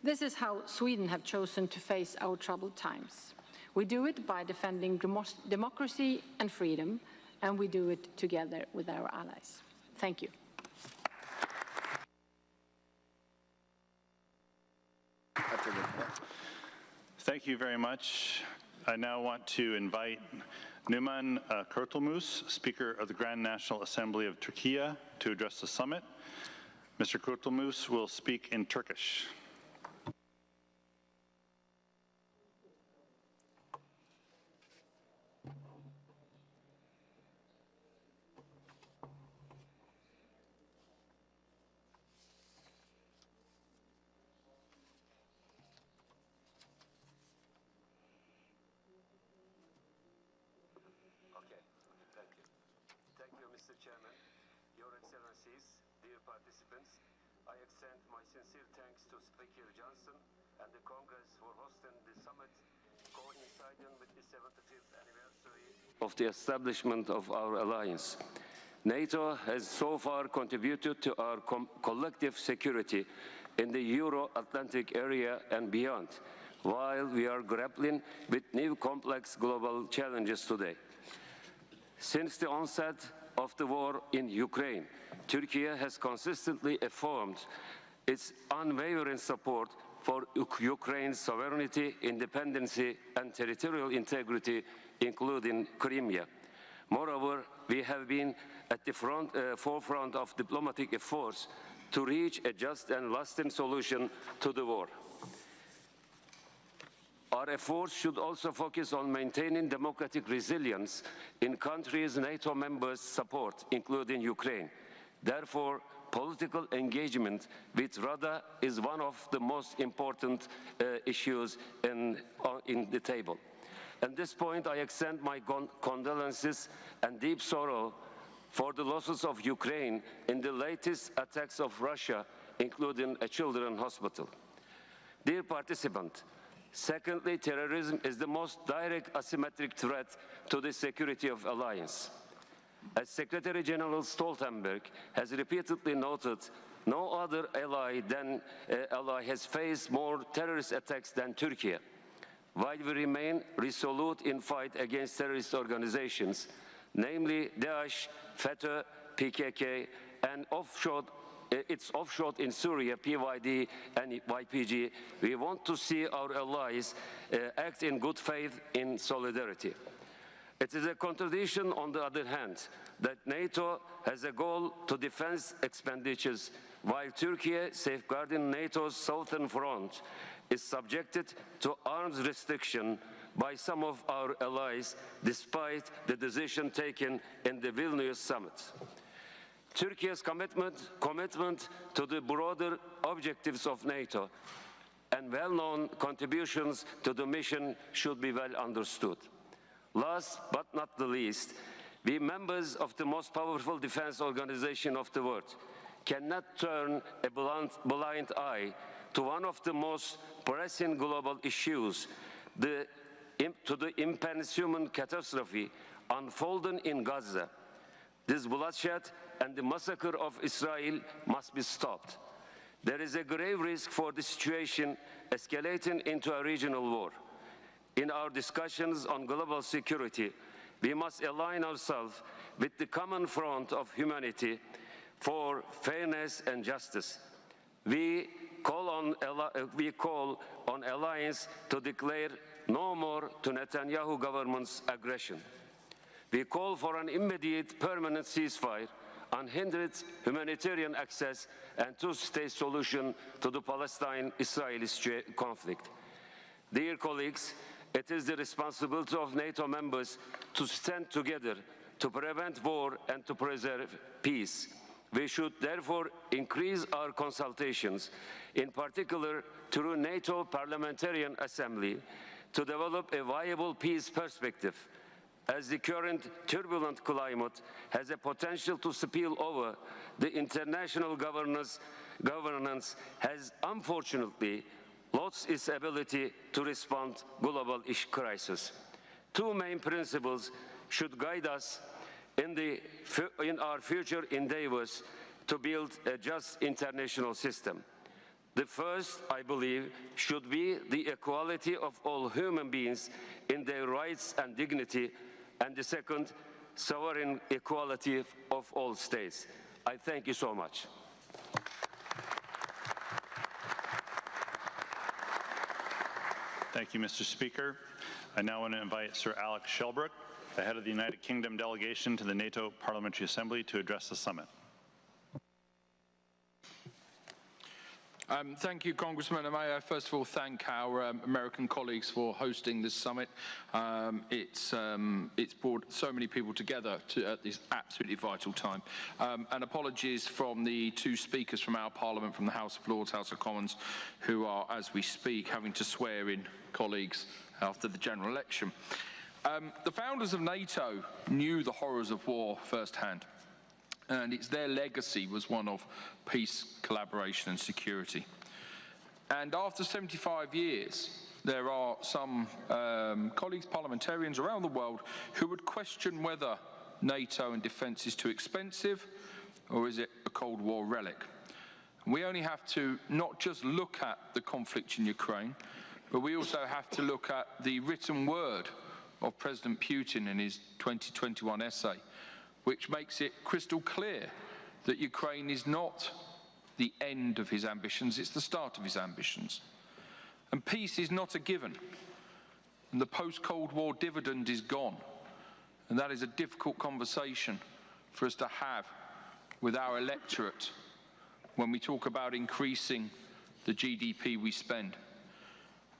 This is how Sweden have chosen to face our troubled times. We do it by defending democracy and freedom, and we do it together with our allies. Thank you. Thank you very much. I now want to invite Numan Kurtulmus, Speaker of the Grand National Assembly of Turkey, to address the summit. Mr. Kurtulmus will speak in Turkish. Of the establishment of our alliance. NATO has so far contributed to our collective security in the Euro-Atlantic area and beyond, while we are grappling with new complex global challenges today. Since the onset of the war in Ukraine, Turkey has consistently affirmed its unwavering support for Ukraine's sovereignty, independence, and territorial integrity, including Crimea. Moreover, we have been at the forefront of diplomatic efforts to reach a just and lasting solution to the war. Our efforts should also focus on maintaining democratic resilience in countries NATO members support, including Ukraine. Therefore, political engagement with Rada is one of the most important issues in the table. At this point, I extend my condolences and deep sorrow for the losses of Ukraine in the latest attacks of Russia, including a children's hospital. Dear participant, secondly, terrorism is the most direct asymmetric threat to the security of the alliance. As Secretary General Stoltenberg has repeatedly noted, no other ally has faced more terrorist attacks than Turkey. While we remain resolute in fight against terrorist organizations, namely Daesh, FETÖ, PKK, and offshore its offshore in Syria, PYD and YPG. We want to see our allies act in good faith in solidarity. It is a contradiction, on the other hand, that NATO has a goal to defense expenditures, while Turkey, safeguarding NATO's southern front, is subjected to arms restriction by some of our allies, despite the decision taken in the Vilnius summit. Turkey's commitment to the broader objectives of NATO and well-known contributions to the mission should be well understood. Last but not the least, we members of the most powerful defense organization of the world cannot turn a blind eye to one of the most pressing global issues, to the immense human catastrophe unfolding in Gaza. This bloodshed and the massacre of Israel must be stopped. There is a grave risk for the situation escalating into a regional war. In our discussions on global security, we must align ourselves with the common front of humanity for fairness and justice. We call on alliance to declare no more to Netanyahu government's aggression. We call for an immediate permanent ceasefire, unhindered humanitarian access, and two-state solution to the Palestine-Israeli conflict. Dear colleagues, it is the responsibility of NATO members to stand together to prevent war and to preserve peace. We should therefore increase our consultations, in particular through NATO Parliamentary Assembly, to develop a viable peace perspective, as the current turbulent climate has a potential to spill over. The international governance has unfortunately lost its ability to respond to global crisis. Two main principles should guide us in our future endeavors to build a just international system. The first, I believe, should be the equality of all human beings in their rights and dignity, and the second, sovereign equality of all states. I thank you so much. Thank you, Mr. Speaker. I now want to invite Sir Alex Shelbrooke, the head of the United Kingdom delegation to the NATO Parliamentary Assembly, to address the summit. Thank you, Congressman. And may I first of all thank our American colleagues for hosting this summit. It's brought so many people together at this absolutely vital time. And apologies from the two speakers from our Parliament, from the House of Lords, House of Commons, who are, as we speak, having to swear in colleagues after the general election. The founders of NATO knew the horrors of war firsthand, and their legacy was one of peace, collaboration and security. And after 75 years, there are some colleagues, parliamentarians around the world, who would question whether NATO and defence is too expensive, or is it a Cold War relic? We only have to not just look at the conflict in Ukraine, but we also have to look at the written word of President Putin in his 2021 essay, which makes it crystal clear that Ukraine is not the end of his ambitions, it's the start of his ambitions. And peace is not a given. And the post-Cold War dividend is gone. And that is a difficult conversation for us to have with our electorate when we talk about increasing the GDP we spend.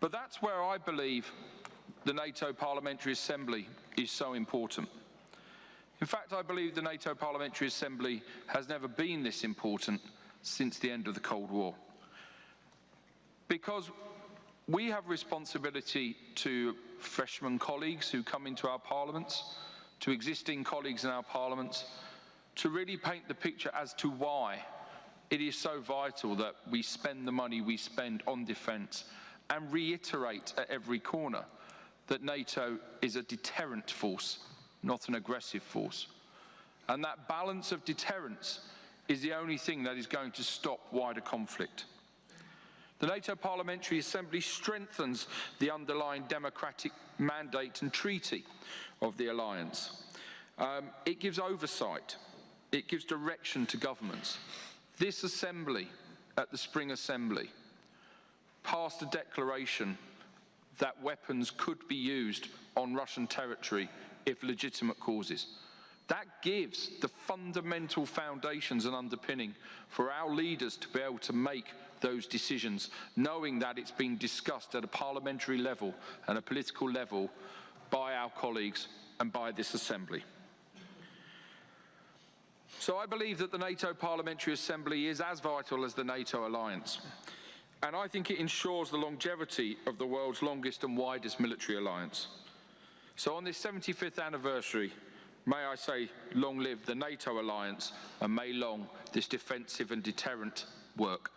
But that's where I believe the NATO Parliamentary Assembly is so important. In fact, I believe the NATO Parliamentary Assembly has never been this important since the end of the Cold War. Because we have responsibility to freshman colleagues who come into our parliaments, to existing colleagues in our parliaments, to really paint the picture as to why it is so vital that we spend the money we spend on defence, and reiterate at every corner that NATO is a deterrent force, not an aggressive force. And that balance of deterrence is the only thing that is going to stop wider conflict. The NATO Parliamentary Assembly strengthens the underlying democratic mandate and treaty of the alliance. It gives oversight. It gives direction to governments. This assembly, at the Spring Assembly, passed a declaration that weapons could be used on Russian territory if legitimate causes. That gives the fundamental foundations and underpinning for our leaders to be able to make those decisions, knowing that it's been discussed at a parliamentary level and a political level by our colleagues and by this Assembly. So I believe that the NATO Parliamentary Assembly is as vital as the NATO alliance. And I think it ensures the longevity of the world's longest and widest military alliance. So on this 75th anniversary, may I say, long live the NATO alliance, and may long this defensive and deterrent work.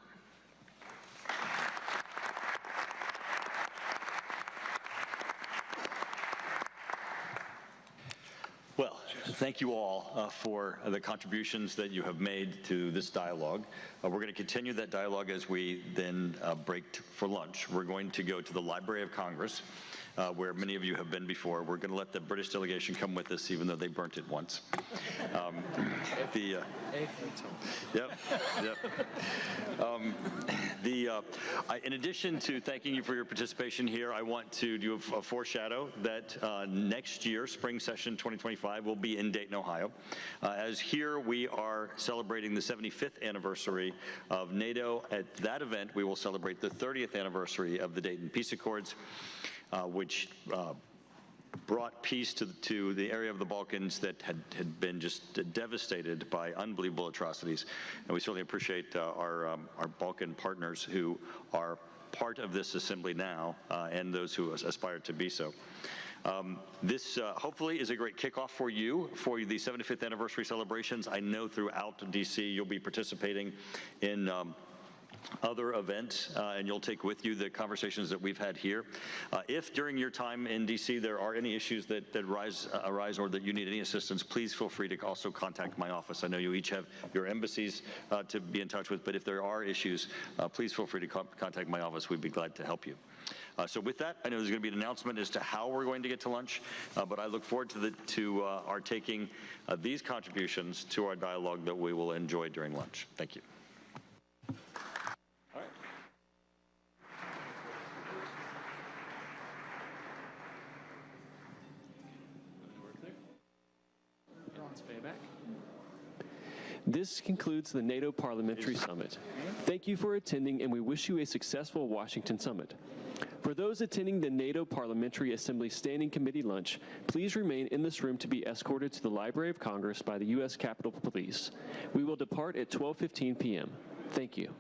Well, thank you all for the contributions that you have made to this dialogue. We're going to continue that dialogue as we then break for lunch. We're going to go to the Library of Congress, where many of you have been before. We're going to let the British delegation come with us, even though they burnt it once. In addition to thanking you for your participation here, I want to do a foreshadow that next year, spring session 2025, will be in Dayton, Ohio. As here we are celebrating the 75th anniversary of NATO. At that event, we will celebrate the 30th anniversary of the Dayton Peace Accords, which brought peace to the area of the Balkans that had been just devastated by unbelievable atrocities. And we certainly appreciate our Balkan partners who are part of this assembly now and those who aspire to be so. This hopefully is a great kickoff for you for the 75th anniversary celebrations. I know throughout D.C. you'll be participating in other events, and you'll take with you the conversations that we've had here. If during your time in D.C. there are any issues that arise or that you need any assistance, please feel free to also contact my office. I know you each have your embassies to be in touch with, but if there are issues, please feel free to contact my office. We'd be glad to help you. So with that, I know there's going to be an announcement as to how we're going to get to lunch, but I look forward to our taking these contributions to our dialogue that we will enjoy during lunch. Thank you. This concludes the NATO Parliamentary Summit. Thank you for attending, and we wish you a successful Washington Summit. For those attending the NATO Parliamentary Assembly Standing Committee lunch, please remain in this room to be escorted to the Library of Congress by the U.S. Capitol Police. We will depart at 12:15 p.m. Thank you.